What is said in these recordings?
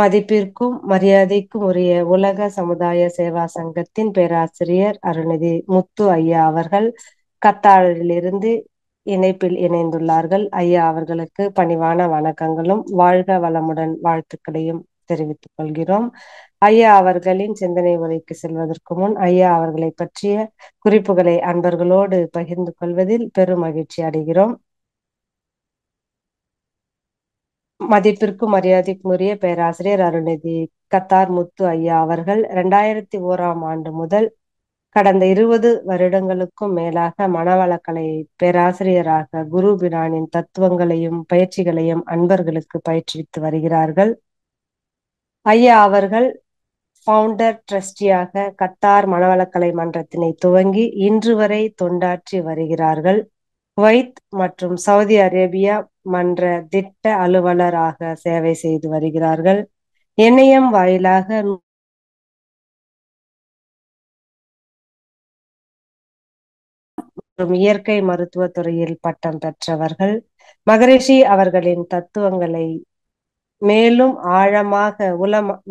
மதிப்பிற்கும் மரியாதைக்கும் உரிய உலக சமுதாய சேவா சங்கத்தின் பேராசிரியர் அருள்நிதி முத்து ஐயா அவர்கள் கத்தாரிலிருந்து இணைப்பில் இணைந்துள்ளார்கள். ஐயா அவர்களுக்கு பணிவான வணக்கங்களும் வாழ்க வளமுடன் வாழ்த்துக்களையும் தெரிவித்துக் கொள்கிறோம். ஐயா அவர்களின் சிந்தனை உரைக்கு செல்வதற்கு முன் ஐயா அவர்களை பற்றிய குறிப்புகளை அன்பர்களோடு பகிர்ந்து கொள்வதில் பெரும் மகிழ்ச்சி அடைகிறோம். மதிப்பிற்கும் மரியாதைக்குரிய பேராசிரியர் அருள்நிதி கத்தார் முத்து ஐயா அவர்கள் 2001ஆம் ஆண்டு முதல் கடந்த 20 வருடங்களுக்கும் மேலாக மனவளக்கலை பேராசிரியராக குரு பிரானின் தத்துவங்களையும் பயிற்சிகளையும் அன்பர்களுக்கு பயிற்றுவித்து வருகிறார்கள். ஐயா அவர்கள் ஃபவுண்டர் ட்ரஸ்டியாக கத்தார் மனவளக்கலை மன்றத்தினை துவங்கி இன்று வரை தொண்டாற்றி வருகிறார்கள். குவைத் மற்றும் சவுதி அரேபியா மன்ற திட்ட அலுவலராக சேவை செய்து வருகிறார்கள். இணையம் வாயிலாக மற்றும் இயற்கை மருத்துவ துறையில் பட்டம் பெற்றவர்கள். மகரிஷி அவர்களின் தத்துவங்களை மேலும் ஆழமாக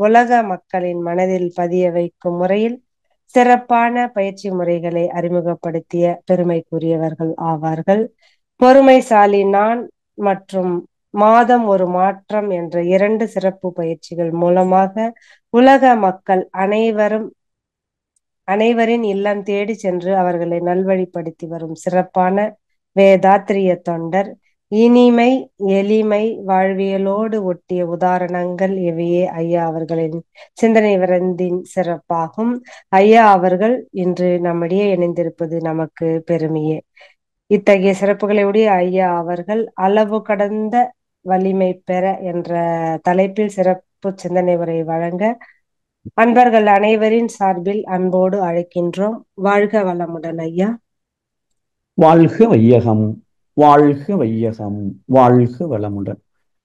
உலக மக்களின் மனதில் பதிய வைக்கும் முறையில் சிறப்பான பயிற்சி முறைகளை அறிமுகப்படுத்திய பெருமைக்குரியவர்கள் ஆவார்கள். பொறுமைசாலி நான் மற்றும் மாதம் ஒரு மாற்றம் என்ற 2 சிறப்பு பயிற்சிகள் மூலமாக உலக மக்கள் அனைவரின் இல்லம் தேடி சென்று அவர்களை நல்வழிப்படுத்தி வரும் சிறப்பான வேதாத்திரிய தொண்டர். இனிமை எளிமை வாழ்வியலோடு ஒட்டிய உதாரணங்கள் இவையே ஐயா அவர்களின் சிந்தனை விருந்தின் சிறப்பாகும். ஐயா அவர்கள் இன்று நம்மிடையே இணைந்திருப்பது நமக்கு பெருமையே. இத்தகைய சிறப்புகளை உடைய ஐயா அவர்கள் அளவு கடந்த வலிமை பெற என்ற தலைப்பில் சிறப்பு சிந்தனை உரை வழங்க அன்பர்கள் அனைவரின் சார்பில் அன்போடு அழைக்கின்றோம். வாழ்க வளமுடன் ஐயா. வாழ்க வையகம், வாழ்க வையகம், வாழ்க வளமுடன்.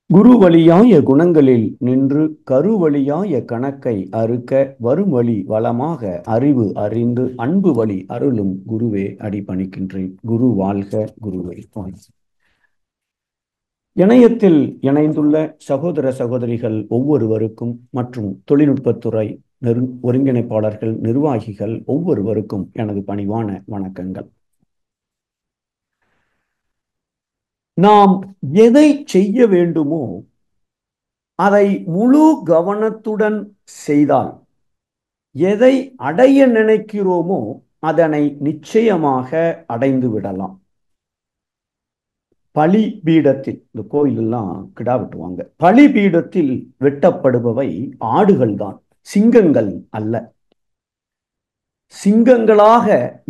குரு வழியாய குணங்களில் நின்று கருவழியாய கணக்கை அறுக்க வரும் வழி வளமாக அறிவு அறிந்து அன்பு வழி அருளும் குருவே அடிபணிக்கின்றேன். குரு வாழ்க, குருவே வாழ்க. இணையத்தில் இணைந்துள்ள சகோதர சகோதரிகள் ஒவ்வொருவருக்கும் மற்றும் தொழில்நுட்பத்துறை ஒருங்கிணைப்பாளர்கள் நிர்வாகிகள் ஒவ்வொருவருக்கும் எனது பணிவான வணக்கங்கள். நாம் எதை செய்ய வேண்டுமோ அதை முழு கவனத்துடன் செய்தால், எதை அடைய நினைக்கிறோமோ அதனை நிச்சயமாக அடைந்து விடலாம். பலிபீடத்தில், இந்த கோயிலெல்லாம் கிடா வெட்டுவாங்க, பலிபீடத்தில் வெட்டப்படுபவை ஆடுகள் தான், சிங்கங்கள் அல்ல. சிங்கங்களாக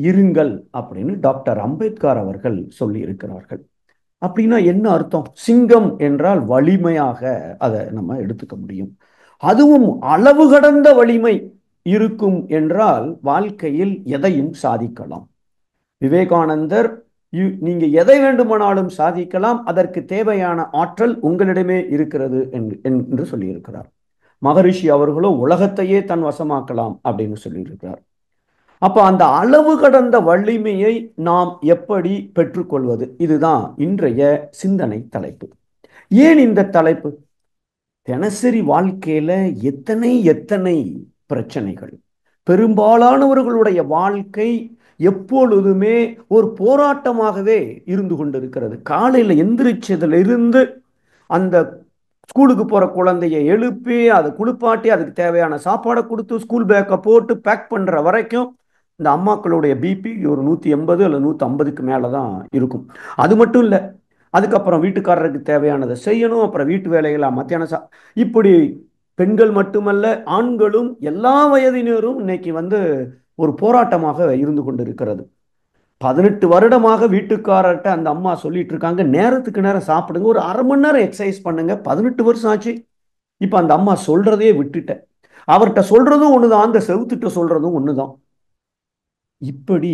இருங்கள் அப்படின்னு டாக்டர் அம்பேத்கர் அவர்கள் சொல்லி இருக்கிறார்கள். அப்படின்னா என்ன அர்த்தம்? சிங்கம் என்றால் வலிமையாக அதை நம்ம எடுத்துக்க முடியும். அதுவும் அளவு கடந்த வலிமை இருக்கும் என்றால் வாழ்க்கையில் எதையும் சாதிக்கலாம். விவேகானந்தர் நீங்க எதை வேண்டுமானாலும் சாதிக்கலாம், அதற்கு தேவையான ஆற்றல் உங்களிடமே இருக்கிறது என்று சொல்லியிருக்கிறார். மகரிஷி அவர்களோ உலகத்தையே தன் வசமாக்கலாம் அப்படின்னு சொல்லியிருக்கிறார். அப்ப அந்த அளவு கடந்த வலிமையை நாம் எப்படி பெற்றுக்கொள்வது? இதுதான் இன்றைய சிந்தனை தலைப்பு. ஏன் இந்த தலைப்பு? தினசரி வாழ்க்கையில எத்தனை பிரச்சனைகள். பெரும்பாலானவர்களுடைய வாழ்க்கை எப்பொழுதுமே ஒரு போராட்டமாகவே இருந்து கொண்டிருக்கிறது. காலையில எந்திரிச்சதிலிருந்து அந்த ஸ்கூலுக்கு போற குழந்தைய எழுப்பி அதை குளிப்பாட்டி அதுக்கு தேவையான சாப்பாடை கொடுத்து ஸ்கூல் பேக்கை போட்டு பேக் பண்ற வரைக்கும் இந்த அம்மாக்களுடைய பிபி ஒரு 180 அல்ல 150க்கு மேலதான் இருக்கும். அது மட்டும் இல்லை, அதுக்கப்புறம் வீட்டுக்காரருக்கு தேவையானதை செய்யணும், அப்புறம் வீட்டு வேலைகளை மத்தியானம் இப்படி பெண்கள் மட்டுமல்ல ஆண்களும் எல்லா வயதினரும் இன்னைக்கு ஒரு போராட்டமாக இருந்து கொண்டு இருக்கிறது. 18 வருடமாக வீட்டுக்காரர்கிட்ட அந்த அம்மா சொல்லிட்டு இருக்காங்க, நேரத்துக்கு நேரம் சாப்பிடுங்க, ஒரு அரை மணி நேரம் எக்ஸசைஸ் பண்ணுங்க. 18 வருஷம் ஆச்சு. இப்ப அந்த அம்மா சொல்றதே விட்டுட்டேன். அவர்கிட்ட சொல்றதும் ஒண்ணுதான், அந்த செவுத்துட்ட சொல்றதும் ஒண்ணுதான். இப்படி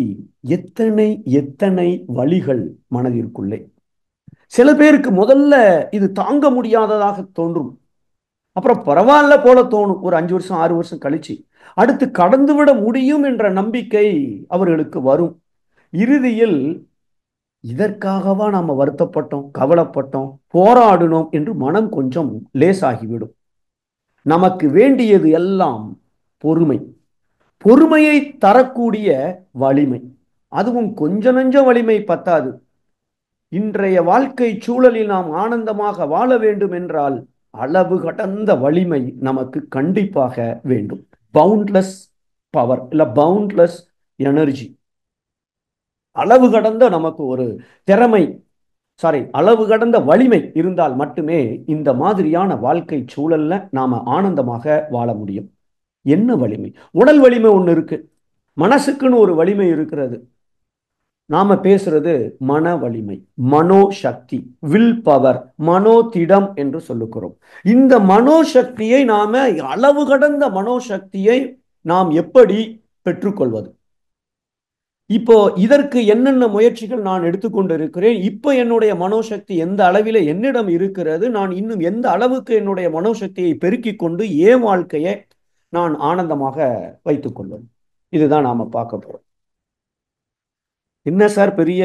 எத்தனை வழிகள் மனதிற்குள்ளே. சில பேருக்கு முதல்ல இது தாங்க முடியாததாக தோன்றும், அப்புறம் பரவாயில்ல போல தோணும். ஒரு 5 வருஷம் 6 வருஷம் கழிச்சு அடுத்து கடந்துவிட முடியும் என்ற நம்பிக்கை அவர்களுக்கு வரும். இறுதியில் இதற்காகவா நாம வருத்தப்பட்டோம், கவலைப்பட்டோம், போராடினோம் என்று மனம் கொஞ்சம் லேசாகிவிடும். நமக்கு வேண்டியது எல்லாம் பொறுமை. பொறுமையை தரக்கூடிய வலிமை. அதுவும் கொஞ்ச நஞ்ச வலிமை பத்தாது. இன்றைய வாழ்க்கை சூழலில் நாம் ஆனந்தமாக வாழ வேண்டும் என்றால் அளவு கடந்த வலிமை நமக்கு கண்டிப்பாக வேண்டும். பவுண்ட்லெஸ் பவர் இல்ல பவுண்ட்லெஸ் எனர்ஜி. அளவு கடந்த நமக்கு ஒரு திறமை, அளவு கடந்த வலிமை இருந்தால் மட்டுமே இந்த மாதிரியான வாழ்க்கை சூழல்ல நாம ஆனந்தமாக வாழ முடியும். என்ன வலிமை? உடல் வலிமை ஒண்ணு இருக்கு, மனசுக்குன்னு ஒரு வலிமை இருக்கிறது. நாம பேசுறது மன வலிமை, மனோசக்தி, வில் பவர், மனோதிடம் என்று சொல்லுகிறோம். இந்த மனோசக்தியை நாம, அளவு கடந்த மனோசக்தியை நாம் எப்படி பெற்றுக்கொள்வது? இப்போ இதற்கு என்னென்ன முயற்சிகள் நான் எடுத்துக்கொண்டு இருக்கிறேன்? இப்போ என்னுடைய மனோசக்தி எந்த அளவில் என்னிடம் இருக்கிறது? நான் இன்னும் எந்த அளவுக்கு என்னுடைய மனோசக்தியை பெருக்கிக் கொண்டு என் வாழ்க்கையை நான் ஆனந்தமாக வைத்துக் கொள்வது? இதுதான் நாம பார்க்க போறோம். என்ன சார் பெரிய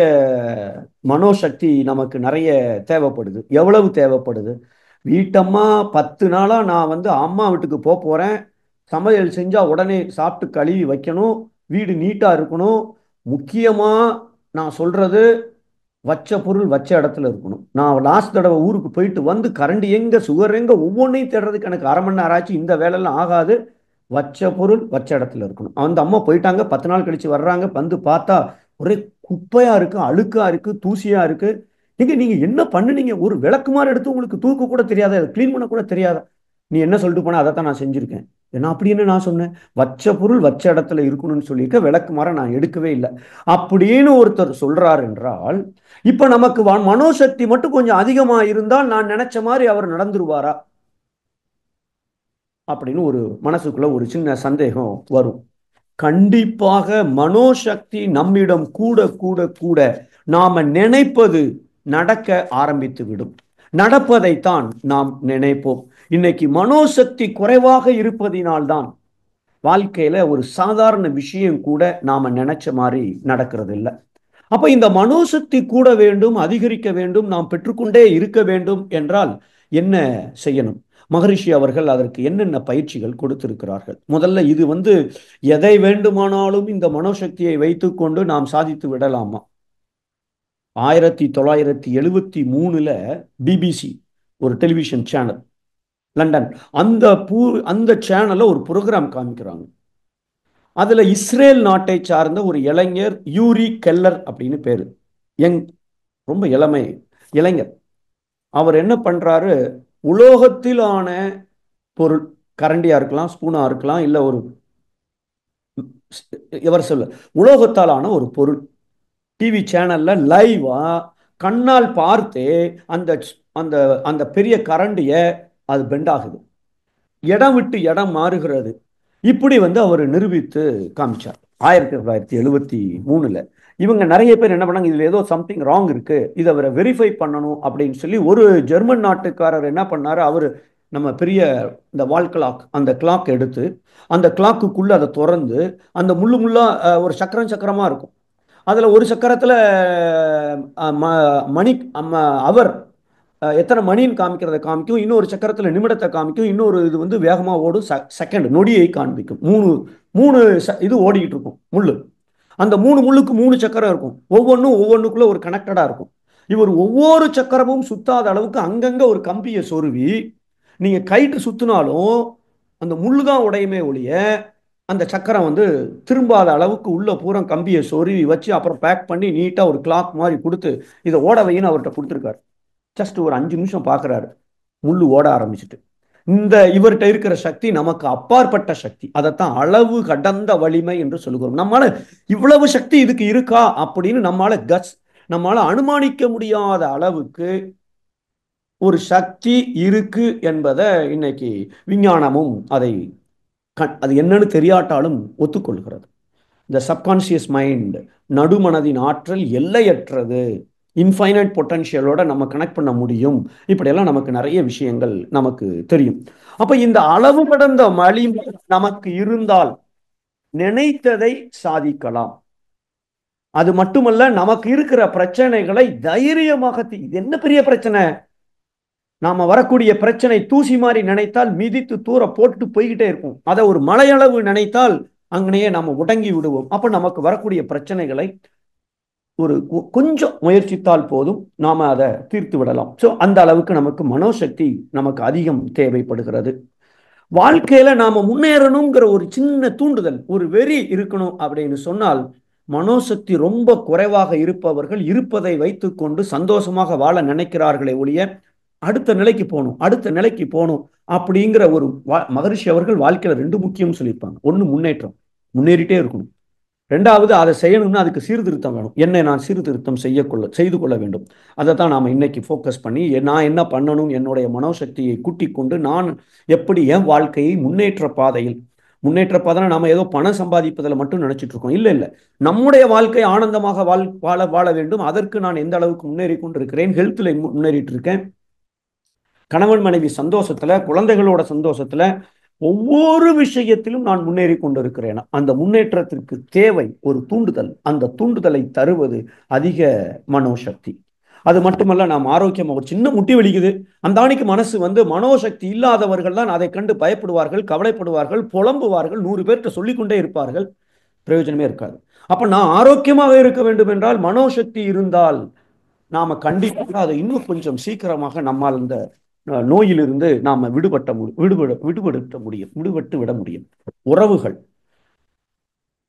மனோசக்தி நமக்கு நிறைய தேவைப்படுது? எவ்வளவு தேவைப்படுது? வீட்டம்மா 10 நாளா நான் அம்மா வீட்டுக்கு போறேன், சமையல் செஞ்சா உடனே சாப்பிட்டு கழுவி வைக்கணும், வீடு நீட்டா இருக்கணும். முக்கியமா நான் சொல்றது, வச்ச பொருள் வச்ச இடத்துல இருக்கணும். நான் லாஸ்ட் தடவை ஊருக்கு போயிட்டு கரண்ட் எங்க, சுகர் எங்க, ஒவ்வொன்றையும் தேடுறதுக்கு எனக்கு 1/2 மணி நேரம் ஆச்சு. இந்த வேலையெல்லாம் ஆகாது. வச்ச பொருள் வச்ச இடத்துல இருக்கணும். அம்மா போயிட்டாங்க, 10 நாள் கழிச்சு வர்றாங்க, பார்த்தா ஒரே குப்பையா இருக்கு, அழுக்கா இருக்கு, தூசியா இருக்கு. நீங்க என்ன பண்ணுனீங்க? ஒரு விளக்குமாறு எடுத்து உங்களுக்கு தூக்க கூட தெரியாத, அதை கிளீன் பண்ண கூட தெரியாத? நீ என்ன சொல்லிட்டு போனா? அதைத்தான் நான் செஞ்சிருக்கேன். ஏன்னா அப்படின்னு நான் சொன்னேன், வச்ச பொருள் வச்ச இடத்துல இருக்கணும்னு சொல்லியிருக்க, விளக்குமாற நான் எடுக்கவே இல்லை அப்படின்னு ஒருத்தர் சொல்றார் என்றால், இப்ப நமக்கு மனோசக்தி மட்டும் கொஞ்சம் அதிகமா இருந்தால் நான் நினைச்ச மாதிரி அவர் நடந்துருவாரா அப்படின்னு ஒரு மனசுக்குள்ள ஒரு சின்ன சந்தேகம் வரும். கண்டிப்பாக மனோசக்தி நம்மிடம் கூட கூட கூட நாம நினைப்பது நடக்க ஆரம்பித்து விடும். நடப்பதைத்தான் நாம் நினைப்போம். இன்னைக்கு மனோசக்தி குறைவாக இருப்பதினால்தான் வாழ்க்கையில ஒரு சாதாரண விஷயம் கூட நாம நினைச்ச மாதிரி நடக்கிறது இல்லை. அப்ப இந்த மனோசக்தி கூட வேண்டும், அதிகரிக்க வேண்டும், நாம் பெற்றுக்கொண்டே இருக்க வேண்டும் என்றால் என்ன செய்யணும்? மகரிஷி அவர்கள் அதற்கு என்னென்ன பயிற்சிகள் கொடுத்திருக்கிறார்கள்? முதல்ல இது எதை வேண்டுமானாலும் இந்த மனோசக்தியை வைத்துக்கொண்டு நாம் சாதித்து விடலாமா? 1973 பிபிசி ஒரு டெலிவிஷன் சேனல், லண்டன், அந்த சேனல்ல ஒரு ப்ரோக்ராம் காமிக்கிறாங்க. அதுல இஸ்ரேல் நாட்டை சார்ந்த ஒரு இளைஞர், யூரி கெல்லர் அப்படின்னு பேரு, ரொம்ப இளைஞர். அவர் என்ன பண்றாரு? உலோகத்திலான பொருள், கரண்டியா இருக்கலாம், ஸ்பூனா இருக்கலாம், இல்ல ஒரு உலோகத்தாலான ஒரு பொருள் டிவி சேனல்ல லைவா கண்ணால் பார்த்தே அந்த அந்த அந்த பெரிய கரண்டிய அது பெண்ட் ஆகுது, இடம் விட்டு இடம் மாறுகிறது. இப்படி அவர் நிரூபித்து காமிச்சார் 1973. இவங்க நிறைய பேர் என்ன பண்ணாங்க, இதுல ஏதோ சம்திங் ராங் இருக்கு, இதை அவரை வெரிஃபை பண்ணணும் அப்படின்னு சொல்லி ஒரு ஜெர்மன் நாட்டுக்காரர் என்ன பண்ணாரு, அவர் நம்ம பெரிய இந்த வால் கிளாக், அந்த கிளாக் எடுத்து அந்த கிளாக்குக்குள்ள அதை திறந்து, அந்த முள்ளு முள்ளா ஒரு சக்கரமா இருக்கும். அதுல ஒரு சக்கரத்துல மணி அவர் எத்தனை மணின்னு காமிக்கிறத காமிக்கும், இன்னொரு சக்கரத்துல நிமிடத்தை காமிக்கும், இன்னொரு இது வேகமா ஓடும், செகண்ட் நொடியை காண்பிக்கும். மூணு மூணு இது ஓடிக்கிட்டு இருக்கும் முள்ளு. அந்த 3 முள்ளுக்கு 3 சக்கரம் இருக்கும், ஒவ்வொன்றுக்குள்ள ஒரு கனெக்டடா இருக்கும். இவர் ஒவ்வொரு சக்கரமும் சுத்தாத அளவுக்கு அங்கங்க ஒரு கம்பியை சொருவி, நீங்க கைட்டு சுத்தினாலும் அந்த முள்ளு தான் உடையுமே ஒழிய அந்த சக்கரம் திரும்பாத அளவுக்கு உள்ள பூரா கம்பியை சொருவி வச்சு அப்புறம் பேக் பண்ணி நீட்டா ஒரு கிளாக் மாதிரி கொடுத்து இதை ஓட வைன்னு அவர்கிட்ட கொடுத்துருக்காரு. ஜஸ்ட் ஒரு 5 நிமிஷம் பார்க்குறாரு, முள்ளு ஓட ஆரம்பிச்சுட்டு. இவர்கிட்ட இருக்கிற சக்தி நமக்கு அப்பாற்பட்ட சக்தி. அதைத்தான் அளவு கடந்த வலிமை என்று சொல்லுகிறோம். நம்மளால இவ்வளவு சக்தி இதுக்கு இருக்கா அப்படின்னு நம்மளால அனுமானிக்க முடியாத அளவுக்கு ஒரு சக்தி இருக்கு என்பதை இன்னைக்கு விஞ்ஞானமும் அது என்னன்னு தெரியாட்டாலும் ஒத்துக்கொள்கிறது. இந்த சப்கான்சியஸ் மைண்ட், நடுமனதின் ஆற்றல் எல்லையற்றது, இன்ஃபைனைட் பொட்டன்ஷியலோட நம்ம கனெக்ட் பண்ண முடியும். இப்படியெல்லாம் நமக்கு நிறைய விஷயங்கள் நமக்கு தெரியும். அப்ப இந்த அளவு கடந்த வலிமை நமக்கு இருந்தால் நினைத்ததை சாதிக்கலாம். அது மட்டுமல்ல, நமக்கு இருக்கிற பிரச்சனைகளை தைரியமாக, இது என்ன பெரிய பிரச்சனை, நாம வரக்கூடிய பிரச்சனை தூசி மாதிரி நினைத்தால் மிதித்து தூர போட்டு போய்கிட்டே இருக்கும். அதை ஒரு மலையளவு நினைத்தால் அங்கனையே நாம முடங்கி விடுவோம். அப்ப நமக்கு வரக்கூடிய பிரச்சனைகளை ஒரு கொஞ்சம் முயற்சித்தால் போதும், நாம அதை தீர்த்து விடலாம். ஸோ அந்த அளவுக்கு நமக்கு மனோசக்தி நமக்கு அதிகம் தேவைப்படுகிறது. வாழ்க்கையில நாம முன்னேறணுங்கிற ஒரு சின்ன தூண்டுதல், ஒரு வெறி இருக்கணும் அப்படின்னு சொன்னால், மனோசக்தி ரொம்ப குறைவாக இருப்பவர்கள் இருப்பதை வைத்துக்கொண்டு சந்தோஷமாக வாழ நினைக்கிறார்களே ஒழிய, அடுத்த நிலைக்கு போகணும், அடுத்த நிலைக்கு போகணும் அப்படிங்கிற ஒரு மகரிஷி அவர்கள் வாழ்க்கையில ரெண்டு முக்கியம் சொல்லியிருப்பாங்க. ஒன்று முன்னேற்றம், முன்னேறிட்டே இருக்கணும். ரெண்டாவது, அதை செய்யணும்னா அதுக்கு சீர்திருத்தம் வேணும். என்னை நான் சீர்திருத்தம் செய்து கொள்ள வேண்டும். அதை தான் நாம் இன்னைக்கு ஃபோக்கஸ் பண்ணி நான் என்ன பண்ணணும், என்னுடைய மனோசக்தியை கூட்டிக் கொண்டு நான் எப்படி என் வாழ்க்கையை முன்னேற்ற பாதையில், முன்னேற்ற பாதைனா நாம ஏதோ பணம் சம்பாதிப்பதில் மட்டும் நினைச்சிட்டு இருக்கோம். இல்லை இல்லை, நம்முடைய வாழ்க்கை ஆனந்தமாக வாழ வேண்டும். அதற்கு நான் எந்த அளவுக்கு முன்னேறி கொண்டு இருக்கிறேன், ஹெல்த்தில் முன்னேறிட்டு இருக்கேன், கணவன் மனைவி சந்தோஷத்துல, குழந்தைகளோட சந்தோஷத்துல, ஒவ்வொரு விஷயத்திலும் நான் முன்னேறி கொண்டிருக்கிறேன். அந்த முன்னேற்றத்திற்கு தேவை ஒரு தூண்டுதல். அந்த தூண்டுதலை தருவது அதிக மனோசக்தி. அது மட்டுமல்ல, நாம் ஆரோக்கியமாக ஒரு சின்ன முட்டி வலிக்குது, அந்த ஆணிக்கு மனசு மனோசக்தி இல்லாதவர்கள் தான் அதை கண்டு பயப்படுவார்கள், கவலைப்படுவார்கள், புலம்புவார்கள், 100 பேர்கிட்ட சொல்லிக்கொண்டே இருப்பார்கள், பிரயோஜனமே இருக்காது. அப்ப நான் ஆரோக்கியமாக இருக்க வேண்டும் என்றால் மனோசக்தி இருந்தால் நாம கண்டிப்பாக அதை இன்னும் கொஞ்சம் சீக்கிரமாக நம்மால் இந்த நோயிலிருந்து நாம விடுபட்டு விட முடியும். உறவுகள்,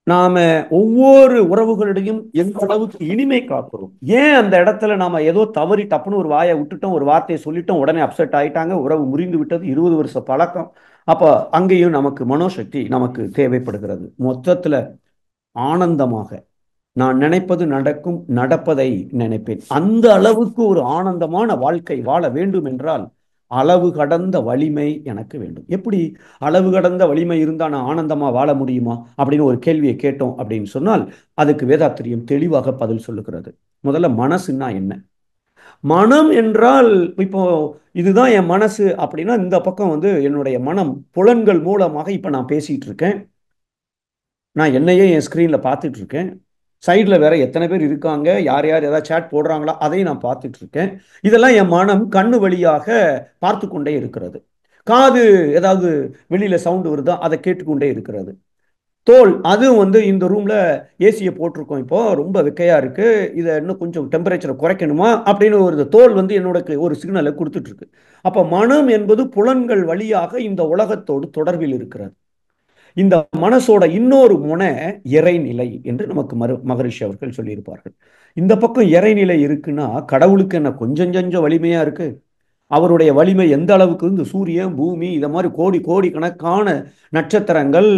நாம ஒவ்வொரு உறவுகளிடையும் எந்த அளவுக்கு இனிமை காக்கிறோம். ஏன் அந்த இடத்துல நாம ஏதோ தவறி டப்புன்னு ஒரு வாயை விட்டுட்டோம், ஒரு வார்த்தையை சொல்லிட்டோம், உடனே அப்செட் ஆயிட்டாங்க, உறவு முறிந்து விட்டது, 20 வருஷ பழக்கம். அப்ப அங்கேயும் நமக்கு மனோசக்தி நமக்கு தேவைப்படுகிறது. மொத்தத்துல ஆனந்தமாக நான் நினைப்பது நடக்கும், நடப்பதை நினைப்பேன். அந்த அளவுக்கு ஒரு ஆனந்தமான வாழ்க்கை வாழ வேண்டும் என்றால் அளவு கடந்த வலிமை எனக்கு வேண்டும். எப்படி அளவு கடந்த வலிமை இருந்தால் நான் ஆனந்தமா வாழ முடியுமா அப்படின்னு ஒரு கேள்வியை கேட்டோம் அப்படின்னு சொன்னால், அதுக்கு வேதாத்திரியம் தெளிவாக பதில் சொல்லுகிறது. முதல்ல மனசுன்னா என்ன? மனம் என்றால், இப்போ இதுதான் என் மனசு அப்படின்னா, இந்த பக்கம் என்னுடைய மனம் புலன்கள் மூலமாக இப்ப நான் பேசிட்டு இருக்கேன், நான் என்னையே என் ஸ்கிரீன்ல பார்த்துட்டு இருக்கேன், சைடில் வேற எத்தனை பேர் இருக்காங்க, யார் யார் ஏதாவது சேட் போடுறாங்களா அதையும் நான் பார்த்துட்டு இருக்கேன். இதெல்லாம் என் மனம் கண்ணு வழியாக பார்த்து கொண்டே இருக்கிறது. காது ஏதாவது வெளியில சவுண்டு வருதா அதை கேட்டுக்கொண்டே இருக்கிறது. தோல், அதுவும் இந்த ரூம்ல ஏசியை போட்டிருக்கோம், இப்போ ரொம்ப வெக்கையா இருக்கு, இதை இன்னும் கொஞ்சம் டெம்பரேச்சரை குறைக்கணுமா அப்படின்னு ஒரு தோல் என்னோட ஒரு சிக்னலை கொடுத்துட்டு இருக்கு. அப்ப மனம் என்பது புலன்கள் வழியாக இந்த உலகத்தோடு தொடர்பில் இருக்கிறது. இந்த மனசோட இன்னொரு முனை இறைநிலை என்று நமக்கு மகரிஷி அவர்கள் சொல்லியிருப்பார்கள். இந்த பக்கம் இறைநிலை இருக்குன்னா கடவுளுக்கு என்ன கொஞ்சம் கொஞ்சம் வலிமையா இருக்கு? அவருடைய வலிமை எந்த அளவுக்கு இந்த சூரியன், பூமி, இதை மாதிரி கோடி கோடி கணக்கான நட்சத்திரங்கள்,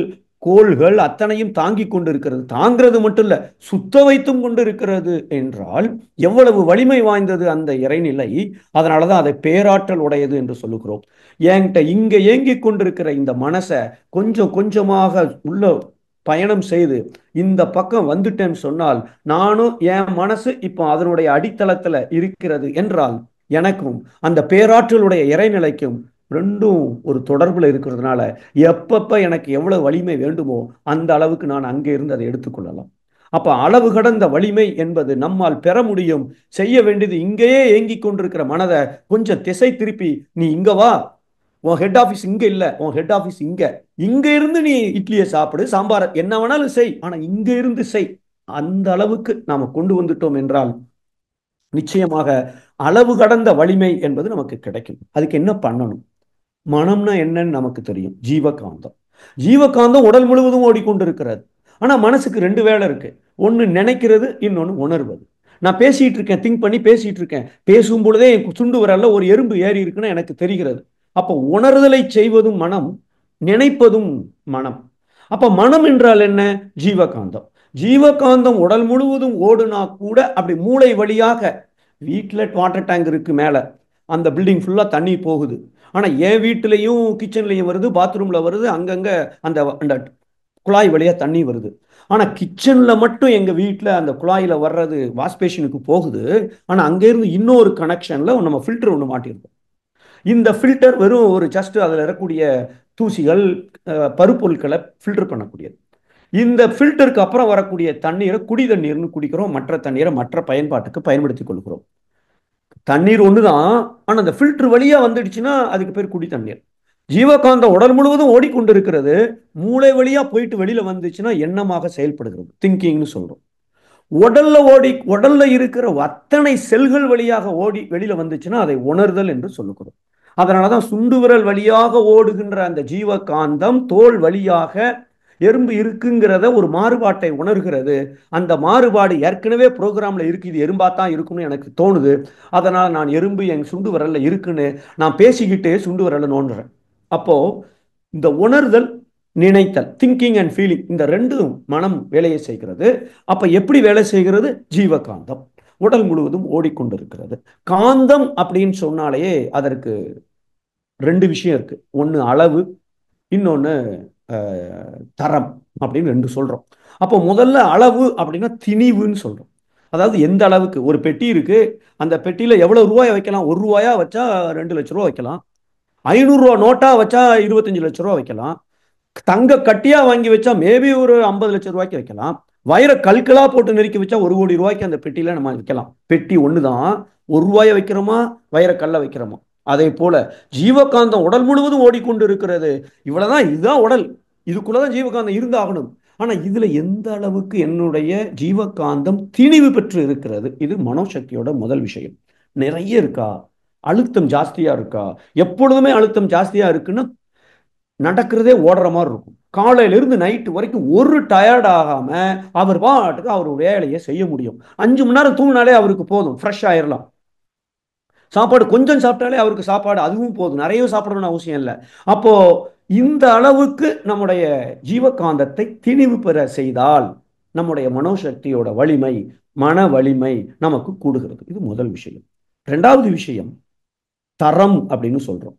கோள்கள் அத்தனையும் தாங்கி கொண்டு இருக்கிறது. தாங்கிறது மட்டும் இல்ல, சுத்த வைத்தும் கொண்டு இருக்கிறது என்றால் எவ்வளவு வலிமை வாய்ந்தது அந்த இறைநிலை. அதனாலதான் அதை பேராற்றல் உடையது என்று சொல்லுகிறோம். என்கிட்ட இங்க ஏங்கிக் கொண்டிருக்கிற இந்த மனசை கொஞ்சம் கொஞ்சமாக உள்ள பயணம் செய்து இந்த பக்கம் வந்துட்டேன்னு சொன்னால், நானும் என் மனசு இப்போ அதனுடைய அடித்தளத்துல இருக்கிறது என்றால், எனக்கும் அந்த பேராற்றலுடைய இறைநிலைக்கும் ரெண்டும் ஒரு தொடர்புல இருக்கிறதுனால எப்பப்ப எனக்கு எவ்வளவு வலிமை வேண்டுமோ அந்த அளவுக்கு நான் அங்கே இருந்து அதை எடுத்துக்கொள்ளலாம். அப்ப அளவு கடந்த வலிமை என்பது நம்மால் பெற முடியும். செய்ய வேண்டியது, இங்கேயே ஏங்கிக் கொண்டிருக்கிற மனதை கொஞ்சம் திசை திருப்பி, நீ இங்க வா, உன் ஹெட் ஆஃபீஸ் இங்க இல்ல, உன் ஹெட் ஆஃபீஸ் இங்க, இங்க இருந்து நீ இட்லியை சாப்பிடு, சாம்பார் என்ன வேணாலும் செய், ஆனா இங்க இருந்து செய். அந்த அளவுக்கு நாம கொண்டு வந்துட்டோம் என்றால் நிச்சயமாக அளவு கடந்த வலிமை என்பது நமக்கு கிடைக்கும். அதுக்கு என்ன பண்ணணும்? மனம்னா என்னன்னு நமக்கு தெரியும், ஜீவகாந்தம். ஜீவகாந்தம் உடல் முழுவதும் ஓடிக்கொண்டிருக்கிறது. ஆனா மனசுக்கு ரெண்டு வேலை இருக்கு. ஒன்னு நினைக்கிறது, இன்னொன்னு உணர்வது. நான் பேசிட்டு இருக்கேன், திங்க் பண்ணி பேசிட்டு இருக்கேன், பேசும் பொழுதே என் சுண்டு வரல ஒரு எறும்பு ஏறி இருக்குன்னு எனக்கு தெரிகிறது. அப்ப உணர்தலை செய்வதும் மனம், நினைப்பதும் மனம். அப்ப மனம் என்றால் என்ன? ஜீவகாந்தம். ஜீவகாந்தம் உடல் முழுவதும் ஓடுனா கூட அப்படி மூளை வழியாக, வீட்டில் வாட்டர் டேங்க் இருக்கு மேல, அந்த பில்டிங் ஃபுல்லா தண்ணி போகுது. ஆனா என் வீட்டிலையும் கிச்சன்லையும் வருது, பாத்ரூம்ல வருது, அங்கங்க அந்த அந்த குழாய் வழியா தண்ணி வருது. ஆனா கிச்சன்ல மட்டும் எங்க வீட்டில் அந்த குழாயில வர்றது வாஷ்பேஷனுக்கு போகுது. ஆனா அங்கிருந்து இன்னொரு கனெக்ஷன்ல நம்ம ஃபில்டர் ஒன்று மாட்டியிருக்கோம். இந்த ஃபில்டர் வெறும் ஒரு ஜஸ்ட் அதில் இருக்கக்கூடிய தூசிகள், பருப்பொருட்களை ஃபில்டர் பண்ணக்கூடியது. இந்த ஃபில்டருக்கு அப்புறம் வரக்கூடிய தண்ணீரை குடி தண்ணீர்னு குடிக்கிறோம், மற்ற தண்ணீரை மற்ற பயன்பாட்டுக்கு பயன்படுத்திக் கொள்கிறோம். தண்ணீர் ஒண்ணுதான், ஆனா அந்த ஃபில்டர் வழியா வந்துடுச்சுன்னா அதுக்கு பேர் குடி தண்ணீர். ஜீவகாந்தம் உடல் முழுவதும் ஓடிக்கொண்டிருக்கிறது, மூளை வழியா போயிட்டு வெளியில வந்துச்சுன்னா எண்ணமாக செயல்படுகிறது, திங்கிங்னு சொல்றோம். உடல்ல இருக்கிற அத்தனை செல்கள் வழியாக ஓடி வெளியில வந்துச்சுன்னா அதை உணர்தல் என்று சொல்லுகிறோம். அதனாலதான் சுண்டு விரல் வழியாக ஓடுகின்ற அந்த ஜீவகாந்தம் தோல் வழியாக எறும்பு இருக்குங்கிறத ஒரு மாறுபாட்டை உணர்கிறது. அந்த மாறுபாடு ஏற்கனவே ப்ரோக்ராம்ல இருக்கு, இது எறும்பாத்தான் இருக்கும்னு எனக்கு தோணுது. அதனால நான் எறும்பு என் சுண்டு விரல்ல இருக்குன்னு நான் பேசிக்கிட்டே சுண்டு விரல்ல நோண்டுறேன். அப்போ இந்த உணர்தல், நினைத்தல், திங்கிங் அண்ட் ஃபீலிங், இந்த ரெண்டும் மனம் வேலையை செய்கிறது. அப்ப எப்படி வேலை செய்கிறது? ஜீவகாந்தம் உடல் முழுவதும் ஓடிக்கொண்டிருக்கிறது. காந்தம் அப்படின்னு சொன்னாலே அதற்கு ரெண்டு விஷயம் இருக்கு. ஒன்னு அளவு, இன்னொன்னு தரம் அப்படின்னு ரெண்டு சொல்றோம். அப்போ முதல்ல அளவு அப்படின்னா திணிவுன்னு சொல்றோம். அதாவது எந்த அளவுக்கு ஒரு பெட்டி இருக்கு, அந்த பெட்டியில எவ்வளவு ரூபாய் வைக்கலாம்? ஒரு ரூபாயா வச்சா 2 லட்சம் ரூபாய் வைக்கலாம், 500 ரூபா நோட்டா வச்சா 25 லட்சம் ரூபாய் வைக்கலாம், தங்க கட்டியா வாங்கி வச்சா மேபி ஒரு 50 லட்சம் ரூபாய்க்கு வைக்கலாம், வைர கல்களா போட்டு நெருக்கி வச்சா 1 கோடி ரூபாய்க்கு அந்த பெட்டியில நம்ம வைக்கலாம். பெட்டி ஒண்ணுதான். 1 ரூபாயை வைக்கிறோமா, வைர கல்ல வைக்கிறோமா? அதே போல ஜீவகாந்தம் உடல் முழுவதும் ஓடிக்கொண்டு இருக்கிறது. இவ்வளவுதான், இதுதான் உடல், இதுக்குள்ளதான் ஜீவகாந்தம் இருந்தாகணும். ஆனா இதுல எந்த அளவுக்கு என்னுடைய ஜீவகாந்தம் திணிவு பெற்று இருக்கிறது, இது மனோசக்தியோட முதல் விஷயம். நிறைய இருக்கா, அழுத்தம் ஜாஸ்தியா இருக்கா? எப்பொழுதுமே அழுத்தம் ஜாஸ்தியா இருக்குன்னா நடக்கிறதே ஓடுற மாதிரி இருக்கும். காலையில இருந்து நைட்டு வரைக்கும் ஒரு டயர்ட் ஆகாம அவர் பாட்டுக்கு அவர் வேலையை செய்ய முடியும். 5 மணி நேரம் தூங்கினாலே அவருக்கு போதும், ஃப்ரெஷ் ஆயிடலாம். சாப்பாடு கொஞ்சம் சாப்பிட்டாலே அவருக்கு சாப்பாடு அதுவும் போதும், நிறைய சாப்பிடணும்னு அவசியம் இல்லை. அப்போ இந்த அளவுக்கு நம்முடைய ஜீவகாந்தத்தை திணிவு பெற செய்தால் நம்முடைய மனோசக்தியோட வலிமை, மன வலிமை நமக்கு கூடுகிறது. இது முதல் விஷயம். ரெண்டாவது விஷயம் தரம் அப்படின்னு சொல்றோம்.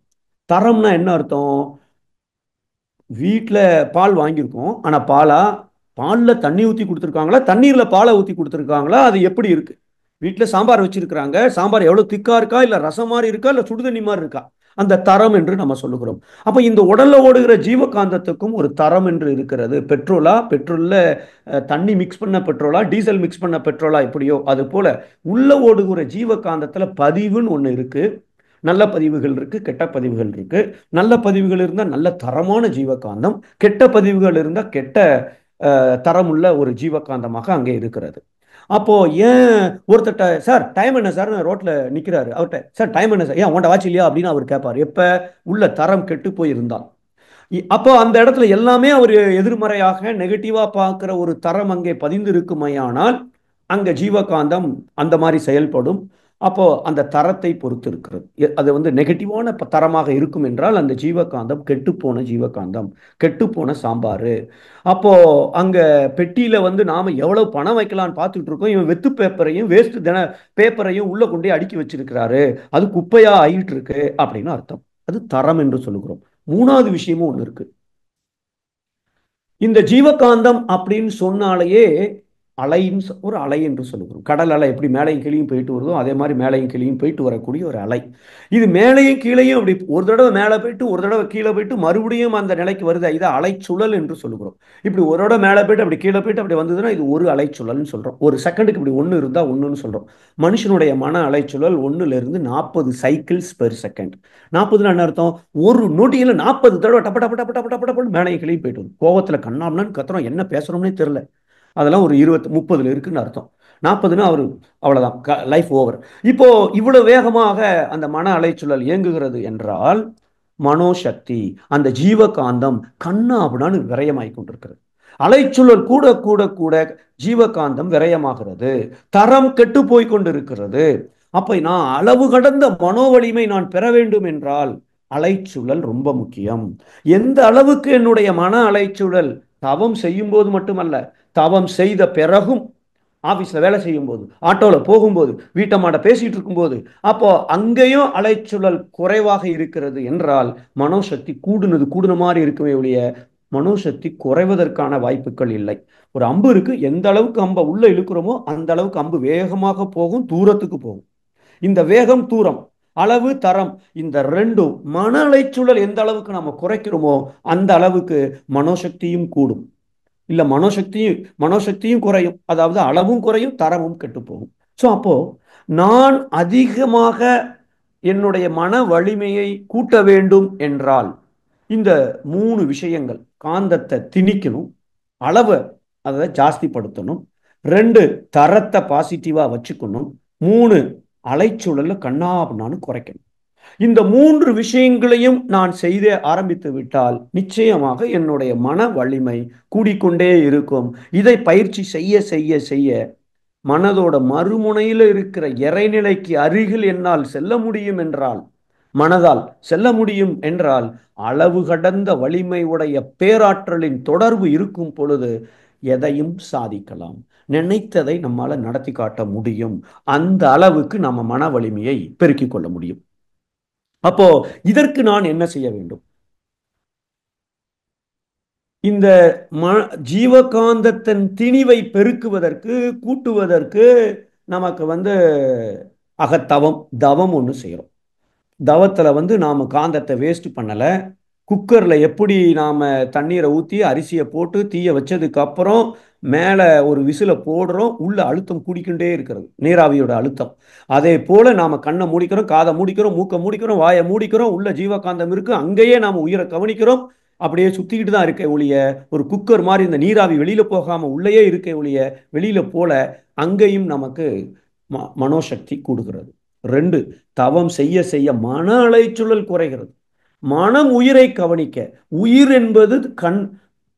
தரம்னா என்ன அர்த்தம்? வீட்டில் பால் வாங்கியிருக்கோம், ஆனால் பாலில் தண்ணி ஊற்றி கொடுத்துருக்காங்களா, தண்ணீரில் பாலை ஊற்றி கொடுத்துருக்காங்களா, அது எப்படி இருக்கு? வீட்டில் சாம்பார் வச்சிருக்கிறாங்க, சாம்பார் எவ்வளோ திக்கா இருக்கா, இல்லை ரசம் மாதிரி இருக்கா, இல்லை சுடுதண்ணி மாதிரி இருக்கா, அந்த தரம் என்று நம்ம சொல்லுகிறோம். அப்போ இந்த உடல்ல ஓடுகிற ஜீவகாந்தத்துக்கும் ஒரு தரம் என்று இருக்கிறது. பெட்ரோல்ல தண்ணி மிக்ஸ் பண்ண பெட்ரோலா, டீசல் மிக்ஸ் பண்ண பெட்ரோலா, எப்படியோ அது போல உள்ள ஓடுகிற ஜீவகாந்தத்துல பதிவுன்னு ஒன்று இருக்கு. நல்ல பதிவுகள் இருக்கு, கெட்ட பதிவுகள் இருக்கு. நல்ல பதிவுகள் இருந்தால் நல்ல தரமான ஜீவகாந்தம், கெட்ட பதிவுகள் இருந்தால் கெட்ட தரமுள்ள ஒரு ஜீவகாந்தமாக அங்கே இருக்கிறது. அப்போ ஏன் ஒருத்தட்ட சார் டைம் என்ன சார், ரோட்ல நிக்கிறாரு, அவர்கிட்ட சார் டைம் என்ன சார், ஏன் உன்ட வாட்ச் இல்லையா அப்படின்னு அவர் கேட்பார். எப்ப உள்ள தரம் கெட்டு போயிருந்தால். அப்போ அந்த இடத்துல எல்லாமே அவர் எதிர்மறையாக நெகட்டிவா பார்க்கிற ஒரு தரம் அங்கே பதிந்து இருக்குமையானால் அங்க ஜீவகாந்தம் அந்த மாதிரி செயல்படும். அப்போ அந்த தரத்தை பொறுத்து இருக்கிறது. அது நெகட்டிவான தரமாக இருக்கும் என்றால் அந்த ஜீவகாந்தம் கெட்டுப்போன ஜீவகாந்தம், கெட்டுப்போன சாம்பார். அப்போ அங்க பெட்டியில நாம எவ்வளவு பணம் வைக்கலாம்னு பார்த்துட்டு இருக்கோம், இவன் வெத்து பேப்பரையும் வேஸ்ட் பேப்பரையும் உள்ள கொண்டே அடுக்கி வச்சிருக்கிறாரு, அது குப்பையா ஆகிட்டு இருக்கு அப்படின்னு அர்த்தம். அது தரம் என்று சொல்லுகிறோம். மூணாவது விஷயமும் ஒண்ணு இருக்கு. இந்த ஜீவகாந்தம் அப்படின்னு சொன்னாலேயே ஒரு அலை என்று சொல்லுகிறோம். கடல் அலை எப்படி மேலையும் கீழையும் போயிட்டு வருதோ அதே மாதிரி மேலையும் கீழையும் போயிட்டு வரக்கூடிய ஒரு அலை. இது மேலையும் கீழையும் அப்படி ஒரு தடவை மேலே போயிட்டு ஒரு தடவை கீழே போயிட்டு மறுபடியும் அந்த நிலைக்கு வருது, இதை அலைச்சுழல் என்று சொல்லுகிறோம். இப்படி ஒரு தடவை மேலே போயிட்டு அப்படி கீழே போயிட்டு அப்படி வந்ததுன்னா இது ஒரு அலைச்சுழல்னு சொல்றோம். ஒரு செகண்டுக்கு இப்படி ஒன்று இருந்தால் ஒன்றுன்னு சொல்றோம். மனுஷனுடைய மன அலைச்சுழல் 1லிருந்து 40 சைக்கிள்ஸ் பெர் செகண்ட். 40 என்ன அர்த்தம்? ஒரு நொடியில் 40 தடவை டப்ப டப்ப டப்ப டப்ப டப்ப மேலையும் கீழையும் போயிட்டு வரும். கோவத்தில் கண்ணாமன்னு கத்துறோம், என்ன பேசுறோம்னே தெரியல. அதெல்லாம் ஒரு 20-30 இருக்குன்னு அர்த்தம். 40னா அவரு அவ்வளவுதான், லைஃப் ஓவர். இப்போ இவ்வளவு வேகமாக அந்த மன அலைச்சுழல் இயங்குகிறது என்றால் மனோசக்தி, அந்த ஜீவகாந்தம் கண்ணா அப்படின்னு விரயமாய் கொண்டிருக்கிறது. அலைச்சுழல் கூட கூட கூட ஜீவகாந்தம் விரயமாகிறது, தரம் கெட்டு போய் கொண்டிருக்கிறது. அப்ப நான் அளவு கடந்த மனோ வலிமை நான் பெற வேண்டும் என்றால் அலைச்சுழல் ரொம்ப முக்கியம். எந்த அளவுக்கு என்னுடைய மன அலைச்சுழல் தவம் செய்யும் போது மட்டுமல்ல, தவம் செய்த பிறகும், ஆபீஸ்ல வேலை செய்யும் போது, ஆட்டோல போகும்போது, வீட்டம்மாட்ட பேசிட்டு இருக்கும்போது, அப்போ அங்கேயும் அலைச்சுழல் குறைவாக இருக்கிறது என்றால் மனோசக்தி கூடுன மாதிரி இருக்குமே ஒழிய மனோசக்தி குறைவதற்கான வாய்ப்புகள் இல்லை. ஒரு அம்பு இருக்கு, எந்த அளவுக்கு அம்பை உள்ள இழுக்கிறோமோ அந்த அளவுக்கு அம்பு வேகமாக போகும், தூரத்துக்கு போகும். இந்த வேகம், தூரம், அளவு, தரம், இந்த ரெண்டும் மன அலைச்சுழல் எந்த அளவுக்கு நம்ம குறைக்கிறோமோ அந்த அளவுக்கு மனோசக்தியும் கூடும். இல்ல மனோசக்தியும் குறையும், அதாவது அளவும் குறையும், தரமும் கெட்டு போகும். ஸோ அப்போ நான் அதிகமாக என்னுடைய மன வலிமையை கூட்ட வேண்டும் என்றால் இந்த 3 விஷயங்கள், காந்தத்தை திணிக்கணும், அளவை அதை ஜாஸ்திப்படுத்தணும், 2 தரத்தை பாசிட்டிவா வச்சுக்கணும், 3 அலைச்சூழல கண்ணாபின்னான்னு குறைக்கணும். இந்த 3 விஷயங்களையும் நான் செய்த ஆரம்பித்து விட்டால் நிச்சயமாக என்னுடைய மன வலிமை கூடிக்கொண்டே இருக்கும். இதை பயிற்சி செய்ய செய்ய செய்ய மனதோட மறுமுனையில் இருக்கிற இறைநிலைக்கு அருகில் என்னால் செல்ல முடியும் என்றால், மனதால் செல்ல முடியும் என்றால், அளவு கடந்த வலிமை உடைய பேராற்றலின் தொடர்பு இருக்கும் பொழுது எதையும் சாதிக்கலாம். நினைத்ததை நம்மால நடத்தி காட்ட முடியும். அந்த அளவுக்கு நம்ம மன வலிமையை பெருக்கிக் கொள்ள முடியும். அப்போ இதற்கு நான் என்ன செய்ய வேண்டும்? இந்த ஜீவகாந்தத்தின் திணிவை பெருக்குவதற்கு, கூட்டுவதற்கு நமக்கு அகத்தவம், தவம் ஒன்று செய்கிறோம். தவத்தில் நாம் காந்தத்தை வேஸ்ட் பண்ணலை. குக்கரில் எப்படி நாம் தண்ணீரை ஊற்றி அரிசியை போட்டு தீயை வச்சதுக்கு அப்புறம் மேலே ஒரு விசிலை போடுறோம், உள்ள அழுத்தம் கூடிக்கொண்டே இருக்கிறது, நீராவியோட அழுத்தம். அதே போல் நாம் கண்ணை மூடிக்கிறோம், காதை மூடிக்கிறோம், மூக்கை மூடிக்கிறோம், வாயை மூடிக்கிறோம், உள்ள ஜீவகாந்தம் இருக்கு, அங்கேயே நாம் உயிரை கவனிக்கிறோம். அப்படியே சுற்றிக்கிட்டு தான் இருக்க ஒழிய, ஒரு குக்கர் மாதிரி இந்த நீராவி வெளியில் போகாமல் உள்ளேயே இருக்க ஒழிய வெளியில் போல அங்கேயும் நமக்கு மனோசக்தி கூடுகிறது. 2, தவம் செய்ய செய்ய மன அலைச்சூழல் குறைகிறது. மனம் உயிரை கவனிக்க, உயிர் என்பது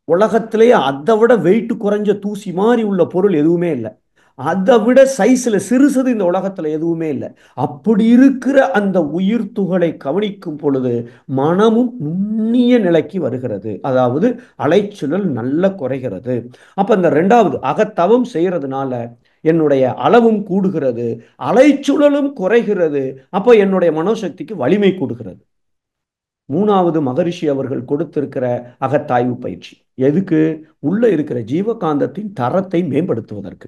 உலகத்திலேயே அதை விட வெயிட் குறைஞ்ச தூசி மாதிரி உள்ள பொருள் எதுவுமே இல்லை. அதை விட சைஸ்ல சிறுசது இந்த உலகத்துல எதுவுமே இல்லை. அப்படி இருக்கிற அந்த உயிர் துகளை கவனிக்கும் பொழுது மனமும் நுண்ணிய நிலைக்கு வருகிறது. அதாவது அலைச்சூழல் நல்ல குறைகிறது. அப்ப இந்த 2வது அகத்தவம் செய்யறதுனால என்னுடைய அளவும் கூடுகிறது, அலைச்சூழலும் குறைகிறது. அப்ப என்னுடைய மனோசக்திக்கு வலிமை கூடுகிறது. 3வது மகரிஷி அவர்கள் கொடுத்திருக்கிற அகத்தாய்வு பயிற்சி எதுக்கு? உள்ள இருக்கிற ஜீவகாந்தத்தின் தரத்தை மேம்படுத்துவதற்கு,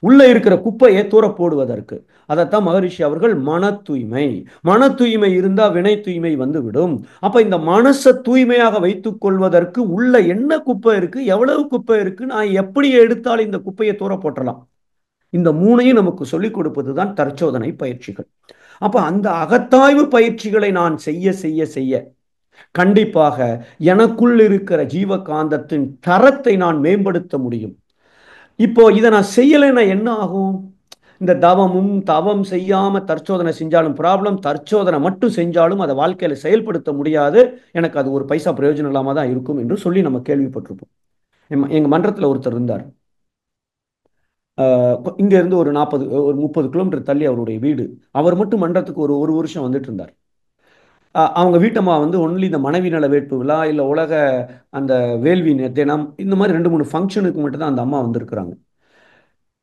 உள்ள இருக்கிற குப்பையை தூர போடுவதற்கு. அதைத்தான் மகரிஷி அவர்கள் மன தூய்மை, மன தூய்மை இருந்தா வினை தூய்மை வந்துவிடும். அப்ப இந்த மனசை தூய்மையாக வைத்துக் கொள்வதற்கு உள்ள என்ன குப்பை இருக்கு, எவ்வளவு குப்பை இருக்கு, நான் எப்படி எடுத்தாலும் இந்த குப்பையை தூர போட்டலாம். இந்த 3ஐயும் நமக்கு சொல்லிக் கொடுப்பதுதான் தற்சோதனை பயிற்சிகள். அப்ப அந்த அகத்தாய்வு பயிற்சிகளை நான் செய்ய செய்ய செய்ய கண்டிப்பாக எனக்குள் இருக்கிற ஜீவகாந்தத்தின் தரத்தை நான் மேம்படுத்த முடியும். இப்போ இதை நான் செய்யலைன்னா என்ன ஆகும்? இந்த தவம் செய்யாம தற்சோதனை செஞ்சாலும் ப்ராப்ளம், தற்சோதனை மட்டும் செஞ்சாலும் அதை வாழ்க்கையில செயல்படுத்த முடியாது, எனக்கு அது ஒரு பைசா பிரயோஜனம் இல்லாம தான் இருக்கும் என்று சொல்லி நம்ம கேள்விப்பட்டிருப்போம். எங்க மன்றத்தில் ஒருத்தர் இருந்தார். இங்க இருந்து ஒரு 30 கிலோமீட்டர் தள்ளி அவருடைய வீடு. அவர் மட்டும் மன்றத்துக்கு ஒரு வருஷம் வந்துட்டு இருந்தார். அவங்க வீட்டம்மா ஒன்லி இந்த மனைவி நல வேட்பு விழா இல்லை உலக அந்த வேள்வி தினம் இந்த மாதிரி 2-3 ஃபங்க்ஷனுக்கு மட்டும் தான் அந்த அம்மா வந்திருக்கிறாங்க.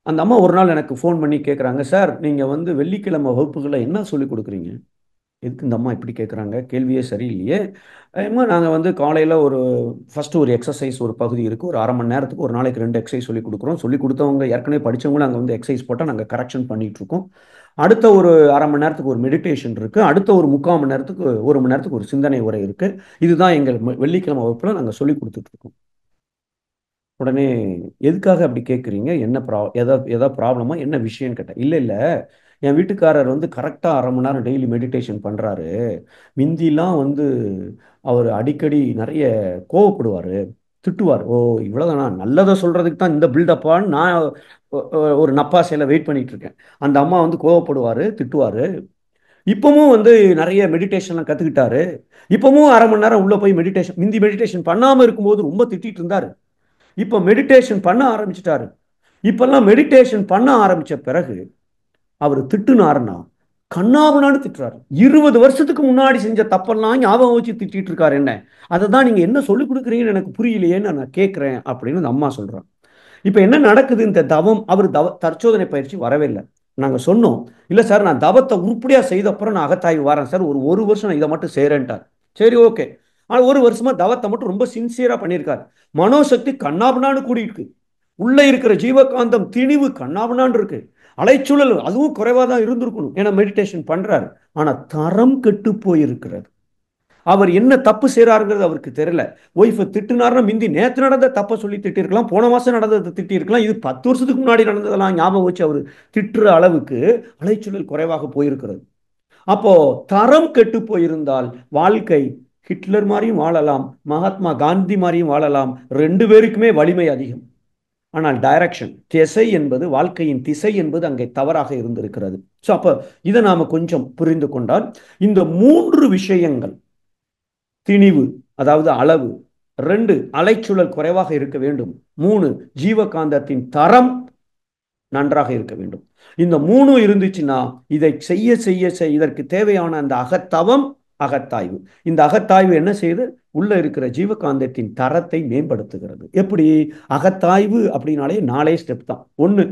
அந்த அம்மா ஒரு நாள் எனக்கு ஃபோன் பண்ணி கேட்குறாங்க, சார் நீங்கள் வெள்ளிக்கிழமை வகுப்புகளை என்ன சொல்லிக் கொடுக்குறீங்க? எதுக்கு இந்த அம்மா இப்படி கேட்குறாங்க? கேள்வியே சரியில்லையே. அம்மா நாங்கள் காலையில் ஃபஸ்ட்டு ஒரு எக்ஸசைஸ் ஒரு பகுதி இருக்குது, ஒரு அரை மணி நேரத்துக்கு ஒரு நாளைக்கு 2 எக்ஸசைஸ் சொல்லிக் கொடுக்குறோம். சொல்லிக் கொடுத்தவங்க ஏற்கனவே படித்தவங்களும் அங்கே எக்ஸசைஸ் போட்டால் நாங்கள் கரெக்ஷன் பண்ணிகிட்ருக்கோம். அடுத்த ஒரு அரை மணி நேரத்துக்கு ஒரு மெடிடேஷன் இருக்குது. அடுத்த ஒரு 3/4 மணி நேரத்துக்கு 1 மணி நேரத்துக்கு ஒரு சிந்தனை உரை இருக்குது. இதுதான் எங்கள் வெள்ளிக்கிழமை வகுப்பில் நாங்கள் சொல்லிக் கொடுத்துட்ருக்கோம். உடனே எதுக்காக அப்படி கேட்குறீங்க? என்ன எதாவது ப்ராப்ளமா, என்ன விஷயம்னு கேட்டேன். இல்லை என் வீட்டுக்காரர் கரெக்டாக அரை மணி நேரம் டெய்லி மெடிடேஷன் பண்ணுறாரு. மிந்திலாம் அவர் அடிக்கடி நிறைய கோவப்படுவார், திட்டுவார். ஓ இவ்வளோதானா, நல்லதை சொல்கிறதுக்கு தான் இந்த பில்டப்பான்னு நான் ஒரு நப்பாசையில் வெயிட் பண்ணிட்டு இருக்கேன். அந்த அம்மா கோவப்படுவார், திட்டுவார். இப்பவும் நிறைய மெடிடேஷன்லாம் கற்றுக்கிட்டாரு. இப்பவும் அரை மணி நேரம் உள்ளே போய் மிந்தி மெடிடேஷன் பண்ணாமல் இருக்கும்போது ரொம்ப திட்டிட்டு இருந்தார். இப்போ மெடிடேஷன் பண்ண ஆரம்பிச்சிட்டாரு. இப்பெல்லாம் மெடிடேஷன் பண்ண ஆரம்பிச்ச பிறகு அவர் திட்டுனாருன்னா கண்ணாபுனான்னு திட்டுறாரு. 20 வருஷத்துக்கு முன்னாடி செஞ்ச தப்பெல்லாம் ஞாபகம் வச்சு திட்டிட்டு இருக்காரு. என்ன அதை தான் நீங்க என்ன சொல்லிக் கொடுக்குறீங்கன்னு எனக்கு புரியலையேன்னு நான் கேட்கிறேன் அப்படின்னு அந்த அம்மா சொல்றான். இப்போ என்ன நடக்குது? இந்த தவம் அவர் தற்சோதனை பயிற்சி வரவே இல்லை. நாங்கள் சொன்னோம், இல்லை சார் நான் தவத்தை உருப்படியாக செய்த அப்புறம் நான் அகத்தாய்வு வரேன் சார், ஒரு வருஷம் நான் இதை மட்டும் செய்கிறேன்ட்டார். சரி ஓகே. ஆனால் ஒரு வருஷமா தவத்தை மட்டும் ரொம்ப சின்சியராக பண்ணியிருக்காரு. மனோசக்தி கண்ணாபுனான்னு கூடியிருக்கு, உள்ளே இருக்கிற ஜீவகாந்தம் திணிவு கண்ணாபுனான்னு இருக்கு, அலைச்சூழல் அதுவும் குறைவாக தான் இருந்திருக்கணும், ஏன்னா மெடிடேஷன் பண்ணுறாரு. ஆனால் தரம் கெட்டு போயிருக்கிறது. அவர் என்ன தப்பு செய்யறாருங்கிறது அவருக்கு தெரியல. ஒய்ஃபை திட்டுனாருன்னா மிந்தி நேற்று நடந்த தப்பை சொல்லி திட்டிருக்கலாம், போன மாசம் நடந்ததை திட்டி இருக்கலாம், இது 10 வருஷத்துக்கு முன்னாடி நடந்ததெல்லாம் ஞாபகம் வச்சு அவர் திட்டுற அளவுக்கு அலைச்சூழல் குறைவாக போயிருக்கிறது. அப்போ தரம் கெட்டு போயிருந்தால் வாழ்க்கை ஹிட்லர் மாதிரியும் வாழலாம், மகாத்மா காந்தி மாதிரியும் வாழலாம், ரெண்டு பேருக்குமே வலிமை அதிகம். ஆனால் டைரக்ஷன், திசை என்பது, வாழ்க்கையின் திசை என்பது அங்கே தவறாக இருந்திருக்கிறது. ஸோ அப்போ இதை நாம கொஞ்சம் புரிந்து கொண்டால் இந்த 3 விஷயங்கள், திணிவு அதாவது அளவு, 2 அலைச்சூழல் குறைவாக இருக்க வேண்டும், 3 ஜீவகாந்தத்தின் தரம் நன்றாக இருக்க வேண்டும். இந்த 3 இருந்துச்சுன்னா இதை செய்ய செய்ய செய்ய இதற்கு தேவையான அந்த அகத்தவம், அகத்தாய்வு. இந்த அகத்தாய்வு என்ன செய்யுது? உள்ள இருக்கிற ஜீவகாந்தத்தின் தரத்தை மேம்படுத்துகிறது. எப்படி? அகத்தாய்வு அப்படின்னாலே 4 ஸ்டெப் தான். 1,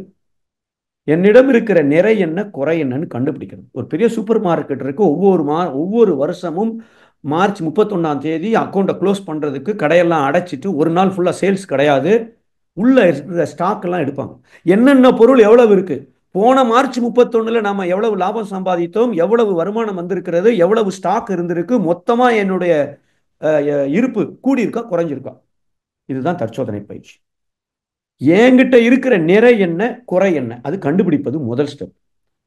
என்னிடம் இருக்கிற நிறை என்ன, குறை என்னன்னு கண்டுபிடிக்கிறது. ஒரு பெரிய சூப்பர் மார்க்கெட் இருக்கு. ஒவ்வொரு வருஷமும் மார்ச் 31ஆம் தேதி அக்கௌண்ட்டை க்ளோஸ் பண்றதுக்கு கடையெல்லாம் அடைச்சிட்டு ஒரு நாள் ஃபுல்லா சேல்ஸ் கிடையாது, உள்ள இருக்கிற ஸ்டாக் எல்லாம் எடுப்பாங்க. என்னென்ன பொருள் எவ்வளவு இருக்கு, போன மார்ச் 31ல நாம எவ்வளவு லாபம் சம்பாதித்தோம், எவ்வளவு வருமானம் வந்திருக்கிறது, எவ்வளவு ஸ்டாக் இருந்திருக்கு, மொத்தமா என்னுடைய இருப்பு கூடியிருக்கா குறைஞ்சிருக்கா. இதுதான் தற்சோதனை பயிற்சி. என்கிட்ட இருக்கிற நிறை என்ன, குறை என்ன, அது கண்டுபிடிப்பது முதல் ஸ்டெப்.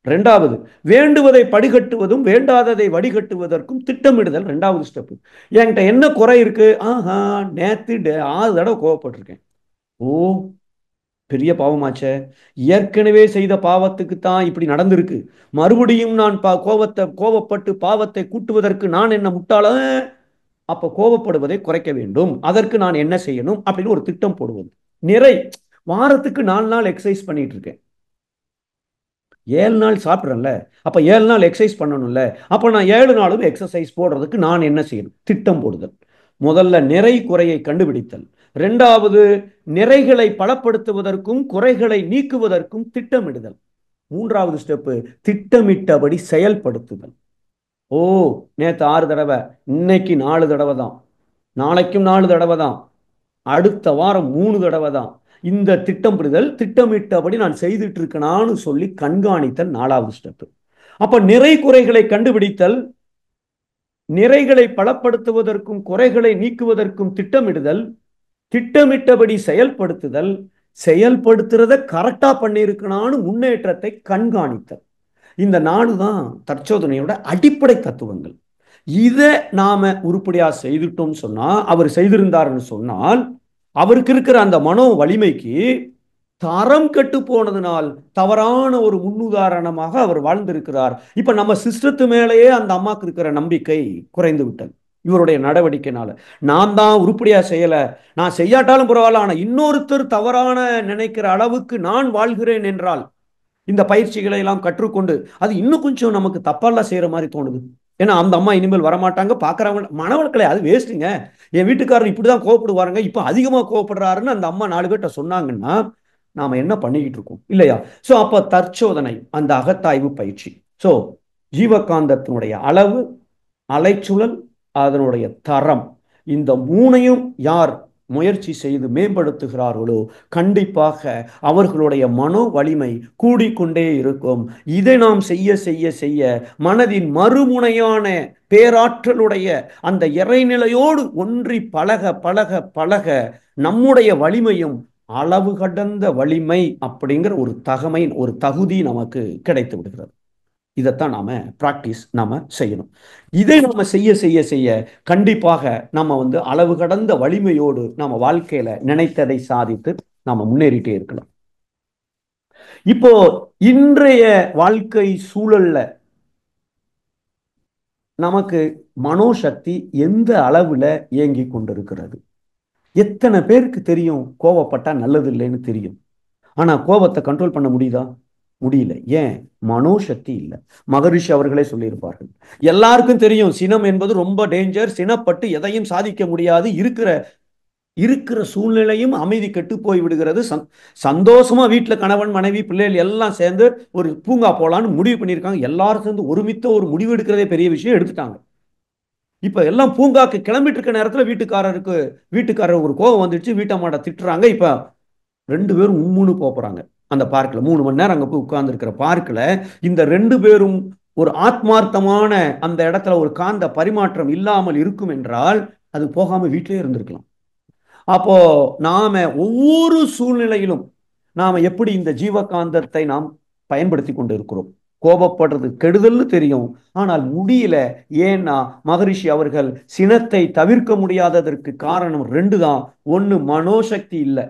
2வது, வேண்டுவதை படிகட்டுவதும் வேண்டாததை வடிகட்டுவதற்கும் திட்டமிடுதல் 2வது ஸ்டெப். என்கிட்ட என்ன குறை இருக்கு? ஆஹா, நேத்து 6 தடவை கோவப்பட்டிருக்கேன். ஓ, பெரிய பாவமாச்சே, ஏற்கனவே செய்த பாவத்துக்கு தான் இப்படி நடந்திருக்கு, மறுபடியும் நான் கோவப்பட்டு பாவத்தை கூட்டுவதற்கு நான் என்ன முட்டாள? அப்ப கோவப்படுவதை குறைக்க வேண்டும், அதற்கு நான் என்ன செய்யணும் அப்படின்னு ஒரு திட்டம் போடுவது. நிறை, வாரத்துக்கு 4 நாள் எக்ஸசைஸ் பண்ணிட்டு இருக்கேன், 7 நாள் சாப்பிட்றேன்ல, அப்ப 7 நாள் எக்ஸசைஸ் பண்ணணும்ல, அப்ப நான் 7 நாளும் எக்ஸசைஸ் போடுறதுக்கு நான் என்ன செய்யணும்? திட்டம் போடுதல். முதல்ல நிறை குறையை கண்டுபிடித்தல். 2வது, நிறைகளை பலப்படுத்துவதற்கும் குறைகளை நீக்குவதற்கும் திட்டமிடுதல். 3வது ஸ்டெப்பு, திட்டமிட்டபடி செயல்படுத்துதல். ஓ, நேற்று 6 தடவை, இன்னைக்கு 4 தடவை தான், நாளைக்கும் 4 தடவை தான், அடுத்த வாரம் 3 தடவை தான். இந்த திட்டம் புரிதல், திட்டமிட்டபடி நான் செய்துட்டு இருக்கேனான்னு சொல்லி கண்காணித்தல் 4வது ஸ்டெப். அப்ப நிறை குறைகளை கண்டுபிடித்தல், நிறைகளை பலப்படுத்துவதற்கும் குறைகளை நீக்குவதற்கும் திட்டமிடுதல், திட்டமிட்டபடி செயல்படுத்துதல், செயல்படுத்துறத கரெக்டா பண்ணியிருக்கனான்னு முன்னேற்றத்தை கண்காணித்தல். இந்த 4 தான் தற்சோதனையோட அடிப்படை தத்துவங்கள். இதை நாம உருப்படியா செய்துட்டோம் சொன்னா, அவர் செய்திருந்தாருன்னு சொன்னால், அவருக்கு இருக்கிற அந்த மனோ வலிமைக்கு தரம் கெட்டு போனதுனால் தவறான ஒரு முன்னுதாரணமாக அவர் வாழ்ந்திருக்கிறார். இப்ப நம்ம சிஸ்டத்து மேலேயே அந்த அம்மாக்கு இருக்கிற நம்பிக்கை குறைந்து விட்டது இவருடைய நடவடிக்கைனால. நான் தான் உருப்படியா செய்யல, நான் செய்யாட்டாலும் பரவாயில்ல, ஆனா இன்னொருத்தர் தவறான நினைக்கிற அளவுக்கு நான் வாழ்கிறேன் என்றால், இந்த பயிற்சிகளை எல்லாம் கற்றுக்கொண்டு அது இன்னும் கொஞ்சம் நமக்கு தப்பெல்லாம் செய்யற மாதிரி தோணுது. ஏன்னா அந்த அம்மா இனிமேல் வரமாட்டாங்க, பாக்குறவங்க மனவளக்கலை, அது வேஸ்ட்டுங்க, என் வீட்டுக்காரர் இப்படிதான் கோவப்படுவாருங்க, இப்ப அதிகமா கோவப்படுறாருன்னு அந்த அம்மா 4 பேர்ட்ட சொன்னாங்கன்னா நாம என்ன பண்ணிக்கிட்டு இருக்கோம் இல்லையா? சோ அப்ப தற்சோதனை, அந்த அகத்தாய்வு பயிற்சி. சோ ஜீவகாந்தத்தினுடைய அளவு, அலைச்சுழல், அதனுடைய தரம், இந்த 3ஐயும் யார் முயற்சி செய்து மேம்படுத்துகிறார்களோ கண்டிப்பாக அவர்களுடைய மனோ வலிமை கூடிக்கொண்டே இருக்கும். இதை நாம் செய்ய செய்ய செய்ய மனதின் மறுமுனையான பேராற்றலுடைய அந்த இறைநிலையோடு ஒன்றி பழக பழக பழக நம்முடைய வலிமையும் அளவு கடந்த வலிமை அப்படிங்கிற ஒரு தகுதி நமக்கு கிடைத்து விடுகிறது. இதைத்தான் நாம பிராக்டிஸ் நாம செய்யணும். இதை நாம செய்ய செய்ய செய்ய கண்டிப்பாக நம்ம அளவு கடந்த வலிமையோடு நம்ம வாழ்க்கையில நினைத்ததை சாதித்து நாம முன்னேறிட்டே இருக்கலாம். இப்போ இன்றைய வாழ்க்கை சூழல்ல நமக்கு மனோசக்தி எந்த அளவுல இயங்கி கொண்டிருக்கிறது? எத்தனை பேருக்கு தெரியும் கோவப்பட்டா நல்லது இல்லைன்னு தெரியும், ஆனா கோபத்தை கண்ட்ரோல் பண்ண முடியுதா? முடியல. ஏன்? மனோசக்தி இல்லை. மகரிஷி அவர்களே சொல்லியிருப்பார்கள், எல்லாருக்கும் தெரியும் சினம் என்பது ரொம்ப டேஞ்சர், சினப்பட்டு எதையும் சாதிக்க முடியாது, இருக்கிற சூழ்நிலையும் அமைதி கெட்டு போய் விடுகிறது. சந்தோஷமா வீட்டுல கணவன் மனைவி பிள்ளைகள் எல்லாம் சேர்ந்து ஒரு பூங்கா போலான்னு முடிவு பண்ணியிருக்காங்க, எல்லாரும் சேர்ந்து ஒருமித்த ஒரு முடிவு எடுக்கிறதே பெரிய விஷயம் எடுத்துட்டாங்க. இப்ப எல்லாம் பூங்காக்கு கிளம்பிட்டு இருக்க நேரத்துல வீட்டுக்காரர் ஒரு கோபம் வந்துடுச்சு, வீட்டம்மாட்ட திட்டுறாங்க. இப்ப 2 பேரும் போறாங்க அந்த பார்க்ல. 3 மணி நேரம் அங்க போய் உட்கார்ந்து இருக்கிற பார்க்ல இந்த 2 பேரும் ஒரு ஆத்மார்த்தமான அந்த இடத்துல ஒரு காந்த பரிமாற்றம் இல்லாமல் இருக்கும் என்றால் அது போகாம வீட்டிலே இருந்திருக்கலாம். அப்போ நாம ஒவ்வொரு சூழ்நிலையிலும் நாம எப்படி இந்த ஜீவகாந்தத்தை நாம் பயன்படுத்தி கொண்டு இருக்கிறோம். கோபப்படுறது கெடுதல்னு தெரியும், ஆனால் முடியல. ஏன்னா மகரிஷி அவர்கள் சினத்தை தவிர்க்க முடியாததற்கு காரணம் ரெண்டு தான். ஒன்னு மனோசக்தி இல்லை.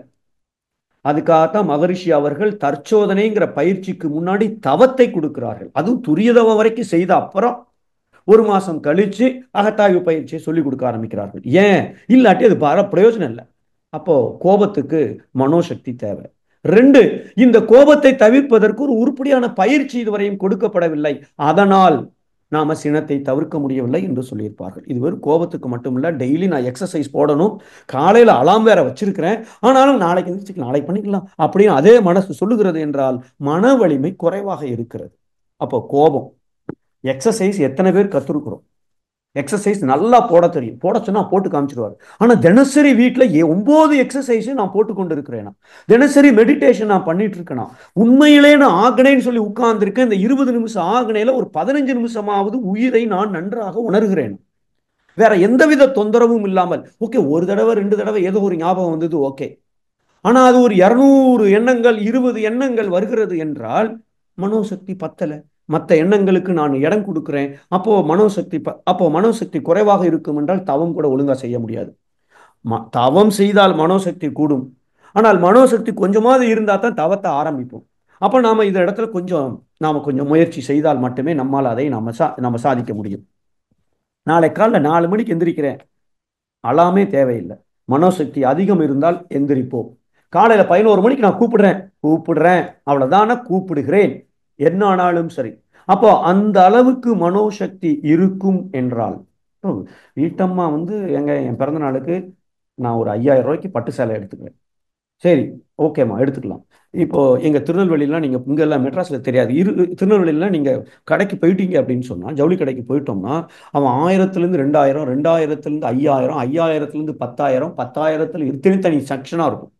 அதுக்காகத்தான் மகரிஷி அவர்கள் தற்சோதனைங்கிற பயிற்சிக்கு முன்னாடி தவத்தை கொடுக்கிறார்கள். அதுவும் துரிய தவம் வரைக்கும் செய்த அப்புறம் ஒரு மாசம் கழிச்சு அகத்தாய்வு பயிற்சியை சொல்லிக் கொடுக்க ஆரம்பிக்கிறார்கள். ஏன்? இல்லாட்டி அது பிரயோஜனம் இல்லை. அப்போ கோபத்துக்கு மனோசக்தி தேவை. ரெண்டு, இந்த கோபத்தை தவிர்ப்பதற்கு ஒரு உருப்படியான பயிற்சி இதுவரையும் கொடுக்கப்படவில்லை. அதனால் நாம சினத்தை தவிர்க்க முடியவில்லை என்று சொல்லியிருப்பார்கள். இது வெறும் கோபத்துக்கு மட்டும் இல்ல, டெய்லி நான் எக்ஸசைஸ் போடணும், காலையில அலாம் வேற வச்சிருக்கிறேன், ஆனாலும் நாளைக்கு எந்திரிச்சு நாளைக்கு பண்ணிக்கலாம் அப்படின்னு அதே மனசு சொல்லுகிறது என்றால் மன வலிமை குறைவாக இருக்கிறது. அப்போ கோபம், எக்ஸசைஸ் எத்தனை பேர் கத்துருக்கிறோம்? எக்ஸசைஸ் நல்லா போட தெரியும், போட சொன்னா போட்டு காமிச்சிருவாரு. ஆனா தினசரி வீட்டுல 9 எக்ஸசைஸ் நான் போட்டு கொண்டு இருக்கிறேன். தினசரி மெடிடேஷன் நான் பண்ணிட்டு இருக்கேன். உண்மையிலே நான் ஆகணைன்னு சொல்லி உட்கார்ந்துருக்கேன். இந்த 20 நிமிஷம் ஆகணையில ஒரு 15 நிமிஷமாவது உயிரை நான் நன்றாக உணர்கிறேன், வேற எந்தவித தொந்தரவும் இல்லாமல். ஓகே, ஒரு தடவை 2 தடவை ஏதோ ஒரு ஞாபகம் வந்தது, ஓகே. ஆனா அது ஒரு 200 எண்ணங்கள் 20 எண்ணங்கள் வருகிறது என்றால் மனோசக்தி பத்தல. மற்ற எண்ணங்களுக்கு நான் இடம் கொடுக்கிறேன். அப்போ மனோசக்தி குறைவாக இருக்கும் என்றால் தவம் கூட ஒழுங்கா செய்ய முடியாது. தவம் செய்தால் மனோசக்தி கூடும், ஆனால் மனோசக்தி கொஞ்சமாவது இருந்தா தான் தவத்தை ஆரம்பிப்போம். அப்ப நாம இந்த இடத்துல கொஞ்சம் முயற்சி செய்தால் மட்டுமே நம்மால் அதை நம்ம சாதிக்க முடியும். நாளை காலைல 4 மணிக்கு எந்திரிக்கிறேன், அலாமே தேவையில்லை. மனோசக்தி அதிகம் இருந்தால் எந்திரிப்போம். காலையில 11 மணிக்கு நான் கூப்பிடுறேன் அவ்வளவுதான, கூப்பிடுகிறேன், என்ன ஆனாலும் சரி. அப்போ அந்த அளவுக்கு மனோசக்தி இருக்கும் என்றால், வீட்டம்மா என் பிறந்த நாளுக்கு நான் ஒரு 5000 ரூபாய்க்கு பட்டு சேலை எடுத்துக்கிறேன். சரி, ஓகேம்மா, எடுத்துக்கலாம். இப்போ எங்க திருநெல்வேலிலாம், நீங்க இங்கெல்லாம் மெட்ராஸ்ல தெரியாது, திருநெல்வேலிலாம் நீங்க கடைக்கு போயிட்டீங்க அப்படின்னு சொன்னா, ஜவுளி கடைக்கு போயிட்டோம்னா அவன் 1000லேருந்து 2000, 2000லேருந்து 5000, 5000லேருந்து 10,000, 10,000 தனி செக்ஷனா இருக்கும்.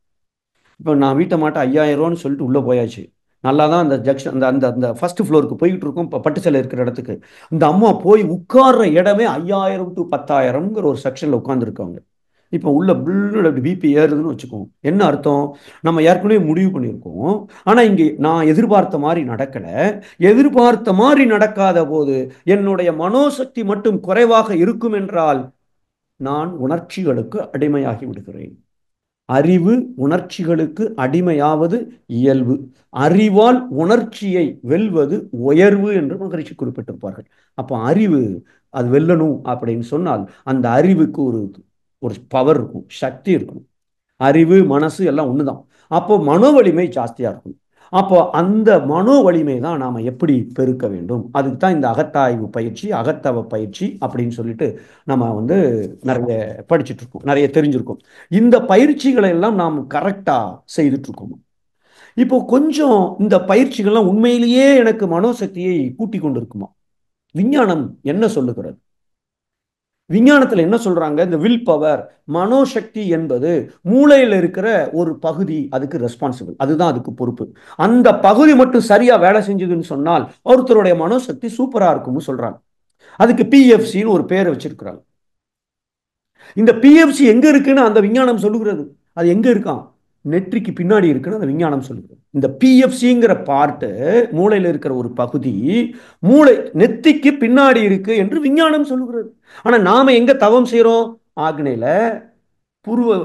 இப்போ நான் வீட்டை மாட்ட 5000 ரூபான்னு சொல்லிட்டு உள்ள போயாச்சு. நல்லா தான் அந்த ஜங்ஷன் அந்த அந்த அந்த ஃபர்ஸ்ட் ஃப்ளோருக்கு போயிட்டு இருக்கோம், பட்டு சேலை இருக்கிற இடத்துக்கு. இந்த அம்மா போய் உட்கார்ற இடமே 5000 to 10,000ங்கிற ஒரு செக்ஷன்ல உட்கார்ந்துருக்காங்க. இப்போ உள்ள பில்லுன்னு பிபி ஏறுதுன்னு வச்சுக்கோம். என்ன அர்த்தம்? நம்ம ஏற்கனவே முடிவு பண்ணியிருக்கோம், ஆனா இங்கே நான் எதிர்பார்த்த மாதிரி நடக்கல. எதிர்பார்த்த மாதிரி நடக்காத போது என்னுடைய மனோசக்தி மட்டும் குறைவாக இருக்கும் என்றால் நான் உணர்ச்சிகளுக்கு அடிமையாகி விடுகிறேன். அறிவு உணர்ச்சிகளுக்கு அடிமையாவது இயல்பு. அறிவால் உணர்ச்சியை வெல்வது உயர்வு என்று மகரிஷி குறிப்பிட்டிருப்பார்கள். அப்போ அறிவு அது வெல்லணும் அப்படின்னு சொன்னால் அந்த அறிவுக்கு ஒரு ஒரு பவர் இருக்கும், சக்தி இருக்கும். அறிவு மனசு எல்லாம் ஒண்ணுதான். அப்போ மனோ வலிமை ஜாஸ்தியா இருக்கும். அப்போ அந்த மனோ வலிமை தான் நாம எப்படி பெருக்க வேண்டும். அதுக்கு தான் இந்த அகத்தாய்வு பயிற்சி, அகத்தவ பயிற்சி அப்படின்னு சொல்லிட்டு நம்ம நிறைய படிச்சுட்டு இருக்கோம், நிறைய தெரிஞ்சிருக்கோம். இந்த பயிற்சிகளை எல்லாம் நாம் கரெக்டா செய்துட்டு இருக்கோம். இப்போ கொஞ்சம் இந்த பயிற்சிகள்லாம் உண்மையிலேயே எனக்கு மனோசக்தியை கூட்டி கொண்டு இருக்குமா? விஞ்ஞானம் என்ன சொல்லுகிறது? விஞ்ஞானத்துல என்ன சொல்றாங்க? இந்த வில் பவர், மனோசக்தி என்பது மூளையில் இருக்கிற ஒரு பகுதி அதுக்கு ரெஸ்பான்சிபிள், அதுதான் அதுக்கு பொறுப்பு. அந்த பகுதி மட்டும் சரியா வேலை செஞ்சதுன்னு சொன்னால் ஒருத்தருடைய மனோசக்தி சூப்பரா இருக்கும்னு சொல்றாங்க. அதுக்கு பிஎஃப்சின்னு ஒரு பேரை வச்சிருக்கிறாங்க. இந்த பிஎஃப்சி எங்க இருக்குன்னு அந்த விஞ்ஞானம் சொல்லுகிறது. அது எங்க இருக்கான்? நெற்றிக்கு பின்னாடி இருக்குன்னு அந்த விஞ்ஞானம் சொல்லுது. இந்த பிஎஃப்சிங்கிற பார்ட்டு மூளையில் இருக்கிற ஒரு பகுதி மூளை நெத்திக்கு பின்னாடி இருக்கு என்று விஞ்ஞானம் சொல்லுகிறது. ஆனா நாம எங்க தவம் செய்யறோம்? ஆக்னையில, புருவ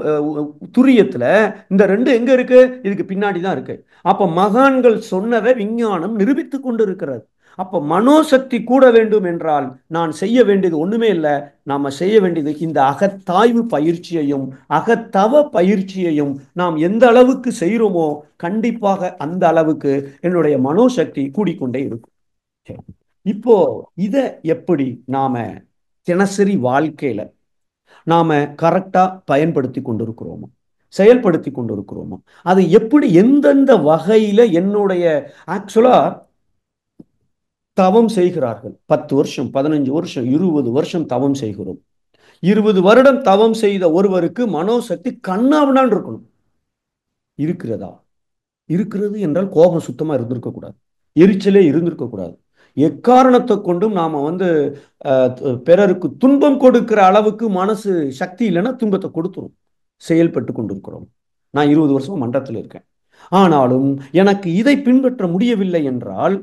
துரியத்துல. இந்த ரெண்டு எங்க இருக்கு? இதுக்கு பின்னாடி தான் இருக்கு. அப்ப மகான்கள் சொன்னதை விஞ்ஞானம் நிரூபித்துக் கொண்டு இருக்கிறது. அப்ப மனோசக்தி கூட வேண்டும் என்றால் நான் செய்ய வேண்டியது ஒண்ணுமே இல்லை. நாம செய்ய வேண்டியது இந்த அகத்தாய்வு பயிற்சியையும் அகத்தவ பயிற்சியையும் நாம் எந்த அளவுக்கு செய்யறோமோ கண்டிப்பாக அந்த அளவுக்கு என்னுடைய மனோசக்தி கூடிக்கொண்டே இருக்கும். இப்போ இத எப்படி நாம தினசரி வாழ்க்கையில நாம கரெக்டா பயன்படுத்தி கொண்டிருக்கிறோமோ, செயல்படுத்தி கொண்டிருக்கிறோமோ, அது எப்படி எந்தெந்த வகையில என்னுடைய ஆக்சுவலா தவம் செய்கிறார்கள். 10 வருஷம், 15 வருஷம், 20 வருஷம் தவம் செய்கிறோம். 20 வருடம் தவம் செய்த ஒருவருக்கு மனோசக்தி கண்ணாவனான் இருக்கணும். இருக்கிறதா? இருக்கிறது என்றால் கோபம் சுத்தமா இருந்திருக்க கூடாது, எரிச்சலே இருந்திருக்க கூடாது. எக்காரணத்தை கொண்டும் நாம பிறருக்கு துன்பம் கொடுக்கிற அளவுக்கு மனசு சக்தி இல்லைன்னா துன்பத்தை கொடுத்துரும். செயல்பட்டு கொண்டிருக்கிறோம். நான் 20 வருஷமா மன்றத்தில் இருக்கேன். ஆனாலும் எனக்கு இதை பின்பற்ற முடியவில்லை என்றால்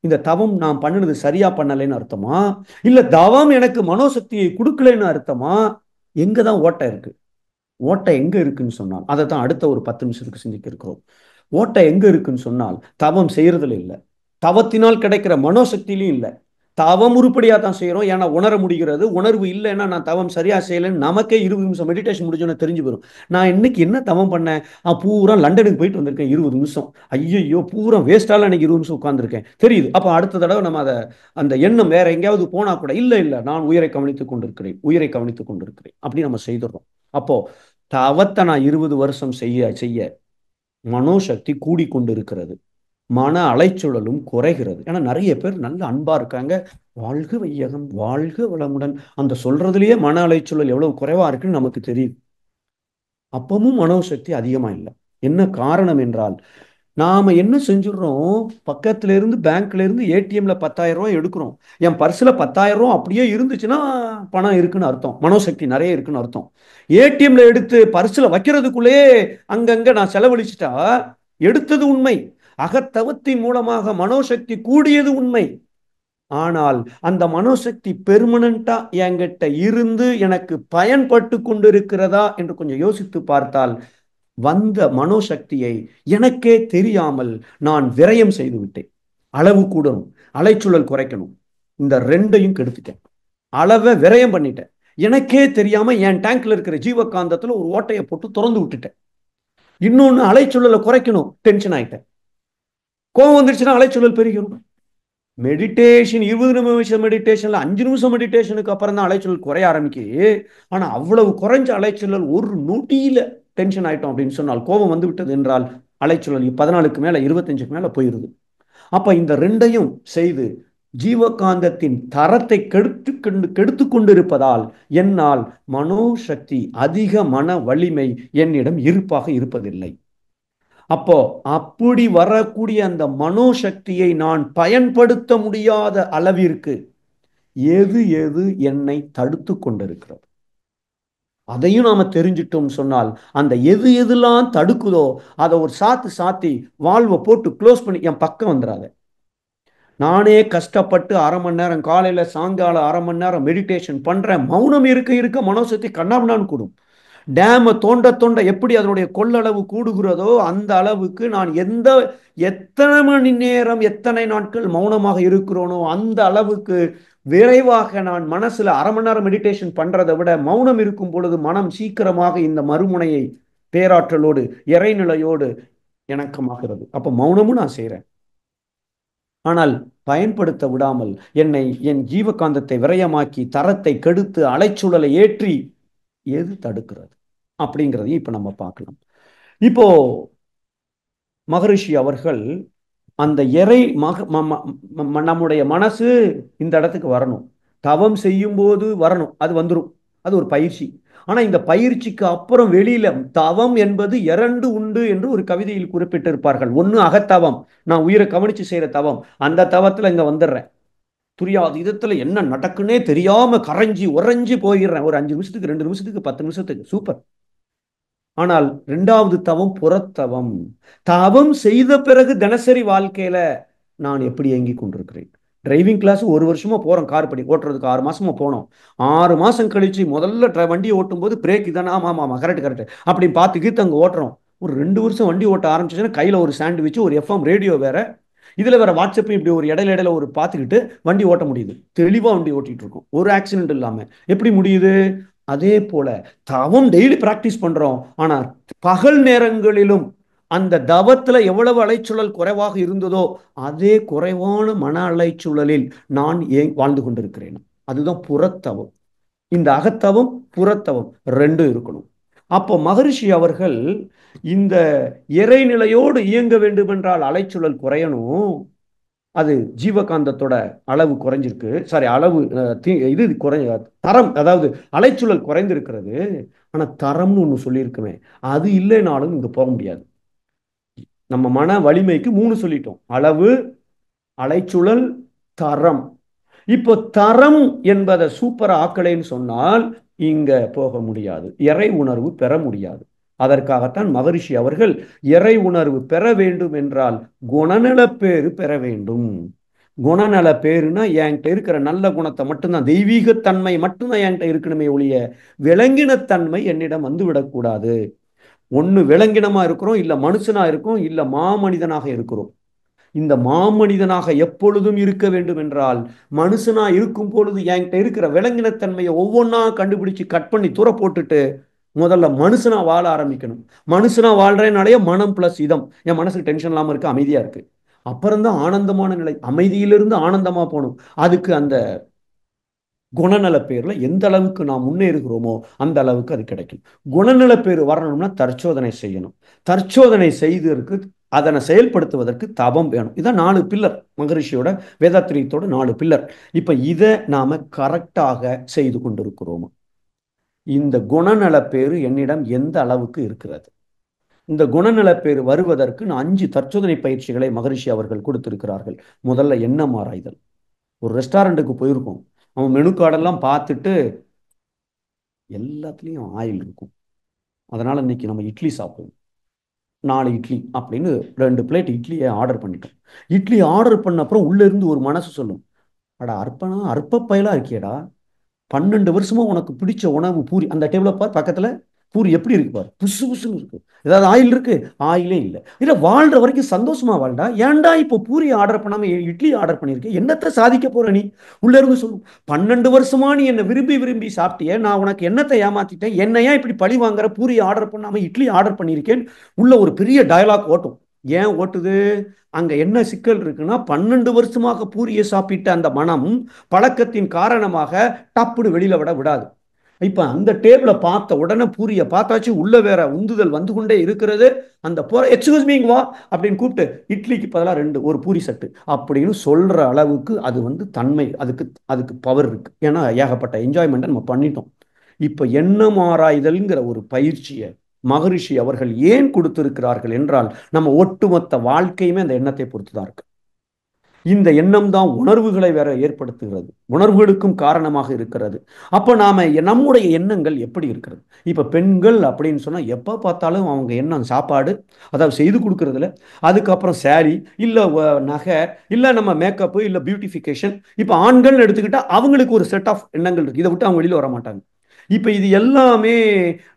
இந்த தவம் நான் பண்ணினது சரியா பண்ணலைன்னு அர்த்தமா, இல்ல தவம் எனக்கு மனோசக்தியை கொடுக்கலைன்னு அர்த்தமா? எங்கதான் ஓட்டை இருக்கு? ஓட்டை எங்க இருக்குன்னு சொன்னால் அதை தான் அடுத்த ஒரு 10 நிமிஷத்துக்கு சிந்திக்க இருக்கிறோம். ஓட்டை எங்க இருக்குன்னு சொன்னால் தவம் செய்யறதுல இல்லை, தவத்தினால் கிடைக்கிற மனோசக்தியிலும் இல்லை. தவம் உருப்படியாக தான் செய்கிறோம், ஏன்னா உணர முடிகிறது. உணர்வு இல்லைன்னா நான் தவம் சரியா செய்யலைன்னு நமக்கே 20 நிமிஷம் மெடிடேஷன் முடிஞ்சோன்னு தெரிஞ்சு வரும். நான் இன்னைக்கு என்ன தவம் பண்ணேன்? பூரா லண்டனுக்கு போயிட்டு வந்திருக்கேன் 20 நிமிஷம். ஐயோ பூரா வேஸ்டால இன்னைக்கு 20 நிமிஷம் உட்காந்துருக்கேன் தெரியுது. அப்போ அடுத்த தடவை நம்ம அந்த எண்ணம் வேற எங்கேயாவது போனா கூட இல்லை இல்லை நான் உயிரை கவனித்துக் கொண்டிருக்கிறேன், உயிரை கவனித்துக் கொண்டிருக்கிறேன் அப்படி நம்ம செய்துடுறோம். அப்போ தவத்தை நான் 20 வருஷம் செய்ய செய்ய மனோசக்தி கூடிக்கொண்டு இருக்கிறது, மன அலைச்சூழலும் குறைகிறது. ஏன்னா நிறைய பேர் நல்ல அன்பா இருக்காங்க, வாழ்க வையகம் வாழ்க வளமுடன் அந்த சொல்றதுலயே மன அலைச்சூழல் எவ்வளவு குறைவா இருக்குன்னு நமக்கு தெரியுது. அப்பவும் மனோசக்தி அதிகமா இல்லை. என்ன காரணம் என்றால் நாம என்ன செஞ்சுடுறோம், பக்கத்துல இருந்து பேங்க்ல இருந்து ஏடிஎம்ல 10,000 ரூபாய் எடுக்கிறோம். என் பர்ஸ்ல 10,000 ரூபாய் அப்படியே இருந்துச்சுன்னா பணம் இருக்குன்னு அர்த்தம், மனோசக்தி நிறைய இருக்குன்னு அர்த்தம். ஏடிஎம்ல எடுத்து பர்ஸ்ல வைக்கிறதுக்குள்ளே அங்கங்க நான் செலவழிச்சிட்டா எடுத்தது உண்மை, அகத்தவத்தின் மூலமாக மனோசக்தி கூடியது உண்மை. ஆனால் அந்த மனோசக்தி பெர்மனண்டா என்கிட்ட இருந்து எனக்கு பயன்பட்டு கொண்டிருக்கிறதா என்று கொஞ்சம் யோசித்து பார்த்தால் வந்த மனோசக்தியை எனக்கே தெரியாமல் நான் விரயம் செய்து விட்டேன். அளவு கூடணும், அலைச்சூழல் குறைக்கணும், இந்த ரெண்டையும் கெடுத்துட்டேன். அளவை விரயம் பண்ணிட்டேன், எனக்கே தெரியாம என் டேங்க்ல இருக்கிற ஜீவகாந்தத்துல ஒரு ஓட்டையை போட்டு திறந்து விட்டுட்டேன். இன்னொன்னு அலைச்சூழலை குறைக்கணும், டென்ஷன் ஆயிட்டேன். கோவம் வந்துருச்சுன்னா அலைச்சூழல் பெருகிடும். மெடிடேஷன் 20 நிமிஷம் மெடிடேஷன்ல 5 நிமிஷம் மெடிடேஷனுக்கு அப்புறம் தான் அலைச்சூழல் குறைய ஆரம்பிக்குது. ஆனா அவ்வளவு குறைஞ்ச அலைச்சூழல் ஒரு நொடியில டென்ஷன் ஆயிட்டோம் அப்படின்னு சொன்னால், கோபம் வந்து விட்டது என்றால் அலைச்சூழல் 14க்கு மேல 25க்கு மேல போயிருது. அப்ப இந்த ரெண்டையும் செய்து ஜீவகாந்தத்தின் தரத்தை கெடுத்து கொண்டிருப்பதால் என்னால் மனோசக்தி அதிக மன வலிமை என்னிடம் இருப்பாக இருப்பதில்லை. அப்போ அப்படி வரக்கூடிய அந்த மனோசக்தியை நான் பயன்படுத்த முடியாத அளவிற்கு எது எது என்னை தடுத்து கொண்டிருக்கிறது அதையும் நாம தெரிஞ்சிட்டோம் சொன்னால், அந்த எது எதுலாம் தடுக்குதோ அதை ஒரு சாத்தி வால்வை போட்டு க்ளோஸ் பண்ணி என் பக்கம் வந்துடாத. நானே கஷ்டப்பட்டு 1/2 மணி நேரம் காலையில சாயங்காலம் 1/2 மணி நேரம் மெடிடேஷன் பண்றேன். மௌனம் இருக்க இருக்க மனோசக்தி கண்ணாமண்ணான்னு கூடும். டேமை தோண்ட தோண்ட எப்படி அதனுடைய கொள்ளளவு கூடுகிறதோ அந்த அளவுக்கு நான் எத்தனை மணி நேரம் எத்தனை நாட்கள் மௌனமாக இருக்கிறோனோ அந்த அளவுக்கு விரைவாக நான் மனசுல 1/2 மணி நேரம் மெடிடேஷன் பண்றதை விட மௌனம் இருக்கும் பொழுது மனம் சீக்கிரமாக இந்த மறுமுனையை பேராற்றலோடு இறைநிலையோடு இணக்கமாகிறது. அப்ப மௌனமும் நான் செய்யறேன். ஆனால் பயன்படுத்த விடாமல் என் ஜீவகாந்தத்தை விரயமாக்கி தரத்தை கெடுத்து அலைச்சூழலை ஏற்றி எது தடுக்கிறது அப்படிங்கிறதையும் இப்ப நம்ம பார்க்கலாம். இப்போ மகரிஷி அவர்கள் அந்த நம்முடைய மனசு இந்த இடத்துக்கு வரணும், தவம் செய்யும் போது வரணும், அது வந்துடும், அது ஒரு பயிற்சி. ஆனா இந்த பயிற்சிக்கு அப்புறம் வெளியில தவம் என்பது 2 உண்டு என்று ஒரு கவிதையில் குறிப்பிட்டிருப்பார்கள். ஒன்னு அகத்தவம், நான் உயிரை கவனிச்சு செய்யற தவம், அந்த தவத்துல இங்க வந்துடுறேன், புரியாத விதத்துல என்ன நடக்குன்னே தெரியாம கரைஞ்சி உறைஞ்சி போயிடுறேன் ஒரு 5 நிமிஷத்துக்கு 2 நிமிஷத்துக்கு 10 நிமிஷத்துக்கு, சூப்பர். ஆனால் 2வது தவம் புறத்தவம். தவம் செய்த பிறகு தினசரி வாழ்க்கையில நான் எப்படி இயங்கி கொண்டிருக்கிறேன். டிரைவிங் கிளாஸ் 1 வருஷமா போறோம், கார் படி ஓட்டுறதுக்கு 6 மாசமா போனோம். 6 மாசம் கழிச்சு முதல்ல வண்டி ஓட்டும் போது பிரேக் இதானே, ஆமா கரெக்ட் அப்படி பார்த்துக்கிட்டு அங்க ஓட்டுறோம். ஒரு 2 வருஷம் வண்டி ஓட்ட ஆரம்பிச்சுன்னா கையில ஒரு சாண்ட்விச், ஒரு எஃப்எம் ரேடியோ வேற, இதுல வேற வாட்ஸ்அப், இப்படி ஒரு இடையில ஒரு பார்த்துக்கிட்டு வண்டி ஓட்ட முடியுது. தெளிவா வண்டி ஓட்டிட்டு இருக்கோம், ஒரு ஆக்சிடென்ட் இல்லாம. எப்படி முடியுது? அதே போல தவம் டெய்லி பிராக்டிஸ் பண்றோம். ஆனா பகல் நேரங்களிலும் அந்த தவத்துல எவ்வளவு அலைச்சூழல் குறைவாக இருந்ததோ அதே குறைவான மன அலைச்சூழலில் நான் வாழ்ந்து கொண்டிருக்கிறேன். அதுதான் புறத்தவம். இந்த அகத்தவம் புறத்தவம் 2 இருக்கணும். அப்போ மகரிஷி அவர்கள் இந்த இறைநிலையோடு இயங்க வேண்டும் என்றால் அலைச்சூழல் குறையணும். அது ஜீவகாந்தத்தோட அளவு குறைஞ்சிருக்கு, சாரி அளவு இது தரம், அதாவது அலைச்சூழல் குறைந்திருக்கிறது. ஆனா தரம்னு ஒண்ணு சொல்லியிருக்குமே, அது இல்லைனாலும் இங்க போக முடியாது. நம்ம மன வலிமைக்கு 3 சொல்லிட்டோம்: அளவு, அலைச்சூழல், தரம். இப்போ தரம் என்பதை சூப்பர் ஆக்கலைன்னு சொன்னால் இங்க போக முடியாது, இறை உணர்வு பெற முடியாது. அதற்காகத்தான் மகரிஷி அவர்கள் இறை உணர்வு பெற வேண்டும் என்றால் குணநலப்பேறு பெற வேண்டும். குணநல பேருனா என்கிட்ட இருக்கிற நல்ல குணத்தை மட்டும்தான், தெய்வீகத்தன்மை மட்டும்தான் என்கிட்ட இருக்கணுமே ஒழிய விலங்கினத்தன்மை என்னிடம் வந்து விடக்கூடாது. ஒண்ணு விலங்கினமா இருக்கிறோம், இல்ல மனுஷனா இருக்கிறோம், இல்ல மாமனிதனாக இருக்கிறோம். இந்த மாமனிதனாக எப்பொழுதும் இருக்க வேண்டும் என்றால் மனுஷனா இருக்கும் பொழுது என்கிட்ட இருக்கிற விலங்கினத்தன்மையை ஒவ்வொன்றா கண்டுபிடிச்சு கட் பண்ணி தூர போட்டுட்டு முதல்ல மனுஷனா வாழ ஆரம்பிக்கணும். மனுஷனா வாழ்றேனாலேயே மனம் பிளஸ் இதம், என் மனசுக்கு டென்ஷன் இல்லாம இருக்கு, அமைதியா இருக்கு. அப்புறம்தான் ஆனந்தமான நிலை, அமைதியிலிருந்து ஆனந்தமா போகணும். அதுக்கு அந்த குணநல பேர்ல எந்த அளவுக்கு நாம் முன்னேறுகிறோமோ அந்த அளவுக்கு அது கிடைக்கும். குணநல பேர் வரணும்னா தற்சோதனை செய்யணும். தற்சோதனை செய்ததற்கு, அதனை செயல்படுத்துவதற்கு தபம் வேணும். இதான் 4 பில்லர், மகரிஷியோட வேதாத்திரியத்தோட 4 பில்லர். இப்ப இதை நாம கரெக்டாக செய்து கொண்டிருக்கிறோம். இந்த குணநல பேரு என்னிடம் எந்த அளவுக்கு இருக்கிறது? இந்த குணநல பேரு வருவதற்கு நான் 5 தற்சோதனை பயிற்சிகளை மகரிஷி அவர்கள் கொடுத்திருக்கிறார்கள். முதல்ல எண்ணம் ஆராய்தல். ஒரு ரெஸ்டாரண்ட்டுக்கு போயிருக்கோம், அவன் மெனு கார்டெல்லாம் பார்த்துட்டு எல்லாத்துலேயும் ஆயில் இருக்கும், அதனால இன்னைக்கு நம்ம இட்லி சாப்பிடுவோம், 4 இட்லி அப்படின்னு 2 பிளேட் இட்லியை ஆர்டர் பண்ணிட்டோம். இட்லி ஆர்டர் பண்ண அப்புறம் உள்ள இருந்து ஒரு மனசு சொல்லும், அடா அற்பனா அற்ப பயலா இருக்கியடா, 12 வருஷமா உனக்கு பிடிச்ச உணவு பூரி, அந்த டேபிள பார் பக்கத்துல பூரி எப்படி இருக்கு பாரு, புசு புசுன்னு இருக்கு, ஏதாவது ஆயில் இருக்கு? ஆயிலே இல்லை. இல்ல வாழ்ற வரைக்கும் சந்தோஷமா வாழ்டா, ஏன்டா இப்போ பூரி ஆர்டர் பண்ணாம இட்லி ஆர்டர் பண்ணிருக்கேன், என்னத்தை சாதிக்க போற நீ? உள்ள இருந்து சொல்லும், 12 வருஷமா நீ என்ன விரும்பி விரும்பி சாப்பிட்டிய, நான் உனக்கு என்னத்தை ஏமாத்திட்டேன், என்னையா இப்படி பழி வாங்குற, பூரி ஆர்டர் பண்ணாம இட்லி ஆர்டர் பண்ணியிருக்கேன். உள்ள ஒரு பெரிய டயலாக் ஓட்டும். ஏன் ஓட்டுது? அங்க என்ன சிக்கல் இருக்குன்னா, 12 வருஷமாக பூரியை சாப்பிட்ட அந்த மனம் பழக்கத்தின் காரணமாக டப்புன்னு வெளியில விடாது. இப்ப அந்த டேபிளை பார்த்த உடனே பூரியை பார்த்தாச்சு, உள்ள வேற உந்துதல் வந்து கொண்டே இருக்கிறது. அந்த போற எக்ஸ்கியூஸ் மீங்க வா அப்படின்னு கூப்பிட்டு இட்லிக்கு பதிலாக 2 ஒரு பூரி சட்டு அப்படின்னு சொல்ற அளவுக்கு அது வந்து தன்மை, அதுக்கு அதுக்கு பவர் இருக்கு. ஏன்னா ஏகப்பட்ட என்ஜாய்மெண்ட்டை நம்ம பண்ணிட்டோம். இப்ப எண்ணம் ஆராய்தல்ங்கிற ஒரு பயிற்சியை மகரிஷி அவர்கள் ஏன் கொடுத்திருக்கிறார்கள் என்றால், நம்ம ஒட்டுமொத்த வாழ்க்கையுமே அந்த எண்ணத்தை பொறுத்துதான் இருக்கு. இந்த எண்ணம் தான் உணர்வுகளை வேற ஏற்படுத்துகிறது, உணர்வுகளுக்கும் காரணமாக இருக்கிறது. அப்ப நாம நம்முடைய எண்ணங்கள் எப்படி இருக்கிறது? இப்ப பெண்கள் அப்படின்னு சொன்னா எப்ப பார்த்தாலும் அவங்க எண்ணம் சாப்பாடு, அதாவது செய்து கொடுக்கறதுல, அதுக்கப்புறம் சாரி, இல்ல நகை, இல்ல நம்ம மேக்கப், இல்ல பியூட்டிஃபிகேஷன். இப்ப ஆண்கள் எடுத்துக்கிட்டா அவங்களுக்கு ஒரு செட் ஆஃப் எண்ணங்கள் இருக்கு, இதை விட்டு அவங்க வெளியில வர மாட்டாங்க. இப்ப இது எல்லாமே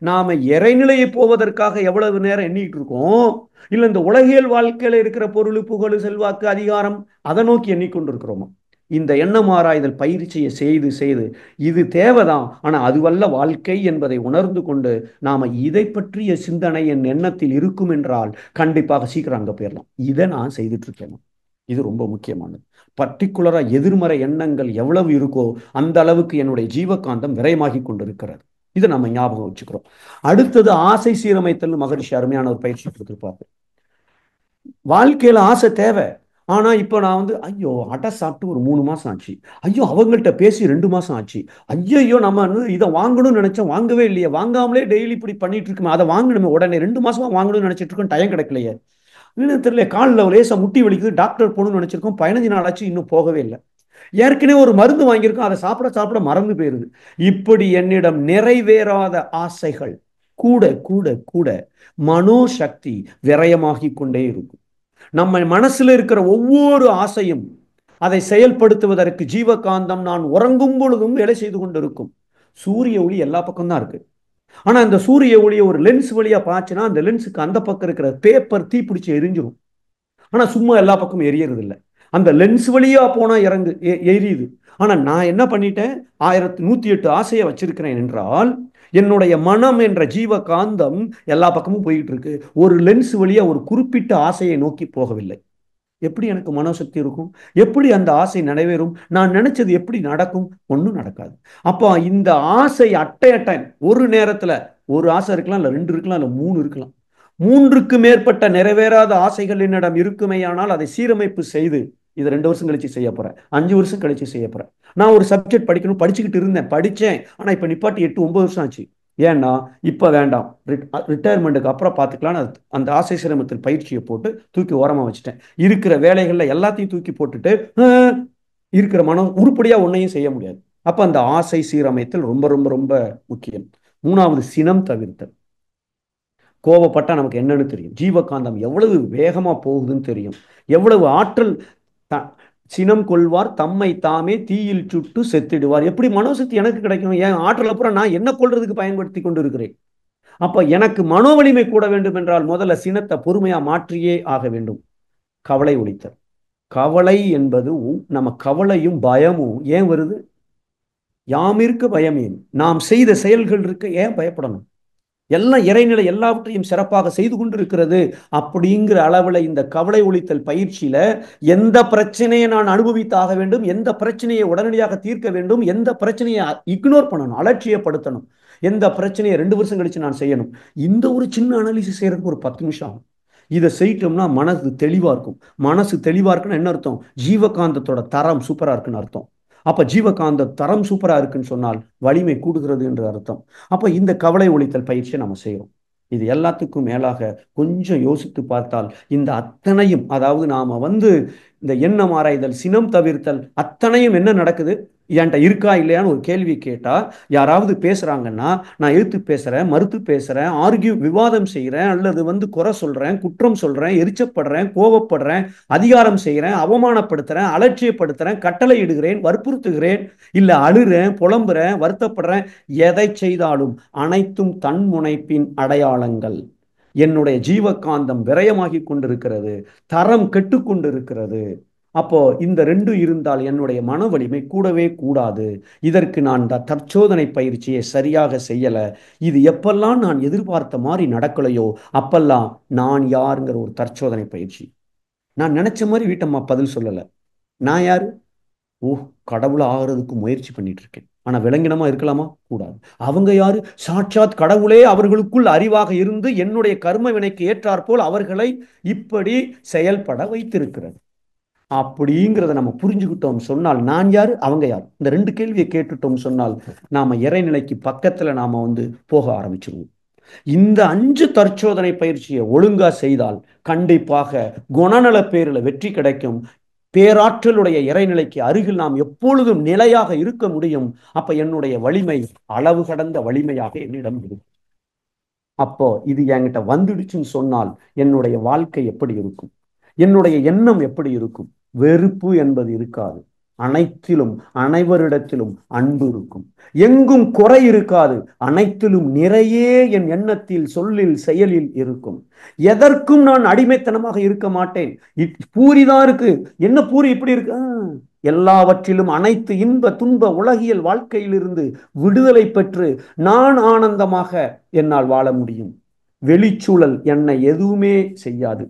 நாம இறைநிலையை போவதற்காக எவ்வளவு நேரம் எண்ணிட்டு இருக்கோம், இல்ல இந்த உலகியல் வாழ்க்கையில இருக்கிற பொருள், புகழ், செல்வாக்கு, அதிகாரம், அதை நோக்கி எண்ணிக்கொண்டிருக்கிறோமா? இந்த எண்ணம் ஆராய்தல் பயிற்சியை செய்து செய்து இது தேவைதான், ஆனா அதுவல்ல வாழ்க்கை என்பதை உணர்ந்து கொண்டு நாம இதை பற்றிய சிந்தனை என் எண்ணத்தில் இருக்கும் என்றால் கண்டிப்பாக சீக்கிரம் அங்க போயிடலாம். இதை நான் செய்துட்டு இருக்கேன். இது ரொம்ப முக்கியமானது. பர்டிகுலரா எதிர்மறை எண்ணங்கள் எவ்வளவு இருக்கோ அந்த அளவுக்கு என்னுடைய ஜீவகாந்தம் விரயமாகி கொண்டிருக்கிறது. இதை நம்ம ஞாபகம் வச்சுக்கிறோம். அடுத்தது ஆசை சீரமைத்தல். மகரிஷி அருமையான ஒரு பயிற்சி கொடுத்திருப்பாரு. வாழ்க்கையில ஆசை தேவை. ஆனா இப்ப நான் வந்து ஐயோ அடை சாப்பிட்டு ஒரு 3 மாசம் ஆச்சு, ஐயோ அவங்கள்ட்ட பேசி 2 மாசம் ஆச்சு, ஐயோ நம்ம வந்து இதை வாங்கணும்னு நினைச்சோம் வாங்கவே இல்லையே, வாங்காமலே டெய்லி இப்படி பண்ணிட்டு இருக்கோம், அதை வாங்கணுமே உடனே 2 மாசமா வாங்கணும்னு நினைச்சிட்டு இருக்கோம், டைம் கிடைக்கலையே, இன்னும் தெரியல, காலில் லேசா முட்டி வலிக்குது, டாக்டர் போகணும்னு நினைச்சிருக்கோம், 15 நாள் ஆச்சு இன்னும் போகவே இல்லை, ஏற்கனவே ஒரு மருந்து வாங்கியிருக்கோம், அதை சாப்பிட சாப்பிட மறந்து போயிருது. இப்படி என்னிடம் நிறைவேறாத ஆசைகள் கூட கூட கூட மனோசக்தி விரயமாகி கொண்டே இருக்கும். நம்ம மனசுல இருக்கிற ஒவ்வொரு ஆசையும் அதை செயல்படுத்துவதற்கு ஜீவகாந்தம் நான் உறங்கும் பொழுதும் வேலை செய்து கொண்டிருக்கும். சூரிய ஒளி எல்லா பக்கம் தான் இருக்கு. ஆனா இந்த சூரிய ஒளியை ஒரு லென்ஸ் வழியா பாய்ச்சினா அந்த லென்ஸுக்கு அந்த பக்கம் இருக்கிற பேப்பர் தீப்பிடிச்சு எரிஞ்சிடும். ஆனா சும்மா எல்லா பக்கமும் எரியறது இல்லை, அந்த லென்ஸ் வழியா போனா இறங்கு எரியுது. ஆனா நான் என்ன பண்ணிட்டேன், 1108 ஆசையை வச்சிருக்கிறேன் என்றால் என்னுடைய மனம் என்ற ஜீவகாந்தம் எல்லா பக்கமும் போயிட்டு இருக்கு, ஒரு லென்ஸ் வழியா ஒரு குறிப்பிட்ட ஆசையை நோக்கி போகவில்லை. எப்படி எனக்கு மனோசக்தி இருக்கும்? எப்படி அந்த ஆசை நிறைவேறும்? நான் நினைச்சது எப்படி நடக்கும்? ஒன்றும் நடக்காது. அப்போ இந்த ஆசை அட்டை ஒரு நேரத்துல ஒரு ஆசை இருக்கலாம், இல்ல 2 இருக்கலாம், இல்ல 3 இருக்கலாம். 3க்கு மேற்பட்ட நிறைவேறாத ஆசைகள் என்னிடம் இருக்குமே, ஆனால் அதை சீரமைப்பு செய்து இது 2 வருஷம் கழிச்சு செய்ய போறேன், 5 வருஷம் கழிச்சு செய்ய போறேன். நான் ஒரு சப்ஜெக்ட் படிக்கணும், படிச்சுக்கிட்டு இருந்தேன், படிச்சேன், ஆனா இப்ப நிப்பாட்டி 8 9 வருஷம் ஆச்சு. ஏன்னா இப்ப வேண்டாம், ரிட்டையர்மெண்ட்டுக்கு அப்புறம் பார்த்துக்கலான்னு அந்த ஆசை சிரமத்தில் பயிற்சியை போட்டு தூக்கி ஓரமா வச்சுட்டேன். இருக்கிற வேலைகள்ல எல்லாத்தையும் தூக்கி போட்டுட்டு இருக்கிற மனம் உருப்படியா ஒன்னையும் செய்ய முடியாது. அப்ப அந்த ஆசை சீரமைத்தல் ரொம்ப ரொம்ப ரொம்ப முக்கியம். மூணாவது சினம் தவிர்த்தல். கோபப்பட்டா நமக்கு என்னன்னு தெரியும், ஜீவகாந்தம் எவ்வளவு வேகமா போகுதுன்னு தெரியும், எவ்வளவு ஆற்றல். சினம் கொள்வார் தம்மை தாமே தீயில் சுட்டு செத்திடுவார். எப்படி மனோசக்தி எனக்கு கிடைக்கும்? என் ஆற்றல் அப்புறம் நான் என்ன கொள்றதுக்கு பயன்படுத்தி கொண்டு இருக்கிறேன். அப்ப எனக்கு மனோ வலிமை கூட வேண்டும் என்றால் முதல்ல சினத்தை பொறுமையா மாற்றியே ஆக வேண்டும். கவலை ஒழித்தல். கவலை என்பது நம்ம கவலையும் பயமும் ஏன் வருது? யாம் இருக்க பயம் ஏன்? நாம் செய்த செயல்கள் இருக்க ஏன் பயப்படணும்? எல்லாம் இறைநிலை எல்லாவற்றையும் சிறப்பாக செய்து கொண்டிருக்கிறது. அப்படிங்கிற அளவில் இந்த கவலை ஒழித்தல் பயிற்சியில எந்த பிரச்சனையை நான் அனுபவித்தாக வேண்டும், எந்த பிரச்சனையை உடனடியாக தீர்க்க வேண்டும், எந்த பிரச்சனையை இக்னோர் பண்ணணும், அலட்சியப்படுத்தணும், எந்த பிரச்சனையை 2 வருஷம் கழிச்சு நான் செய்யணும், இந்த ஒரு சின்ன அனாலிசிஸ் செய்யறதுக்கு ஒரு 10 நிமிஷம் ஆகும். இதை செய்யிட்டோம்னா மனசு தெளிவா இருக்கும். மனசு தெளிவா இருக்குன்னு என்ன அர்த்தம்? ஜீவகாந்தத்தோட தரம் சூப்பரா இருக்குன்னு அர்த்தம். அப்ப ஜீவகாந்த தரம் சூப்பரா இருக்குன்னு சொன்னால் வலிமை கூடுகிறது என்று அர்த்தம். அப்ப இந்த கவலை ஒழித்தல் பயிற்சியை நம்ம செய்யறோம். இது எல்லாத்துக்கும் மேலாக கொஞ்சம் யோசித்து பார்த்தால் இந்த அத்தனையும், அதாவது நாம இந்த எண்ணம் ஆராய்தல், சினம் தவிர்த்தல், அத்தனையும் என்ன நடக்குது? என்கிட்ட இருக்கா இல்லையான்னு ஒரு கேள்வி கேட்டா, யாராவது பேசுறாங்கன்னா நான் எதிர்த்து பேசுறேன், மறுத்து பேசுறேன், விவாதம் செய்யறேன், அல்லது குறை சொல்றேன், குற்றம் சொல்றேன், எரிச்சப்படுறேன், கோபப்படுறேன், அதிகாரம் செய்யறேன், அவமானப்படுத்துறேன், அலட்சியப்படுத்துறேன், கட்டளை இடுகிறேன், வற்புறுத்துகிறேன், இல்ல அழுறேன், புலம்புறேன், வருத்தப்படுறேன், எதை செய்தாலும் அனைத்தும் தன்முனைப்பின் அடையாளங்கள். என்னுடைய ஜீவகாந்தம் விரயமாகி கொண்டிருக்கிறது, தரம் கெட்டு கொண்டிருக்கிறது. அப்போ இந்த 2 இருந்தால் என்னுடைய மன வலிமை கூடவே கூடாது. இதற்கு நான் இந்த தற்சோதனை பயிற்சியை சரியாக செய்யல. இது எப்பெல்லாம் நான் எதிர்பார்த்த மாதிரி நடக்கலையோ அப்பெல்லாம் நான் யாருங்கிற ஒரு தற்சோதனை பயிற்சி. நான் நினைச்ச மாதிரி வீட்டம்மா பதில் சொல்லல. நான் யாரு? ஓ, கடவுளை ஆகிறதுக்கு முயற்சி பண்ணிட்டு இருக்கேன். ஆனா விலங்கினமா இருக்கலாமா? கூடாது. அவங்க யாரு? சாட்சாத் கடவுளே அவர்களுக்குள் அறிவாக இருந்து என்னுடைய கர்ம வினைக்கு ஏற்றாற்போல் அவர்களை இப்படி செயல்பட வைத்திருக்கிறது. அப்படிங்கிறத நம்ம புரிஞ்சுக்கிட்டோம் சொன்னால் நான் யாரு, அவங்க யார், இந்த 2 கேள்வியை கேட்டுட்டோம் சொன்னால் நாம இறைநிலைக்கு பக்கத்துல நாம போக ஆரம்பிச்சிருவோம். இந்த 5 தற்சோதனை பயிற்சியை ஒழுங்கா செய்தால் கண்டிப்பாக குணநல பேரில் வெற்றி கிடைக்கும். பேராற்றலுடைய இறைநிலைக்கு அருகில் நாம் எப்பொழுதும் நிலையாக இருக்க முடியும். அப்ப என்னுடைய வலிமை அளவு கடந்த வலிமையாக என்னிடம் இருக்கும். அப்போ இது என்கிட்ட வந்துடுச்சுன்னு சொன்னால் என்னுடைய வாழ்க்கை எப்படி இருக்கும்? என்னுடைய எண்ணம் எப்படி இருக்கும்? வெறுப்பு என்பது இருக்காது. அனைத்திலும் அனைவரிடத்திலும் அன்பு இருக்கும். எங்கும் குறை இருக்காது. அனைத்திலும் நிறையே என் எண்ணத்தில், சொல்லில், செயலில் இருக்கும். எதற்கும் நான் அடிமைத்தனமாக இருக்க மாட்டேன். பூரிதான் இருக்கு. என்ன பூரி இப்படி இருக்கு? எல்லாவற்றிலும் அனைத்து இன்ப துன்ப உலகியல் வாழ்க்கையிலிருந்து விடுதலை பெற்று நான் ஆனந்தமாக என்னால் வாழ முடியும். வெளிச்சூழல் என்னை எதுவுமே செய்யாது.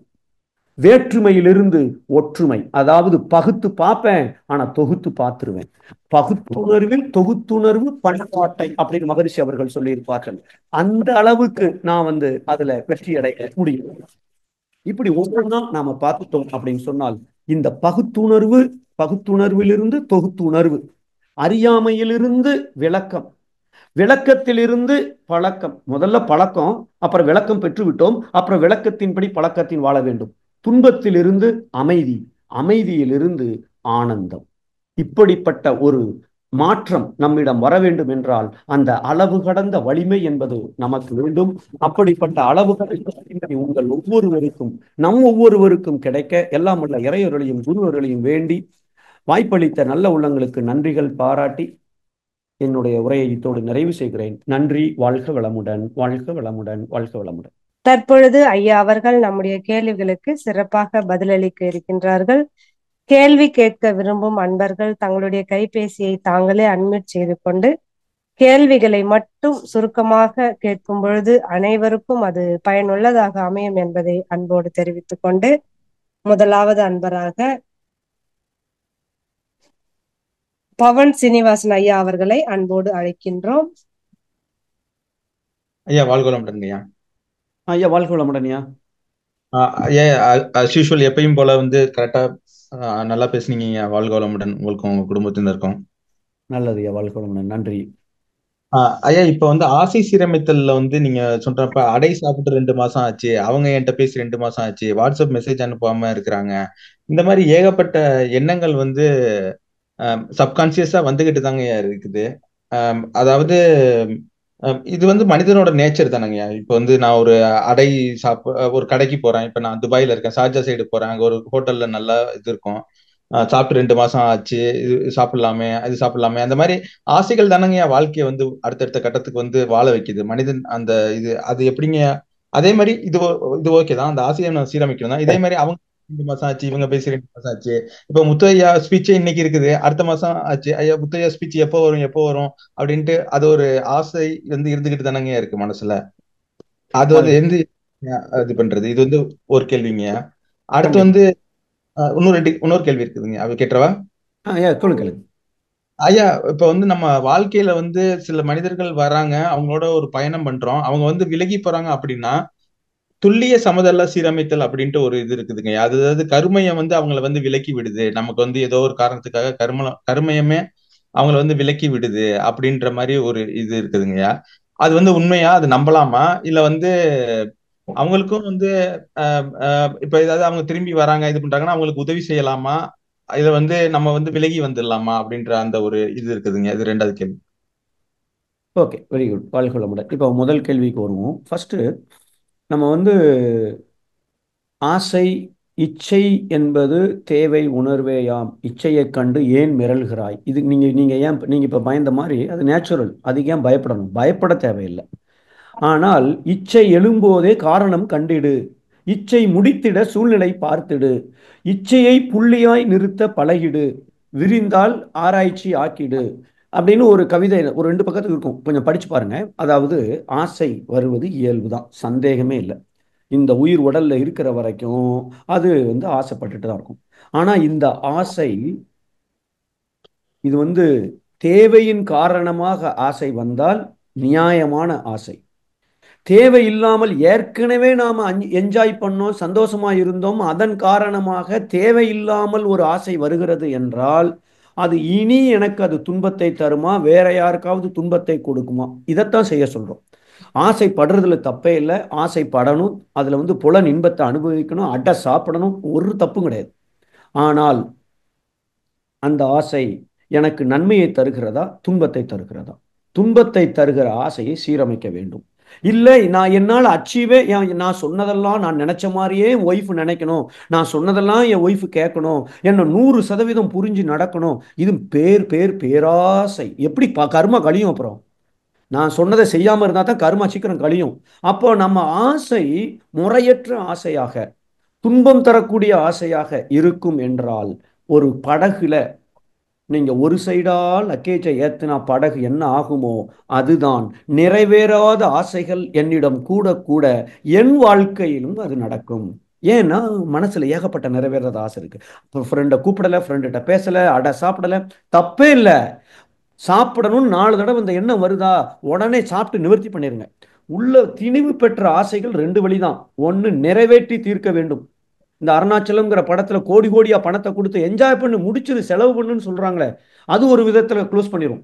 வேற்றுமையிலிருந்து ஒற்றுமை, அதாவது பகுத்து பார்ப்பேன், ஆனா தொகுத்து பார்த்துருவேன். பகுத்துணர்வில் தொகுத்துணர்வு பண்பாட்டை அப்படின்னு மகரிஷி அவர்கள் சொல்லியிருப்பார்கள். அந்த அளவுக்கு நான் அதுல வெற்றி அடைய முடியும். இப்படி ஒவ்வொன்றா நாம பார்த்துட்டோம் அப்படின்னு சொன்னால் இந்த பகுத்துணர்விலிருந்து தொகுத்துணர்வு, அறியாமையிலிருந்து விளக்கம், விளக்கத்திலிருந்து பழக்கம். முதல்ல பழக்கம், அப்புறம் விளக்கம் பெற்று விட்டோம், அப்புறம் விளக்கத்தின்படி பழக்கத்தின் வாழ வேண்டும். துன்பத்திலிருந்து அமைதி, அமைதியிலிருந்து ஆனந்தம். இப்படிப்பட்ட ஒரு மாற்றம் நம்மிடம் வர வேண்டும் என்றால் அந்த அளவு கடந்த வலிமை என்பது நமக்கு வேண்டும். அப்படிப்பட்ட அளவு கடந்த வலிமை உங்கள் ஒவ்வொருவருக்கும், நம் ஒவ்வொருவருக்கும் கிடைக்க எல்லாம் உள்ள இறையொருளையும் குருவர்களையும் வேண்டி வாய்ப்பளித்த நல்ல உள்ளங்களுக்கு நன்றிகள் பாராட்டி என்னுடைய உரையை இத்தோடு நிறைவு செய்கிறேன். நன்றி. வாழ்க வளமுடன், வாழ்க வளமுடன், வாழ்க வளமுடன். தற்பொழுது ஐயா அவர்கள் நம்முடைய கேள்விகளுக்கு சிறப்பாக பதிலளிக்க இருக்கின்றார்கள். கேள்வி கேட்க விரும்பும் அன்பர்கள் தங்களுடைய கைபேசியை தாங்களே அன்மியூட் செய்து கொண்டு கேள்விகளை மட்டும் சுருக்கமாக கேட்கும் பொழுது அனைவருக்கும் அது பயனுள்ளதாக அமையும் என்பதை அன்போடு தெரிவித்துக் கொண்டு முதலாவது அன்பராக பவன் சீனிவாசன் ஐயா அவர்களை அன்போடு அழைக்கின்றோம். ஐயா வாழ்க வளமுடன் ஐயா. ஐயா வாழ்க வளமுடன் ஐயா. ஐயா as usual எப்பயும் போல கரெக்டா நல்லா பேசுனீங்க. வாழ்க வளமுடன் உங்களுக்கும் உங்க குடும்பத்தினருக்கும். நல்லது ஐயா, வாழ்க வளமுடன். நன்றி. ஐயா இப்ப ஆசை சீரமைத்தல்ல நீங்க சொல்றப்ப அடை சாப்பிட்டு 2 மாசம் ஆச்சு, அவங்க என்கிட்ட பேசி 2 மாசம் ஆச்சு, வாட்ஸ்அப் மெசேஜ் அனுப்பாம இருக்கிறாங்க, இந்த மாதிரி ஏகப்பட்ட எண்ணங்கள் சப்கான்சியஸா வந்துகிட்டு தாங்க இருக்குது. அதாவது இது வந்து மனிதனோட நேச்சர் தானங்கய்யா. இப்போ வந்து நான் ஒரு அடை ஒரு கடைக்கு போறேன். இப்ப நான் துபாயில இருக்கேன், ஷார்ஜா சைடு போறேன். அங்க ஒரு ஹோட்டல்ல நல்லா இது இருக்கும். சாப்பிட்டு 2 மாசம் ஆச்சு, இது சாப்பிடலாமே, அது சாப்பிடலாமே, அந்த மாதிரி ஆசைகள் தானங்கய்யா வாழ்க்கையை வந்து அடுத்தடுத்த கட்டத்துக்கு வந்து வாழ வைக்குது மனிதன். அந்த இது அது எப்படிங்க? அதே மாதிரி இது ஓகே தான், அந்த ஆசையை நான் சீரமைக்கணும் தான். இதே மாதிரி அவங்க 2 மாசம் ஆச்சு, இவங்க பேசி 2 மாசம் ஆச்சு. இப்ப முத்தையா ஸ்பீச்சே இன்னைக்கு இருக்குது, அடுத்த மாசம் ஆச்சு, ஐயா முத்தையா ஸ்பீச் எப்போ வரும் எப்போ வரும் அப்படின்ட்டு அது ஒரு ஆசை வந்து இருந்துகிட்டு தானங்க இருக்கு மனசுல. அது வந்து வாழ்க. எந்த இது பண்றது? இது வந்து ஒரு கேள்விங்க. அடுத்து கண்டிப்பா. வந்து இன்னொரு கேள்வி இருக்குதுங்க, அது கேட்டுறவா? ஐயா சொல்லுங்க கேளுங்க. ஐயா, இப்ப வந்து நம்ம வாழ்க்கையில வந்து சில மனிதர்கள் வராங்க, அவங்களோட ஒரு பயணம் பண்றோம், அவங்க வந்து விலகி போறாங்க அப்படின்னா துல்லிய சமதள சீரமைத்தல் அப்படின்ட்டு ஒரு இது இருக்குதுங்க. அதாவது கருமையம் வந்து அவங்கள வந்து விலக்கி விடுது. நமக்கு வந்து ஏதோ ஒரு காரணத்துக்காக கருமையமே அவங்கள வந்து விலக்கி விடுது அப்படின்ற மாதிரி ஒரு இது இருக்குதுங்கய்யா. அது வந்து உண்மையா? அது நம்பலாமா? இல்ல வந்து அவங்களுக்கும் வந்து இப்ப ஏதாவது அவங்க திரும்பி வராங்க இது பண்றாங்கன்னா அவங்களுக்கு உதவி செய்யலாமா? இத வந்து நம்ம வந்து விலகி வந்துடலாமா அப்படின்ற அந்த ஒரு இது இருக்குதுங்க. இது 2வது கேள்வி. Okay, very good. வாழ்க வளமுடன். இப்போ முதல் கேள்விக்கு வருவோம். ஃபர்ஸ்ட் நம்ம வந்து ஆசை, இச்சை என்பது தேவை உணர்வேயாம். இச்சையைக் கண்டு ஏன் மிரள்கிறாய்? இது நீங்க நீங்க ஏன் நீங்க இப்ப பயந்த மாதிரி அது நேச்சுரல். அதுக்கு ஏன் பயப்படணும்? பயப்பட தேவையில்லை. ஆனால் இச்சை எழும்போதே காரணம் கண்டிடு. இச்சை முடித்திட சூழ்நிலை பார்த்திடு. இச்சையை புள்ளியாய் நிறுத்த பழகிடு. விரிந்தால் ஆராய்ச்சி ஆக்கிடு. அப்படின்னு ஒரு கவிதை ஒரு 2 பக்கத்துக்கு இருக்கும், கொஞ்சம் படிச்சு பாருங்க. அதாவது ஆசை வருவது இயல்பு தான், சந்தேகமே இல்லை. இந்த உயிர் உடல்ல இருக்கிற வரைக்கும் அது வந்து ஆசைப்பட்டுட்டு தான் இருக்கும். ஆனா இந்த ஆசை இது வந்து தேவையின் காரணமாக ஆசை வந்தால் நியாயமான ஆசை. தேவையில்லாமல் ஏற்கனவே நாம என்ஜாய் பண்ணோம், சந்தோஷமா இருந்தோம், அதன் காரணமாக தேவையில்லாமல் ஒரு ஆசை வருகிறது என்றால் அது இனி எனக்கு அது துன்பத்தை தருமா, வேற யாருக்காவது துன்பத்தை கொடுக்குமா? இதைத்தான் செய்ய சொல்றோம். ஆசைப்படுறதுல தப்பே இல்லை, ஆசைப்படணும், அதுல வந்து புலன் இன்பத்தை அனுபவிக்கணும், அட சாப்பிடணும், ஒரு தப்பும் கிடையாது. ஆனால் அந்த ஆசை எனக்கு நன்மையை தருகிறதா, துன்பத்தை தருகிறதா? துன்பத்தை தருகிற ஆசையை சீரமைக்க வேண்டும். இல்லை, நான் என்னால் அச்சீவே, நான் சொன்னதெல்லாம் நான் நினைச்ச மாதிரியே என் ஒய்ஃப் நினைக்கணும், நான் சொன்னதெல்லாம் என் ஒய்ஃப் கேட்கணும், என்ன 100% புரிஞ்சு நடக்கணும், இது பேராசை. எப்படி கர்மா கழியும்? அப்புறம் நான் சொன்னதை செய்யாம இருந்தா தான் கர்மா சீக்கிரம் கழியும். அப்போ நம்ம ஆசை முறையற்ற ஆசையாக, துன்பம் தரக்கூடிய ஆசையாக இருக்கும் என்றால், ஒரு படகுல நீங்க ஒரு சைடா லக்கேஜை ஏத்தினா படகு என்ன ஆகுமோ அதுதான். நிறைவேறாத ஆசைகள் என்னிடம் கூட கூட என் வாழ்க்கையிலும் அது நடக்கும். ஏன்னா மனசுல ஏகப்பட்ட நிறைவேறாத ஆசை இருக்கு. ஃப்ரெண்டை கூப்பிடல, ஃப்ரெண்ட்ட பேசல, அட சாப்பிடல, தப்பே இல்லை. சாப்பிடணும்னு 4 தடவை இந்த எண்ணம் வருதா, உடனே சாப்பிட்டு நிவர்த்தி பண்ணிருங்க. உள்ள திணிவு பெற்ற ஆசைகள் 2 வழிதான். ஒன்னு, நிறைவேற்றி தீர்க்க வேண்டும். இந்த அருணாச்சலம்ங்கிற படத்துல கோடி கோடியா பணத்தை கொடுத்து என்ஜாய் பண்ணி முடிச்சிரு, செலவு பண்ணுன்னு சொல்றாங்களே, அது ஒரு விதத்துல க்ளோஸ் பண்ணிரும்.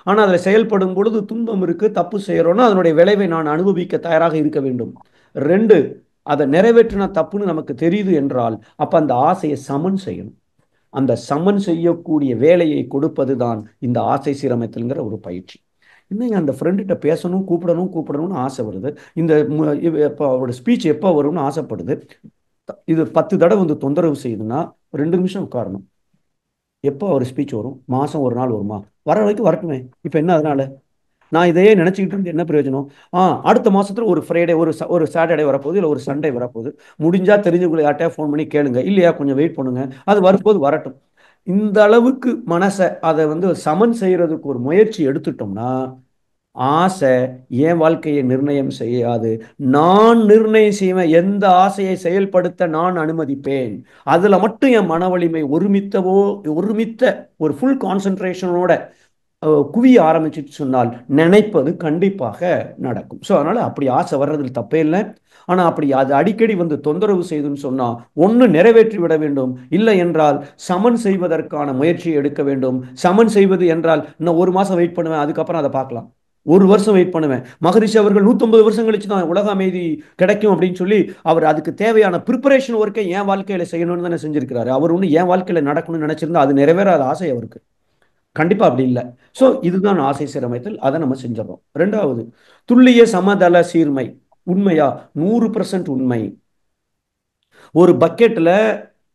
ஆனா அதுல செயல்படும் பொழுது துன்பம் இருக்கு, தப்பு செய்யறோம்னா அதனுடைய விளைவை நான் அனுபவிக்க தயாராக இருக்க வேண்டும். 2, அதை நிறைவேற்றினா தப்புன்னு நமக்கு தெரியுது என்றால் அப்ப அந்த ஆசையை சமன் செய்யணும். அந்த சமன் செய்யக்கூடிய வேலையை கொடுப்பது தான் இந்த ஆசை சீரமைத்தல்ங்கிற ஒரு பயிற்சி. இன்னைக்கு அந்த ஃப்ரெண்டுகிட்ட பேசணும், கூப்பிடணும்னு ஆசை வருது. இந்த இப்போ அவரோட ஸ்பீச் எப்போ வரும்னு ஆசைப்படுது. இது 10 தடவை வந்து தொந்தரவு செய்யுதுன்னா 2 நிமிஷம் உட்காரணும். எப்போ அவர் ஸ்பீச் வரும்? மாசம் ஒரு நாள் வருமா? வர வரைக்கும் வரட்டுமே. இப்போ என்ன அதனால? நான் இதையே நினைச்சுக்கிட்டு இருந்து என்ன பிரயோஜனம்? அடுத்த மாசத்துல ஒரு ஃப்ரைடே, ஒரு சாட்டர்டே வரப்போகுது, இல்லை ஒரு சண்டே வரப்போகுது. முடிஞ்சா தெரிஞ்சவங்களை யார்ட்டையா ஃபோன் பண்ணி கேளுங்க, இல்லையா கொஞ்சம் வெயிட் பண்ணுங்க, அது வரும்போது வரட்டும். இந்த அளவுக்கு மனசை அதை வந்து சமன் செய்யறதுக்கு ஒரு முயற்சி எடுத்துட்டோம்னா ஆசை என் வாழ்க்கையை நிர்ணயம் செய்யாது. நான் நிர்ணயம் செய்வேன் எந்த ஆசையை செயல்படுத்த நான் அனுமதிப்பேன். அதுல மட்டும் என் மன வலிமை ஒருமித்த ஒரு ஃபுல் கான்சென்ட்ரேஷனோட குவிய ஆரம்பிச்சுட்டு சொன்னால் நினைப்பது கண்டிப்பாக நடக்கும். ஸோ அதனால அப்படி ஆசை வர்றதுல தப்பே இல்லை. ஆனா அப்படி அது அடிக்கடி வந்து தொந்தரவு செய்துன்னு சொன்னா ஒன்று நிறைவேற்றி விட வேண்டும், இல்லை என்றால் சமன் செய்வதற்கான முயற்சியை எடுக்க வேண்டும். சமன் செய்வது என்றால் இன்னும் 1 மாசம் வெயிட் பண்ணுவேன், அதுக்கப்புறம் அதை பார்க்கலாம். 1 வருஷம் வெயிட் பண்ணுவேன். மகரிஷி அவர்கள் 150 வருஷம் கழிச்சு தான் உலக அமைதி கிடைக்கும் அப்படின்னு சொல்லி அவர் அதுக்கு தேவையான ப்ரிப்பரேஷன் ஒர்க்கை என் வாழ்க்கையில செய்யணும்னு தானே செஞ்சிருக்கிறாரு. அவர் ஒன்று என் வாழ்க்கையில நடக்கணும்னு நினைச்சிருந்தா அது நிறைவேறாத ஆசை அவருக்கு. கண்டிப்பா அப்படி இல்லை. ஸோ இதுதான் ஆசை சீரமைத்தல். அதை நம்ம செஞ்சிடறோம். ரெண்டாவது, துல்லிய சமதள சீர்மை. உண்மையா? 100% உண்மை. ஒரு பக்கெட்டில்,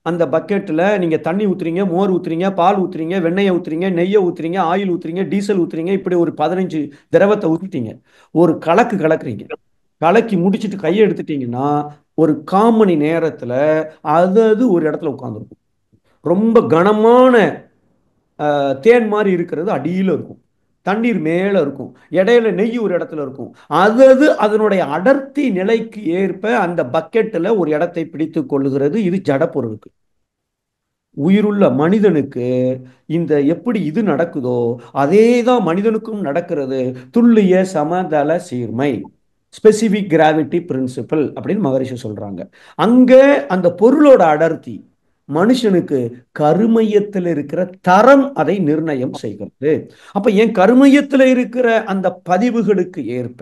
அந்த பக்கெட்டில் நீங்கள் தண்ணி ஊற்றுறீங்க, மோர் ஊற்றுறீங்க, பால் ஊற்றுறீங்க, வெண்ணெயை ஊற்றுறீங்க, நெய்யை ஊற்றுறீங்க, ஆயில் ஊற்றுறீங்க, டீசல் ஊற்றுறீங்க, இப்படி ஒரு 15 திரவத்தை ஊற்றிட்டீங்க. ஒரு கலக்கு கலக்குறீங்க. கலக்கி முடிச்சுட்டு கையை எடுத்துட்டீங்கன்னா ஒரு 1/4 மணி நேரத்தில் அது அது ஒரு இடத்துல உட்காந்துருக்கும். ரொம்ப கனமான தேன் மாதிரி இருக்கிறது அடியில் இருக்கும், தண்ணீர் மேலே இருக்கும், இடையில நெய் ஒரு இடத்துல இருக்கும். அது அது அதனுடைய அடர்த்தி நிலைக்கு ஏற்ப அந்த பக்கெட்டில் ஒரு இடத்தை பிடித்து கொள்ளுகிறது. இது ஜட பொருளுக்கு. உயிருள்ள மனிதனுக்கு இந்த எப்படி இது நடக்குதோ அதே தான் மனிதனுக்கும் நடக்கிறது. துல்லிய சமதள சீர்மை, ஸ்பெசிபிக் கிராவிட்டி பிரின்சிபல் அப்படின்னு மகரிஷி சொல்றாங்க. அங்க அந்த பொருளோட அடர்த்தி மனுஷனுக்கு கருமையத்தில் இருக்கிற தரம் அதை நிர்ணயம் செய்கிறது. அப்ப என் கருமையத்தில் இருக்கிற அந்த பதிவுகளுக்கு ஏற்ப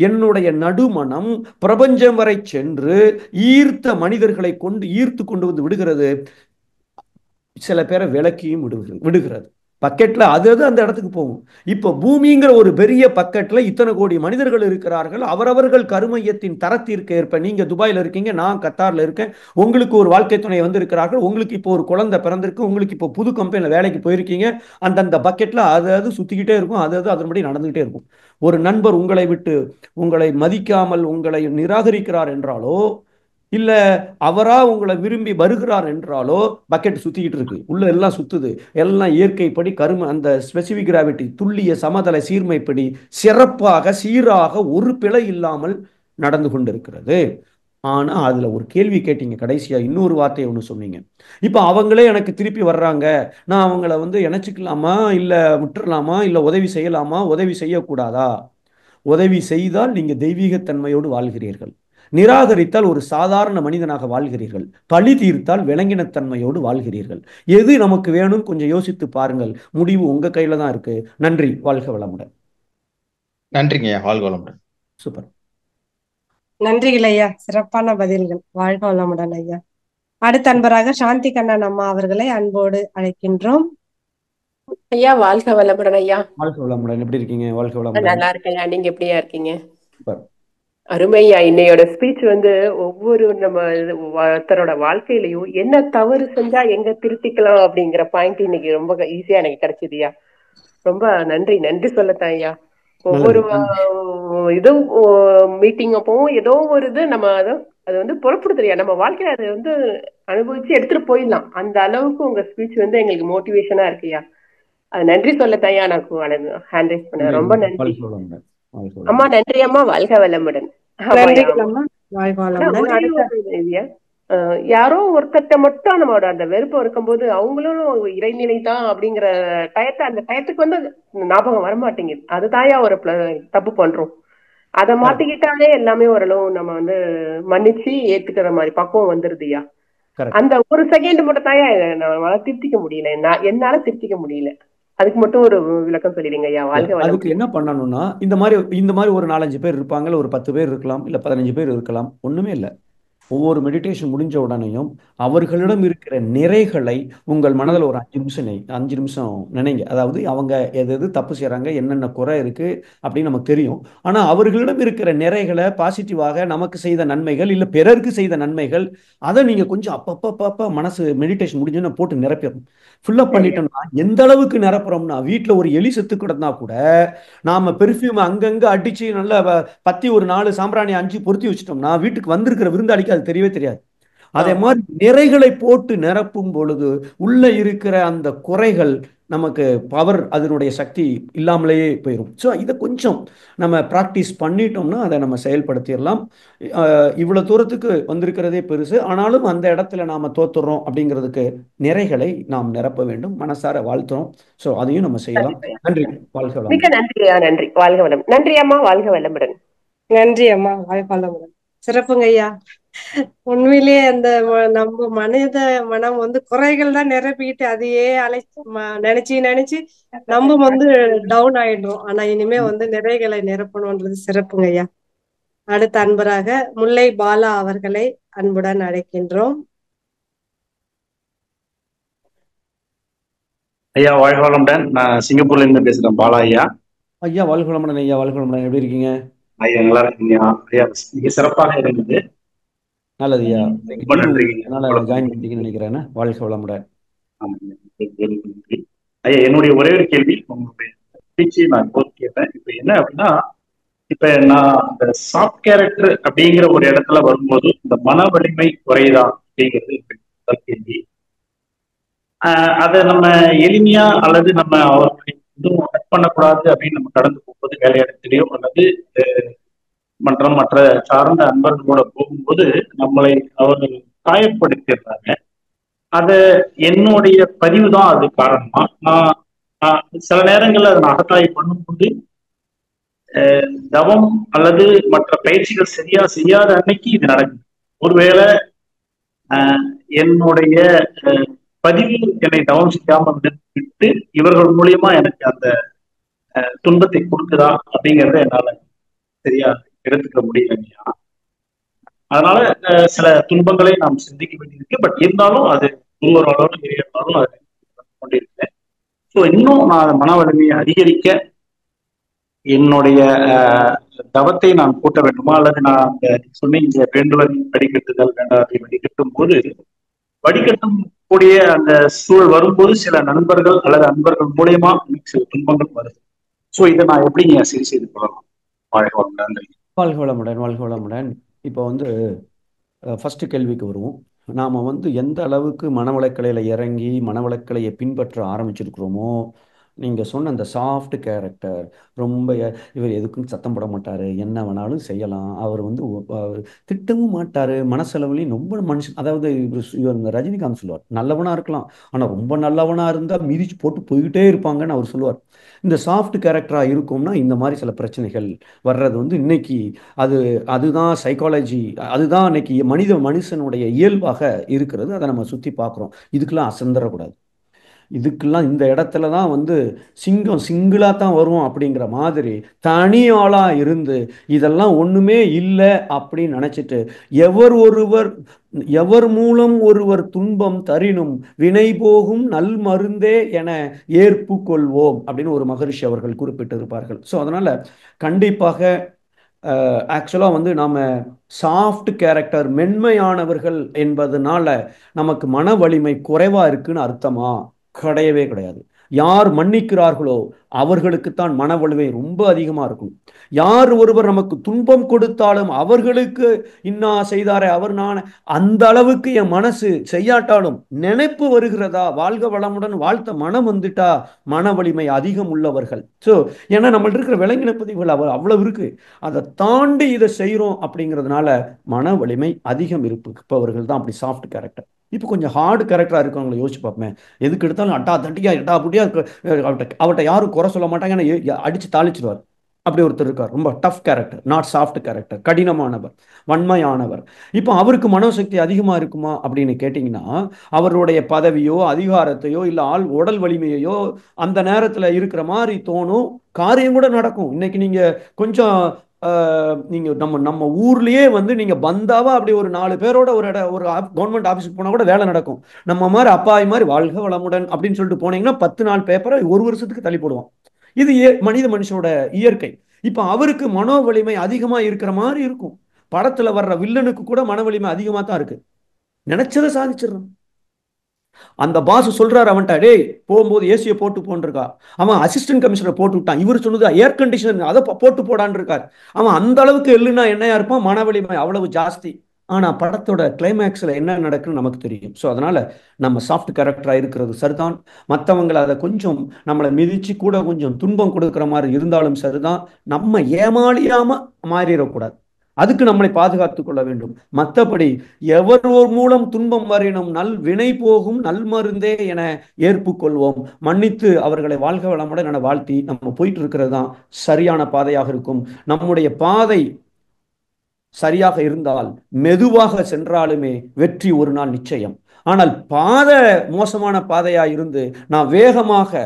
என்னுடைய நடுமணம் பிரபஞ்சம் வரை சென்று ஈர்த்த மனிதர்களை கொண்டு ஈர்த்து கொண்டு வந்து விடுகிறது. சில பேரை விலக்கியும் விடுகிறது. பக்கெட்ல அது அது அந்த இடத்துக்கு போகும். இப்போ பூமிங்கிற ஒரு பெரிய பக்கெட்ல இத்தனை கோடி மனிதர்கள் இருக்கிறார்கள். அவரவர்கள் கருமையத்தின் தரத்திற்கு ஏற்ப, நீங்க துபாயில இருக்கீங்க, நான் கத்தார்ல இருக்கேன், உங்களுக்கு ஒரு வாழ்க்கை துணை வந்து இருக்கிறார்கள், உங்களுக்கு இப்போ ஒரு குழந்தை பிறந்திருக்கு, உங்களுக்கு இப்போ புது கம்பெனில வேலைக்கு போயிருக்கீங்க. அந்தந்த பக்கெட்ல அது அது சுத்திக்கிட்டே இருக்கும், அது அது அதன்படி நடந்துகிட்டே இருக்கும். ஒரு நண்பர் உங்களை விட்டு, உங்களை மதிக்காமல் உங்களை நிராகரிக்கிறார் என்றாலோ, இல்ல அவரா உங்களை விரும்பி வருகிறார் என்றாலோ, பக்கெட் சுத்திக்கிட்டு இருக்கு, உள்ள எல்லாம் சுத்துது. எல்லாம் இயற்கைப்படி அந்த ஸ்பெசிபிக் கிராவிட்டி, துல்லிய சமதள சீர்மைப்படி சிறப்பாக சீராக ஒரு பிழை இல்லாமல் நடந்து கொண்டிருக்கிறது. ஆனா அதுல ஒரு கேள்வி கேட்டீங்க கடைசியா, இன்னொரு வார்த்தையை ஒன்று சொன்னீங்க. இப்ப அவங்களே எனக்கு திருப்பி வர்றாங்க, நான் அவங்கள இணைச்சிக்கலாமா, இல்ல விட்டுறலாமா, இல்ல உதவி செய்யலாமா, உதவி செய்யக்கூடாதா? உதவி செய்தால் நீங்க தெய்வீகத்தன்மையோடு வாழ்கிறீர்கள், நிராகரித்தால் ஒரு சாதாரண மனிதனாக வாழ்கிறீர்கள், பழி தீர்த்தால் விலங்கினத்தன்மையோடு வாழ்கிறீர்கள். எது நமக்கு வேணும் கொஞ்சம் யோசித்து பாருங்கள். முடிவு உங்க கையில தான் இருக்கு. நன்றி. வாழ்க வளமுடன். நன்றிங்க ஐயா. வாழ்க வளமுடன். சூப்பர். நன்றிகள் ஐயா, சிறப்பான பதில்கள். வாழ்க வளமுடன் ஐயா. அடுத்த அன்பராக சாந்தி கண்ணன் அம்மா அவர்களை அன்போடு அழைக்கின்றோம். ஐயா வாழ்க வளமுடன் ஐயா. வாழ்க வளமுடன். எப்படி இருக்கீங்க? வாழ்க வளமுடன். நல்லா இருக்கேன். நீங்க எப்படியா இருக்கீங்க? சூப்பர். அருமையா. இன்னையோட ஸ்பீச் ஒவ்வொரு நம்ம ஒருத்தரோட வாழ்க்கையிலயும் என்ன தவறு செஞ்சா எங்க திருத்திக்கலாம் அப்படிங்கிற பாயிண்ட் இன்னைக்கு ரொம்ப ஈஸியா எனக்கு கிடைச்சதுயா. ரொம்ப நன்றி. நன்றி சொல்லத்தான் ஐயா. ஒவ்வொரு இதுவும் மீட்டிங் அப்பவும் ஏதோ ஒரு இது நம்ம அது புறப்படுத்துறியா நம்ம வாழ்க்கையில அதை அனுபவிச்சு எடுத்துட்டு போயிடலாம். அந்த அளவுக்கு உங்க ஸ்பீச் எங்களுக்கு மோட்டிவேஷனா இருக்குயா. அது நன்றி சொல்லத்தையா. நான் ஹேண்ட் ரைஸ் பண்ண ரொம்ப நன்றி அம்மா. நன்றி அம்மா. வாழ்க வளமுடன். யாரோ ஒருத்தட்ட மட்டும் நம்மளோட அந்த வெறுப்பு இருக்கும்போது அவங்களும் இறைநிலை தான் அப்படிங்கிற அந்த டயத்துக்கு ஞாபகம் வரமாட்டேங்குது. அதுதான்யா ஒரு தப்பு பண்றோம். அதை மாத்திக்கிட்டாலே எல்லாமே ஓரளவு நம்ம மன்னிச்சு ஏத்துக்கிற மாதிரி பக்குவம் வந்துருதுயா. அந்த ஒரு செகண்ட் மட்டும் தாயா நம்மளால திருத்திக்க முடியல, என்னால திருத்திக்க முடியல. அதுக்கு மட்டும் ஒரு விளக்கம் சொல்லிடுங்க ஐயா. அதுக்கு என்ன பண்ணணும்னா, இந்த மாதிரி ஒரு 4-5 பேர் இருப்பாங்க, ஒரு 10 பேர் இருக்கலாம், இல்ல 15 பேர் இருக்கலாம். ஒண்ணுமே இல்லை. ஒவ்வொரு மெடிடேஷன் முடிஞ்ச உடனேயும் அவர்களிடம் இருக்கிற நிறைகளை உங்கள் மனதில் ஒரு 5 நிமிஷம் நினைங்க. அதாவது அவங்க எது எது தப்பு செய்யறாங்க, என்னென்ன குறை இருக்கு அப்படின்னு நமக்கு தெரியும். ஆனா அவர்களிடம் இருக்கிற நிறைகளை பாசிட்டிவாக, நமக்கு செய்த நன்மைகள் இல்ல பிறருக்கு செய்த நன்மைகள், அதை நீங்க கொஞ்சம் அப்பப்ப மனசு மெடிடேஷன் முடிஞ்சோன்னு போட்டு நிரப்பிடணும். ஃபுல்லப் பண்ணிட்டோம்னா, எந்த அளவுக்கு நிரப்புறோம்னா, வீட்டுல ஒரு எலி செத்து கிடந்தா கூட நாம பெர்ஃப்யூம் அங்கங்க அடிச்சு நல்ல பத்தி ஒரு 4 சாம்பிராணி 5 பொருத்தி வச்சுட்டோம்னா வீட்டுக்கு வந்திருக்கிற விருந்தாளிக்கு அது தெரியவே தெரியாது. அதே மாதிரி நிறைகளை போட்டு நிரப்பும் பொழுது உள்ள இருக்கிற அந்த குறைகள் நமக்கு பவர், அதனுடைய சக்தி இல்லாமலேயே போயிடும். ஸோ இதை கொஞ்சம் நம்ம ப்ராக்டிஸ் பண்ணிட்டோம்னா அதை நம்ம செயல்படுத்திடலாம். இவ்வளோ தூரத்துக்கு வந்திருக்கிறதே பெருசு. ஆனாலும் அந்த இடத்துல நாம் தோத்துறோம் அப்படிங்கிறதுக்கு நிறைகளை நாம் நிரப்ப வேண்டும். மனசார வாழ்த்துறோம். ஸோ அதையும் நம்ம செய்யலாம். நன்றி. வாழ்க வளமுடன். மிக்க நன்றியா. நன்றி. வாழ்க வளம். நன்றி அம்மா. வாழ்க வளமுடன். நன்றி அம்மா. வாழ்க வளமுடன். சிறப்புங்க ஐயா. உண்மையிலேயே அந்த நம்ம மனித மனம் குறைகள் தான் நிரப்பிக்கிட்டு அதையே நினைச்சு நம்ம டவுன் ஆயிடுறோம். ஆனா இனிமே நிறைகளை நிரப்பணும்ன்றது சிறப்புங்க ஐயா. அடுத்த அன்பராக முல்லை பாலா அவர்களை அன்புடன் அழைக்கின்றோம். ஐயா வாழ்க வளமுடன். நான் சிங்கப்பூர்ல இருந்து பேசுறேன், பாலா ஐயா. ஐயா வாழ்க வளமுடன். ஐயா வாழ்க வளமுடன். எப்படி இருக்கீங்க? ஐயா நல்லா இருக்கீங்க ஐயா? மிக சிறப்பாக இருந்தது. நல்லது ஐயா. இன்னைக்கு ரொம்ப லீவு நன்றி. உங்களுக்கு, அதனால ஜாயின் பண்ணிட்டீங்கன்னு நினைக்கிறேன். வாழ்க வளமுடன். ஐயா, என்னுடைய ஒரே ஒரு கேள்வி, உங்களுடைய பேச்சு நான் இப்போ கேட்டேன். இப்ப என்ன அப்படின்னா, இப்ப நான் இந்த சாஃப்ட் கேரக்டர் அப்படிங்கிற ஒரு இடத்துல வரும்போது இந்த மன வலிமை குறையுதா அப்படிங்கிறது முதல் கேள்வி. அதை நம்ம எளிமையா அல்லது நம்ம அவர்களை எதுவும் கட் பண்ணக்கூடாது அப்படின்னு நம்ம கடந்து போகும்போது வேலையிடத்திலேயோ அல்லது மற்ற சார்ந்த அன்பர்களோட போகும்போது நம்மளை அவர்கள் காயப்படுத்திடுறாங்க. அத என்னுடைய பதிவு தான் அது காரணமா? நான் சில நேரங்கள்ல அதை நான் அகத்தாய்வு பண்ணும்போது தவம் அல்லது மற்ற பயிற்சிகள் சரியா செய்யாத அன்னைக்கு இது நடக்குது. ஒருவேளை என்னுடைய பதிவு என்னை தவம் செய்யாமல் விட்டு இவர்கள் மூலியமா எனக்கு அந்த துன்பத்தை கொடுக்குதா அப்படிங்கறத என்னால சரியா எடுத்துக்க முடியலையா. அதனால சில துன்பங்களை நாம் சிந்திக்க வேண்டியிருக்கு. பட் இருந்தாலும் அது ஒவ்வொரு அளவு இருந்தாலும் அது கொண்டிருக்கேன். ஸோ இன்னும் நான் மன வலிமையை அதிகரிக்க என்னுடைய தவத்தை நான் கூட்ட வேண்டுமா, அல்லது நான் சொன்னீங்க பெண்டுலன் வடிகட்டுதல் வேண்டாம், வடிகட்டும் போது வடிகட்டும் கூடிய அந்த சூழல் வரும்போது சில நண்பர்கள் அல்லது அன்பர்கள் மூலியமா எனக்கு சில துன்பங்கள் வருது. ஸோ இதை நான் எப்படிங்க சரி செய்து கொள்ளலாம்? வாழ்க வளமுடன். வாழ்க வளமுடன். வாழ்க வளமுடன். இப்போ ஃபர்ஸ்ட் கேள்விக்கு வருவோம். நாம் எந்த அளவுக்கு மனவளக்கலையில் இறங்கி மனவளக்கலையை பின்பற்ற ஆரம்பிச்சிருக்கிறோமோ, நீங்கள் சொன்ன அந்த சாஃப்ட் கேரக்டர், ரொம்ப இவர் எதுக்கும் சத்தம் போட மாட்டார், என்ன வேணாலும் செய்யலாம், அவர் திட்டவும் மாட்டார், மனசளவுலையும் ரொம்ப மனுஷன். அதாவது இவர் இந்த ரஜினிகாந்த் சொல்லுவார், நல்லவனாக இருக்கலாம் ஆனால் ரொம்ப நல்லவனாக இருந்தால் மிதிச்சு போட்டு போய்கிட்டே இருப்பாங்கன்னு அவர் சொல்லுவார். இந்த சாஃப்ட் கேரக்டராக இருக்கும்னா இந்த மாதிரி சில பிரச்சனைகள் வர்றது இன்னைக்கு அதுதான் சைக்காலஜி, அதுதான் இன்னைக்கு மனுஷனுடைய இயல்பாக இருக்கிறது. அதை நம்ம சுற்றி பார்க்குறோம். இதுக்கெல்லாம் அசந்தரக்கூடாது. இதுக்கெல்லாம் இந்த இடத்துல தான் சிங்கம் சிங்கிளாக தான் வரும் அப்படிங்கிற மாதிரி தனி ஆளாக இருந்து இதெல்லாம் ஒன்றுமே இல்லை அப்படின்னு நினச்சிட்டு எவர் மூலம் ஒருவர் துன்பம் தரினும் வினை போகும் நல் மருந்தே என ஏற்பு கொள்வோம் அப்படின்னு ஒரு மகரிஷி அவர்கள் குறிப்பிட்டிருப்பார்கள். ஸோ அதனால் கண்டிப்பாக ஆக்சுவலாக நாம் சாஃப்ட் கேரக்டர், மென்மையானவர்கள் என்பதனால நமக்கு மன வலிமை குறைவாக இருக்குன்னு அர்த்தமா? கிடையவே கிடையாது. யார் மன்னிக்கிறார்களோ அவர்களுக்குத்தான் மன வலிமை ரொம்ப அதிகமாக இருக்கும். யார் ஒருவர் நமக்கு துன்பம் கொடுத்தாலும் அவர்களுக்கு இன்னா செய்தாரே அவர் நான் அந்த அளவுக்கு என் மனசு செய்யாட்டாலும் நினைப்பு வருகிறதா, வாழ்க வளமுடன் வாழ்த்த மனம் வந்துட்டா மன வலிமை அதிகம் உள்ளவர்கள். ஸோ ஏன்னா நம்மள்ட்ட இருக்கிற விலங்கின பதிவுகள் அவ்வளவு இருக்கு. அதை தாண்டி இதை செய்கிறோம் அப்படிங்கிறதுனால மன வலிமை அதிகம் இருப்பவர்கள் தான் அப்படி சாஃப்ட் கேரக்டர். இப்போ கொஞ்சம் ஹார்டு கேரக்டராக இருக்கவங்களை யோசிச்சு பார்ப்பேன். எதுக்கு எடுத்தாலும் அட்டா தட்டியா எட்டா புட்டியா அவர்கிட்ட யாரும் குறை சொல்ல மாட்டாங்க, அடிச்சு தாளிச்சிருவார். அப்படி ஒருத்தர் இருக்கார், ரொம்ப tough character, not soft character, கடினமானவர், வன்மையானவர். இப்போ அவருக்கு மனோசக்தி அதிகமாக இருக்குமா அப்படின்னு கேட்டிங்கன்னா, அவருடைய பதவியோ அதிகாரத்தையோ இல்லை உடல் வலிமையோ அந்த நேரத்தில் இருக்கிற மாதிரி தோணும், காரியம் கூட நடக்கும். இன்னைக்கு நீங்கள் கொஞ்சம் நீங்க நம்ம ஊர்லயே நீங்க பந்தாவா அப்படி ஒரு 4 பேரோட ஒரு கவர்மெண்ட் ஆபீஸுக்கு போனா கூட வேலை நடக்கும். நம்ம மாதிரி அப்பாய் மாதிரி வாழ்க வளமுடன் அப்படின்னு சொல்லிட்டு போனீங்கன்னா 10 நாள் பேப்பரை 1 வருஷத்துக்கு தள்ளி போடுவான். இது மனுஷனோட இயற்கை. இப்ப அவருக்கு மனோ வலிமை அதிகமா இருக்கிற மாதிரி இருக்கும். படத்துல வர்ற வில்லனுக்கு கூட மன வலிமை அதிகமா தான் இருக்கு, நினைச்சதை சாதிச்சிடறான். அந்த பாஸ் சொல்றாரு அவன்கிட்ட, டேய் போகும்போது ஏசியை போட்டு போன்றிருக்கா, அவன் அசிஸ்டன்ட் கமிஷனர் போட்டு விட்டான், இவர் சொன்னது ஏர் கண்டிஷனர் அதை போட்டு போடான்னு இருக்கார். அவன் அந்த அளவுக்கு எள்ளுனா என்னையா இருப்பான், மன வலிமை அவ்வளவு ஜாஸ்தி. ஆனா படத்தோட கிளைமேக்ஸ்ல என்ன நடக்குன்னு நமக்கு தெரியும். ஸோ அதனால நம்ம சாஃப்ட் கேரக்டரா இருக்கிறது சரிதான். மற்றவங்களை அதை கொஞ்சம் நம்மளை மிதிச்சு கூட கொஞ்சம் துன்பம் கொடுக்குற மாதிரி இருந்தாலும் சரிதான். நம்ம ஏமாளியாம மாறிடக்கூடாது, அதுக்கு நம்மளை பாதுகாத்துக் கொள்ள வேண்டும். மற்றபடி எவர் மூலம் துன்பம் வரினும் நல் வினை போகும் நல் மருந்தே என ஏற்புக்கொள்வோம், மன்னித்து அவர்களை வாழ்க வளமுடன் என வாழ்த்தி நம்ம போயிட்டு இருக்கிறது தான் சரியான பாதையாக இருக்கும். நம்முடைய பாதை சரியாக இருந்தால் மெதுவாக சென்றாலுமே வெற்றி ஒரு நாள் நிச்சயம். ஆனால் பாதை மோசமான பாதையா இருந்து நான் வேகமாக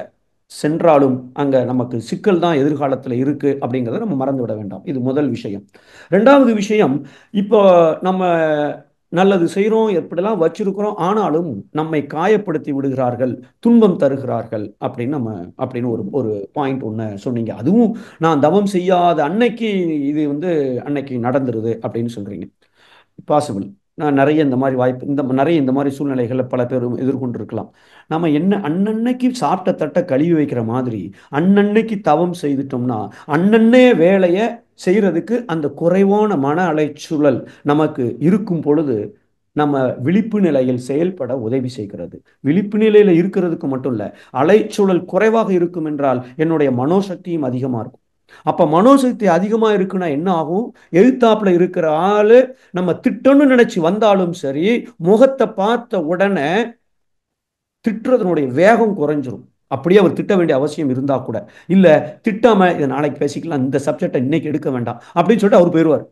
சென்றாலும் அங்க நமக்கு சிக்கல் தான் எதிர்காலத்தில் இருக்கு அப்படிங்கிறத நம்ம மறந்து விட வேண்டாம். இது முதல் விஷயம். ரெண்டாவது விஷயம், இப்போ நம்ம நல்லது செய்கிறோம், எப்படிலாம் வச்சிருக்கிறோம், ஆனாலும் நம்மை காயப்படுத்தி விடுகிறார்கள், துன்பம் தருகிறார்கள் அப்படின்னு ஒரு ஒரு பாயிண்ட் ஒன்று சொன்னீங்க. அதுவும் நான் தவம் செய்யாத அன்னைக்கு இது அன்னைக்கு நடந்துருது அப்படின்னு சொல்றீங்க. பாசிபிள். நான் நிறைய இந்த மாதிரி வாய்ப்பு நிறைய இந்த மாதிரி சூழ்நிலைகளை பல பேர் எதிர்கொண்டிருக்கலாம். நம்ம என்ன அன்னன்னைக்கு சாப்பிட்ட தட்டை கழுவி வைக்கிற மாதிரி அன்னன்னைக்கு தவம் செய்துட்டோம்னா அன்னன்னே வேலையை செய்யறதுக்கு அந்த குறைவான மன அலைச்சூழல் நமக்கு இருக்கும் பொழுது நம்ம விழிப்பு நிலையில் செயல்பட உதவி செய்கிறது. விழிப்பு நிலையில இருக்கிறதுக்கு மட்டும் இல்ல, அலைச்சூழல் குறைவாக இருக்கும் என்றால் என்னுடைய மனோசக்தியும் அதிகமா இருக்கும். அப்ப மனோசக்தி அதிகமா இருக்குன்னா என்ன ஆகும்? எழுத்தாப்புல இருக்கிற ஆளு நம்ம திட்டம்னு நினைச்சு வந்தாலும் சரி, முகத்தை பார்த்த உடனே திட்டுறதனுடைய வேகம் குறைஞ்சிரும். அப்படியே அவர் திட்ட வேண்டிய அவசியம் இருந்தா கூட, இல்ல திட்டாம இதை நாளைக்கு பேசிக்கலாம், இந்த சப்ஜெக்டை இன்னைக்கு எடுக்க வேண்டாம் அப்படின்னு சொல்லிட்டு அவர் போயிடுவார்.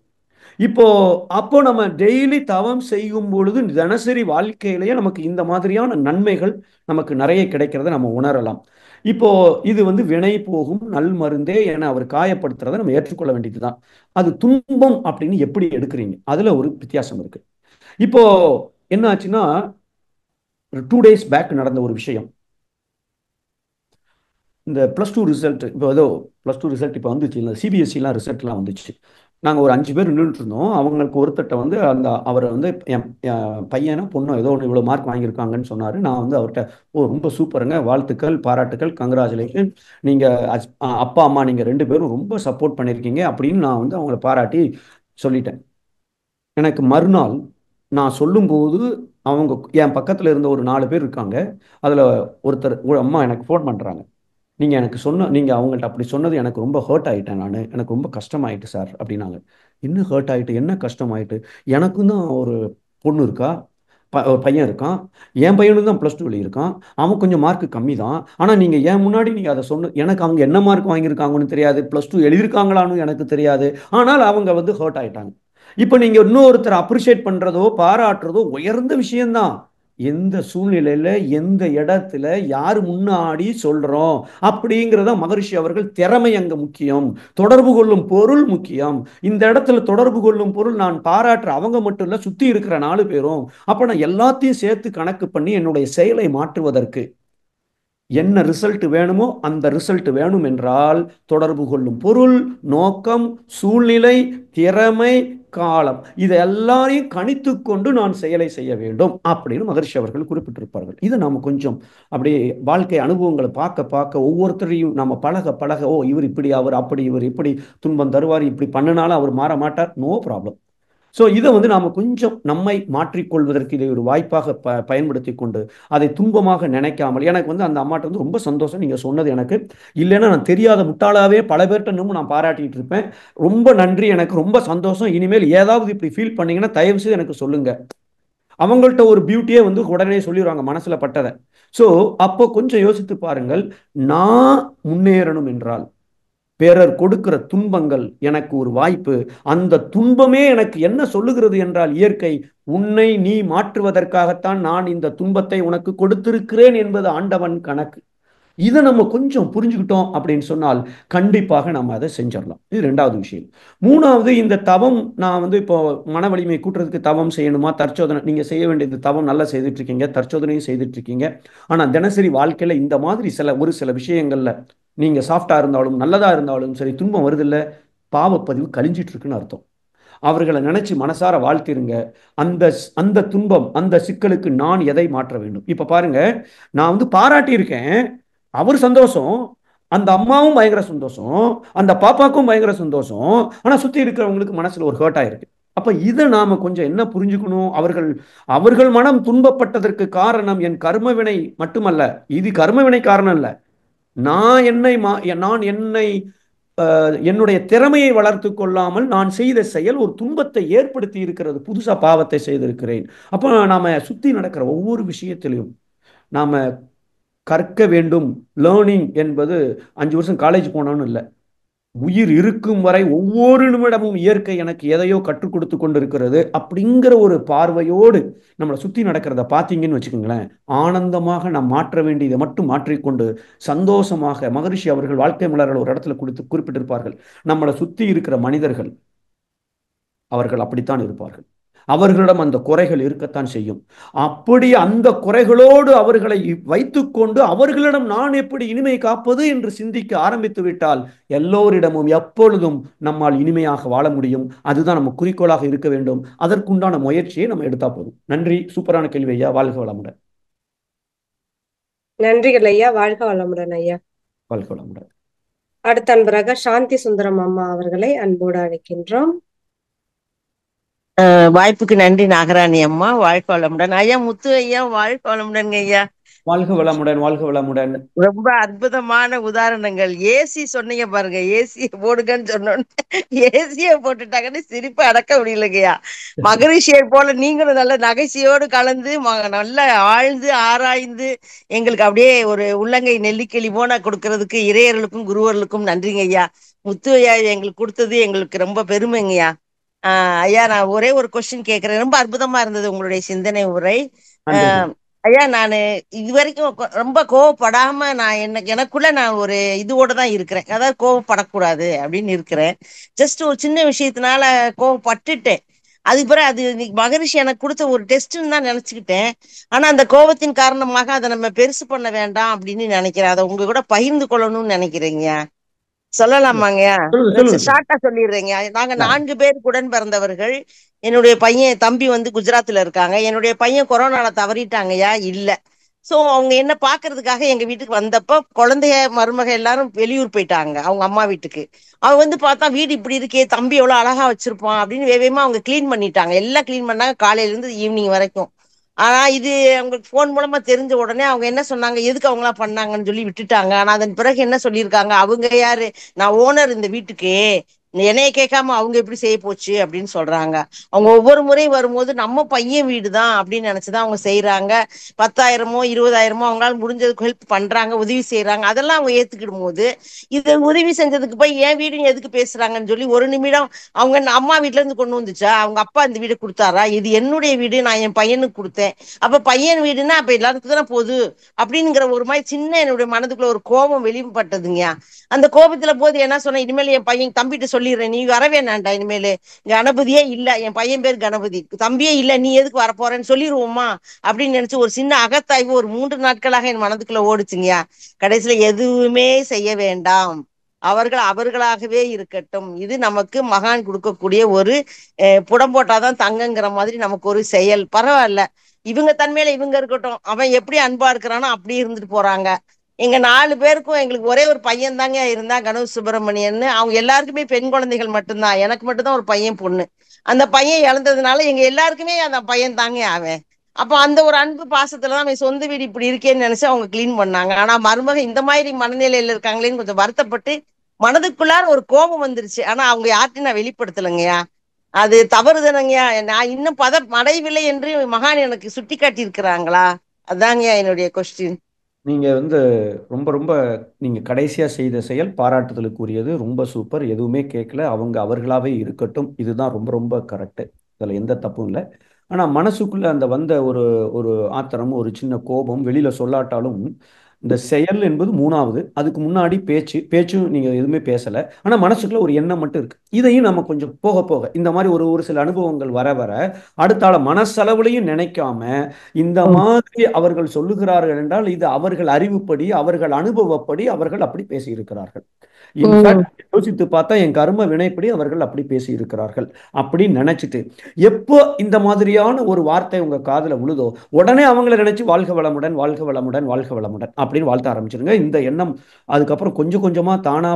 அப்போ நம்ம டெய்லி தவம் செய்யும் பொழுது தினசரி வாழ்க்கையிலேயே நமக்கு இந்த மாதிரியான நன்மைகள் நமக்கு நிறைய கிடைக்கிறத நம்ம உணரலாம். இப்போ இது வினை போகும் நல் மருந்தே என அவர் காயப்படுத்துறதை நம்ம ஏற்றுக்கொள்ள வேண்டியதுதான். அது துன்பம் அப்படின்னு எப்படி எடுக்கிறீங்க, அதுல ஒரு வித்தியாசம் இருக்கு. இப்போ என்ன ஆச்சுன்னா, 2 days பேக் நடந்த ஒரு விஷயம். இந்த +2 ரிசல்ட் இப்போ +2 ரிசல்ட் இப்போ வந்துச்சு, இல்லை சிபிஎஸ்சிலாம் ரிசல்ட்லாம் வந்துச்சு. நாங்கள் ஒரு 5 பேர் நின்றுட்டு இருந்தோம். அவங்களுக்கு ஒருத்தட்ட அவரை என் பையனோ பொண்ணோ ஏதோ ஒன்று இவ்வளோ மார்க் வாங்கியிருக்காங்கன்னு சொன்னார். நான் அவர்கிட்ட, ஓ ரொம்ப சூப்பருங்க, வாழ்த்துக்கள், பாராட்டுக்கள், கங்க்ராச்சுலேஷன், நீங்கள் அப்பா அம்மா நீங்கள் 2 பேரும் ரொம்ப சப்போர்ட் பண்ணியிருக்கீங்க அப்படின்னு நான் அவங்கள பாராட்டி சொல்லிட்டேன். எனக்கு மறுநாள் நான் சொல்லும்போது அவங்க என் பக்கத்தில் இருந்த ஒரு 4 பேர் இருக்காங்க. அதில் ஒருத்தர் அம்மா எனக்கு ஃபோன் பண்ணுறாங்க, நீங்கள் எனக்கு நீங்கள் அவங்கள்ட்ட அப்படி சொன்னது எனக்கு ரொம்ப ஹர்ட் ஆகிட்டேன், எனக்கு ரொம்ப கஷ்டமாயிட்டு சார் அப்படின்னாங்க. என்ன ஹர்ட் ஆகிட்டு, என்ன கஷ்டமாயிட்டு? எனக்கும் தான் ஒரு பொண்ணு இருக்கா, ஒரு பையன் இருக்கான், என் பையனும் தான் +2 இருக்கான், அவன் கொஞ்சம் மார்க் கம்மி தான். ஆனால் நீங்கள் ஏன் முன்னாடி நீங்கள் அதை எனக்கு அவங்க என்ன மார்க் வாங்கியிருக்காங்கன்னு தெரியாது, +2 எழுதியிருக்காங்களான்னு எனக்கு தெரியாது, ஆனால் அவங்க ஹர்ட் ஆகிட்டாங்க. இப்போ நீங்கள் இன்னொருத்தர் அப்ரிஷியேட் பண்ணுறதோ பாராட்டுறதோ உயர்ந்த விஷயம்தான். எந்த சூழ்நிலையில எந்த இடத்துல யார் முன்னாடி சொல்றோம் அப்படிங்கிறத மகரிஷி அவர்கள் திறமை அங்க முக்கியம், தொடர்பு கொள்ளும் பொருள் முக்கியம். இந்த இடத்துல தொடர்பு கொள்ளும் பொருள் நான் பாராட்டுற அவங்க மட்டும் இல்ல, சுத்தி இருக்கிற 4 பேரும். அப்ப நான் எல்லாத்தையும் சேர்த்து கணக்கு பண்ணி என்னுடைய செயலை மாற்றுவதற்கு என்ன ரிசல்ட் வேணுமோ அந்த ரிசல்ட் வேணும் என்றால் தொடர்பு கொள்ளும் பொருள், நோக்கம், சூழ்நிலை, திறமை, காலம், இதை எல்லாரையும் கணித்து கொண்டு நான் செயலை செய்ய வேண்டும் அப்படின்னு மகரிஷி அவர்கள் குறிப்பிட்டிருப்பார்கள். இதை நாம கொஞ்சம் அப்படியே வாழ்க்கை அனுபவங்களை பார்க்க பார்க்க ஒவ்வொருத்தரையும் நம்ம பழக பழக, ஓ இவர் இப்படி, அவர் அப்படி, இவர் இப்படி துன்பம் தருவார், இப்படி பண்ணினாலும் அவர் மாற மாட்டார், நோ ப்ராப்ளம். ஸோ இதை நாம் கொஞ்சம் நம்மை மாற்றிக்கொள்வதற்கு இதை ஒரு வாய்ப்பாக பயன்படுத்தி கொண்டு அதை துன்பமாக நினைக்காமல், எனக்கு அந்த அம்மாட்ட ரொம்ப சந்தோஷம் நீங்கள் சொன்னது, எனக்கு இல்லைன்னா நான் தெரியாத முட்டாளாவே பல பேர்கிட்ட இன்னும் நான் பாராட்டிட்டு இருப்பேன், ரொம்ப நன்றி, எனக்கு ரொம்ப சந்தோஷம், இனிமேல் ஏதாவது இப்படி ஃபீல் பண்ணீங்கன்னா தயவு செய்து எனக்கு சொல்லுங்க. அவங்கள்ட்ட ஒரு பியூட்டியே உடனே சொல்லிடுவாங்க மனசுல பட்டதை. ஸோ அப்போ கொஞ்சம் யோசித்து பாருங்கள், நான் முன்னேறணும் என்றால் பிறர் கொடுக்கிற துன்பங்கள் எனக்கு ஒரு வாய்ப்பு. அந்த துன்பமே எனக்கு என்ன சொல்லுகிறது என்றால், இயற்கை உன்னை நீ மாற்றுவதற்காகத்தான் நான் இந்த துன்பத்தை உனக்கு கொடுத்திருக்கிறேன் என்பது ஆண்டவன் கணக்கு. இதை நம்ம கொஞ்சம் புரிஞ்சுக்கிட்டோம் அப்படின்னு சொன்னால் கண்டிப்பாக நம்ம அதை செஞ்சிடலாம். இது 2வது விஷயம். 3வது, இந்த தவம் நான் இப்போ மன வலிமை கூட்டுறதுக்கு தவம் செய்யணுமா, தற்சோதனை நீங்க செய்ய வேண்டியது தவம் நல்லா செய்துட்டு இருக்கீங்க, தற்சோதனையும் செய்துட்டு இருக்கீங்க. ஆனா தினசரி வாழ்க்கையில இந்த மாதிரி ஒரு சில விஷயங்கள்ல நீங்க சாஃப்டா இருந்தாலும் நல்லதா இருந்தாலும் சரி, துன்பம் வருது இல்ல, பாவப்பதிவு கழிஞ்சிட்டு இருக்குன்னு அர்த்தம். அவர்களை நினைச்சு மனசார வாழ்த்திருங்க. அந்த அந்த துன்பம், அந்த சிக்கலுக்கு நான் எதை மாற்ற வேண்டும்? இப்ப பாருங்க, நான் பாராட்டி இருக்கேன், அவர் சந்தோஷம், அந்த அம்மாவும் பயங்கர சந்தோஷம், அந்த பாப்பாக்கும் பயங்கர சந்தோஷம், ஆனா சுத்தி இருக்கிறவங்களுக்கு மனசுல ஒரு ஹர்ட் ஆயிருக்கு. அப்ப இதை நாம கொஞ்சம் என்ன புரிஞ்சுக்கணும், அவர்கள் மனம் துன்பப்பட்டதற்கு காரணம் என் கர்மவினை மட்டுமல்ல, இது கர்மவினை காரணம் இல்ல, நான் என்னை என்னுடைய திறமையை வளர்த்து கொள்ளாமல் நான் செய்த செயல் ஒரு துன்பத்தை ஏற்படுத்தி இருக்கிறது, புதுசா பாவத்தை செய்திருக்கிறேன். அப்ப நாம சுத்தி நடக்கிற ஒவ்வொரு விஷயத்திலையும் நாம கற்க வேண்டும். லேர்னிங் என்பது 5 வருஷம் காலேஜ் போனோன்னு இல்லை, உயிர் இருக்கும் வரை ஒவ்வொரு நிமிடமும் இயற்கை எனக்கு எதையோ கற்றுக் கொடுத்து கொண்டிருக்கிறது அப்படிங்கிற ஒரு பார்வையோடு நம்மளை சுத்தி நடக்கிறத பார்த்தீங்கன்னு வச்சுக்கோங்களேன், ஆனந்தமாக நாம் மாற்ற வேண்டியதை மட்டும் மாற்றிக்கொண்டு சந்தோஷமாக, மகரிஷி அவர்கள் வாழ்க்கை மலர்கள் ஒரு இடத்துல குறிப்பிட்டிருப்பார்கள், நம்மளை சுத்தி இருக்கிற மனிதர்கள் அவர்கள் அப்படித்தான் இருப்பார்கள். அவர்களிடம் அந்த குறைகள் இருக்கத்தான் செய்யும். அப்படி அந்த குறைகளோடு அவர்களை வைத்துக்கொண்டு அவர்களிடம் நான் எப்படி இனிமை காப்பது என்று சிந்திக்க ஆரம்பித்து விட்டால் எல்லோரிடமும் எப்பொழுதும் நம்மால் இனிமையாக வாழ முடியும். அதுதான் நம்ம குறிக்கோளாக இருக்க வேண்டும். அதற்குண்டான முயற்சியை நம்ம எடுத்தா போதும். நன்றி. சூப்பரான கேள்வி ஐயா. வாழ்க வளமுடன். நன்றிகள் ஐயா. வாழ்க வளமுடன் ஐயா. வாழ்க வளமுடன். அடுத்த அன்பராக சாந்தி சுந்தரம் அம்மா அவர்களை அன்போடு அழைக்கின்றோம். வாய்ப்புக்கு நன்றி நாகராணி அம்மா. வாழ்க வளமுடன் ஐயா. முத்து ஐயா வாழ்க வளமுடன்ங்க ஐயா. வாழ்க வளமுடன். வாழ்க வளமுடன். ரொம்ப அற்புதமான உதாரணங்கள். ஏசி சொன்னீங்க பாருங்க, ஏசிய போடுங்கன்னு சொன்னோன்னு ஏசிய போட்டுட்டாங்கன்னு சிரிப்பை அடக்க முடியலங்கய்யா. மகரிஷியை போல நீங்களும் நல்ல நகைச்சியோடு கலந்து நல்ல ஆழ்ந்து ஆராய்ந்து எங்களுக்கு அப்படியே ஒரு உள்ளங்கை நெல்லிக்கிளி போன கொடுக்கறதுக்கு இறையர்களுக்கும் குருவர்களுக்கும் நன்றிங்க ஐயா. முத்து ஐயா எங்களுக்கு கொடுத்தது எங்களுக்கு ரொம்ப பெருமைங்கய்யா. ஐயா நான் ஒரே ஒரு கொஸ்டின் கேட்கிறேன். ரொம்ப அற்புதமா இருந்தது உங்களுடைய சிந்தனை உரை. ஐயா நான் இது வரைக்கும் ரொம்ப கோவப்படாம நான் எனக்குள்ள நான் ஒரு இதுவோட தான் இருக்கிறேன். அதாவது கோவப்படக்கூடாது அப்படின்னு இருக்கிறேன். ஜஸ்ட் ஒரு சின்ன விஷயத்தினால கோவப்பட்டுட்டேன். அதுக்கு பிறகு அது மகரிஷி எனக்கு கொடுத்த ஒரு டெஸ்ட்ன்னு தான் நினைச்சுக்கிட்டேன். ஆனா அந்த கோபத்தின் காரணமாக அதை நம்ம பெருசு பண்ண வேண்டாம் அப்படின்னு நினைக்கிறேன். அதை உங்க கூட பகிர்ந்து கொள்ளணும்னு நினைக்கிறீங்க. சொல்லலாமாங்கய்யா? ஷார்ட்டா சொல்லிடுறீங்க. நாங்க 4 பேர் உடன் பிறந்தவர்கள். என்னுடைய பையன் தம்பி குஜராத்ல இருக்காங்க. என்னுடைய பையன் கொரோனால தவறிட்டாங்கய்யா. இல்ல சோ அவங்க என்ன பாக்குறதுக்காக எங்க வீட்டுக்கு வந்தப்ப குழந்தைய மருமக எல்லாரும் வெளியூர் போயிட்டாங்க அவங்க அம்மா வீட்டுக்கு. அவங்க பார்த்தா வீடு இப்படி இருக்கே, தம்பி எவ்வளவு அழகா வச்சிருப்பான் அப்படின்னு வேகமா அவங்க கிளீன் பண்ணிட்டாங்க. எல்லாம் கிளீன் பண்ணாங்க காலையில இருந்து ஈவினிங் வரைக்கும். ஆனா இது அவங்களுக்கு போன் மூலமா தெரிஞ்ச உடனே அவங்க என்ன சொன்னாங்க, எதுக்கு அவங்களா பண்ணாங்கன்னு சொல்லி விட்டுட்டாங்க. ஆனா அதன் பிறகு என்ன சொல்லியிருக்காங்க, அவங்க யாரு, நான் ஓனர் இந்த வீட்டுக்கு, என்னைய கேட்காம அவங்க எப்படி செய்ய போச்சு அப்படின்னு சொல்றாங்க. அவங்க ஒவ்வொரு முறையும் வரும்போது நம்ம பையன் வீடுதான் அப்படின்னு நினைச்சுதான் அவங்க செய்யறாங்க. 10,000மோ 20,000மோ அவங்களால முடிஞ்சதுக்கு ஹெல்ப் பண்றாங்க, உதவி செய்யறாங்க. அதெல்லாம் அவங்க ஏத்துக்கிடும் போது இது உதவி செஞ்சதுக்கு போய் என் வீடு எதுக்கு பேசுறாங்கன்னு சொல்லி ஒரு நிமிடம் அவங்க அம்மா வீட்டுல இருந்து கொண்டு வந்துச்சா, அவங்க அப்பா இந்த வீடு கொடுத்தாரா, இது என்னுடைய வீடு, நான் என் பையனுக்கு கொடுத்தேன், அப்ப பையன் வீடுன்னா அப்ப எல்லாத்துக்கும் தானே போகுது அப்படிங்கிற ஒரு மாதிரி சின்ன என்னுடைய மனதுக்குள்ள ஒரு கோபம் வெளிப்பட்டதுங்க. அந்த கோபத்துல போது என்ன சொன்ன, இனிமேல் என் பையன் தம்பிட்டு சொல்லிடுறேன், நீ வரவே வேண்டாம், இனிமேலு கணபதியே இல்ல, என் பையன் பேர் கணபதி, தம்பியே இல்ல, நீ எதுக்கு வரப்போறேன்னு சொல்லிடுவோமா அப்படின்னு நினைச்சு ஒரு சின்ன அகத்தாய்வு ஒரு 3 நாட்களாக என் மனதுக்குள்ள ஓடுச்சுங்கயா. கடைசியில எதுவுமே செய்ய வேண்டாம், அவர்கள் அவர்களாகவே இருக்கட்டும், இது நமக்கு மகான் கொடுக்கக்கூடிய ஒரு புடம் போட்டாதான் தங்கங்கிற மாதிரி நமக்கு ஒரு செயல். பரவாயில்ல, இவங்க தன்மையில இவங்க இருக்கட்டும், அவன் எப்படி அன்பா இருக்கிறானோ அப்படி இருந்துட்டு போறாங்க. எங்க 4 பேருக்கும் எங்களுக்கு ஒரே ஒரு பையன் தாங்க இருந்தா, கணேஷ் சுப்பிரமணியன்னு. அவங்க எல்லாருக்குமே பெண் குழந்தைகள் மட்டும்தான், எனக்கு மட்டும்தான் ஒரு பையன் பொண்ணு. அந்த பையன் இழந்ததுனால எங்க எல்லாருக்குமே அந்த பையன் தாங்க அவன். அப்ப அந்த ஒரு அன்பு பாசத்துலதான் அவன் சொந்த வீடு இப்படி இருக்கேன்னு நினைச்சு அவங்க கிளீன் பண்ணாங்க. ஆனா மருமக இந்த மாதிரி மனநிலையில இருக்காங்களேன்னு கொஞ்சம் வருத்தப்பட்டு மனதுக்குள்ளார ஒரு கோபம் வந்துருச்சு. ஆனா அவங்க யார்ட்டையும் நான் வெளிப்படுத்தலைங்கய்யா. அது தவறுதானங்கய்யா. நான் இன்னும் அடையவில்லை என்று மகான் எனக்கு சுட்டி காட்டி இருக்கிறாங்களா? அதாங்கய்யா என்னுடைய கொஸ்டின். நீங்க ரொம்ப ரொம்ப நீங்க கடைசியா செய்த செயல் பாராட்டுதலுக்குரியது. ரொம்ப சூப்பர். எதுவுமே கேட்கல, அவங்க அவர்களாவே இருக்கட்டும், இதுதான் ரொம்ப ரொம்ப கரெக்டு. அதில் எந்த தப்பும் இல்லை. ஆனால் மனசுக்குள்ள அந்த வந்த ஒரு ஒரு ஆத்திரம், ஒரு சின்ன கோபம் வெளியில சொல்லாட்டாலும் இந்த செயல் என்பது 3வது. அதுக்கு முன்னாடி பேச்சும் நீங்க எதுவுமே பேசல, ஆனா மனசுக்குள்ள ஒரு எண்ணம் மட்டும் இருக்கு. இதையும் நம்ம கொஞ்சம் போக போக இந்த மாதிரி ஒரு ஒரு சில அனுபவங்கள் வர வர அடுத்தால மனசளவுலையும் நினைக்காம இந்த மாதிரி அவர்கள் சொல்லுகிறார்கள் என்றால் இது அவர்கள் அறிவுப்படி, அவர்கள் அனுபவப்படி அவர்கள் அப்படி பேசியிருக்கிறார்கள். இன்ஃபேக்ட் யோசித்து பார்த்தா என் கர்ம வினைப்படி அவர்கள் அப்படி பேசி இருக்கிறார்கள் அப்படின்னு நினைச்சிட்டு எப்போ இந்த மாதிரியான ஒரு வார்த்தை உங்க காதுல விழுதோ உடனே அவங்கள நினைச்சு வாழ்க வளமுடன், வாழ்க வளமுடன், வாழ்க வளமுடன் அப்படின்னு வாழ்த்த ஆரம்பிச்சிருங்க. இந்த எண்ணம் அதுக்கப்புறம் கொஞ்சம் கொஞ்சமா தானா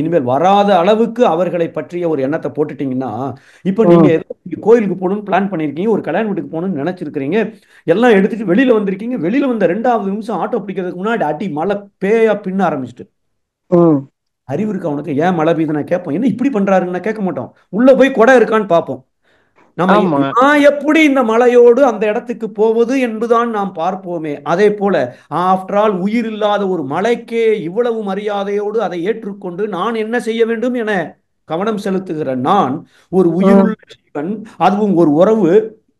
இனிமேல் வராத அளவுக்கு அவர்களை பற்றிய ஒரு எண்ணத்தை போட்டுட்டீங்கன்னா, இப்போ நீங்க கோயிலுக்கு போகணும்னு பிளான் பண்ணிருக்கீங்க, ஒரு கல்யாண வீட்டுக்கு போகணும்னு நினைச்சிருக்கிறீங்க, எல்லாம் எடுத்துட்டு வெளியில வந்திருக்கீங்க, வெளியில வந்த 2வது நிமிஷம் ஆட்டோ பிடிக்கிறதுக்கு முன்னாடி அடி மழை பேயா பின்ன ஆரம்பிச்சுட்டு, அறிவு இருக்கா உனக்கு, ஏன் மழை பெய்யுது நான் கேட்போம், என்ன இப்படி பண்றாருன்னு கேட்க மாட்டோம், உள்ள போய் கொடை இருக்கான்னு பார்ப்போம். நம்ம நான் எப்படி இந்த மலையோடு அந்த இடத்துக்கு போவது என்பதுதான் நாம் பார்ப்போமே. அதே போல ஆஃப்டர் ஆல் உயிர் இல்லாத ஒரு மலைக்கே இவ்வளவு மரியாதையோடு அதை ஏற்றுக்கொண்டு நான் என்ன செய்ய வேண்டும் என கவனம் செலுத்துகிற நான் ஒரு உயிருள்ள ஜீவன், அதுவும் ஒரு உறவு,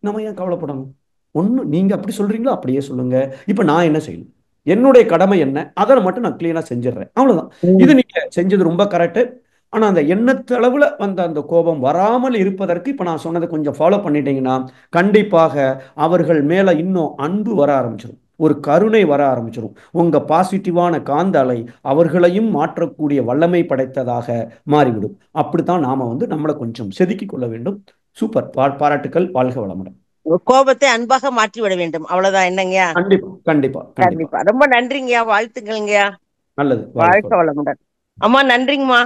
நம்ம ஏன் கவலைப்படணும்? ஒண்ணு நீங்க அப்படி சொல்றீங்களோ அப்படியே சொல்லுங்க. இப்ப நான் என்ன செய்யணும், என்னுடைய கடமை என்ன, அதை மட்டும் நான் கிளீனா செஞ்சிடறேன், அவ்வளவுதான். இது நீங்க செஞ்சது ரொம்ப கரெக்ட். ஆனா அந்த எண்ணத்தளவுல வந்த அந்த கோபம் வராமல் இருப்பதற்கு இப்ப நான் சொன்னதை கொஞ்சம் ஃபாலோ பண்ணிட்டீங்கன்னா கண்டிப்பாக அவர்கள் மேல இன்னும் அன்பு வர ஆரம்பிச்சிடும், ஒரு கருணை வர ஆரம்பிச்சிடும். உங்க பாசிட்டிவான காந்த அலை அவர்களையும் மாற்றக்கூடிய வல்லமை படைத்ததாக மாறிவிடும். அப்படித்தான் நாம நம்மளை கொஞ்சம் செதுக்கிக் கொள்ள வேண்டும். சூப்பர், பாராட்டுக்கள், வாழ்க வளமுடன். கோபத்தை அன்பாக மாற்றி விட வேண்டும், அவ்வளவுதான். என்னங்கய்யா? கண்டிப்பா கண்டிப்பா கண்டிப்பா. கண்டிப்பா. ரொம்ப நன்றிங்கய்யா, வாழ்த்துக்கள்ங்கய்யா. நல்லது, வாழ்க வளமுடன். அம்மா நன்றிங்கம்மா.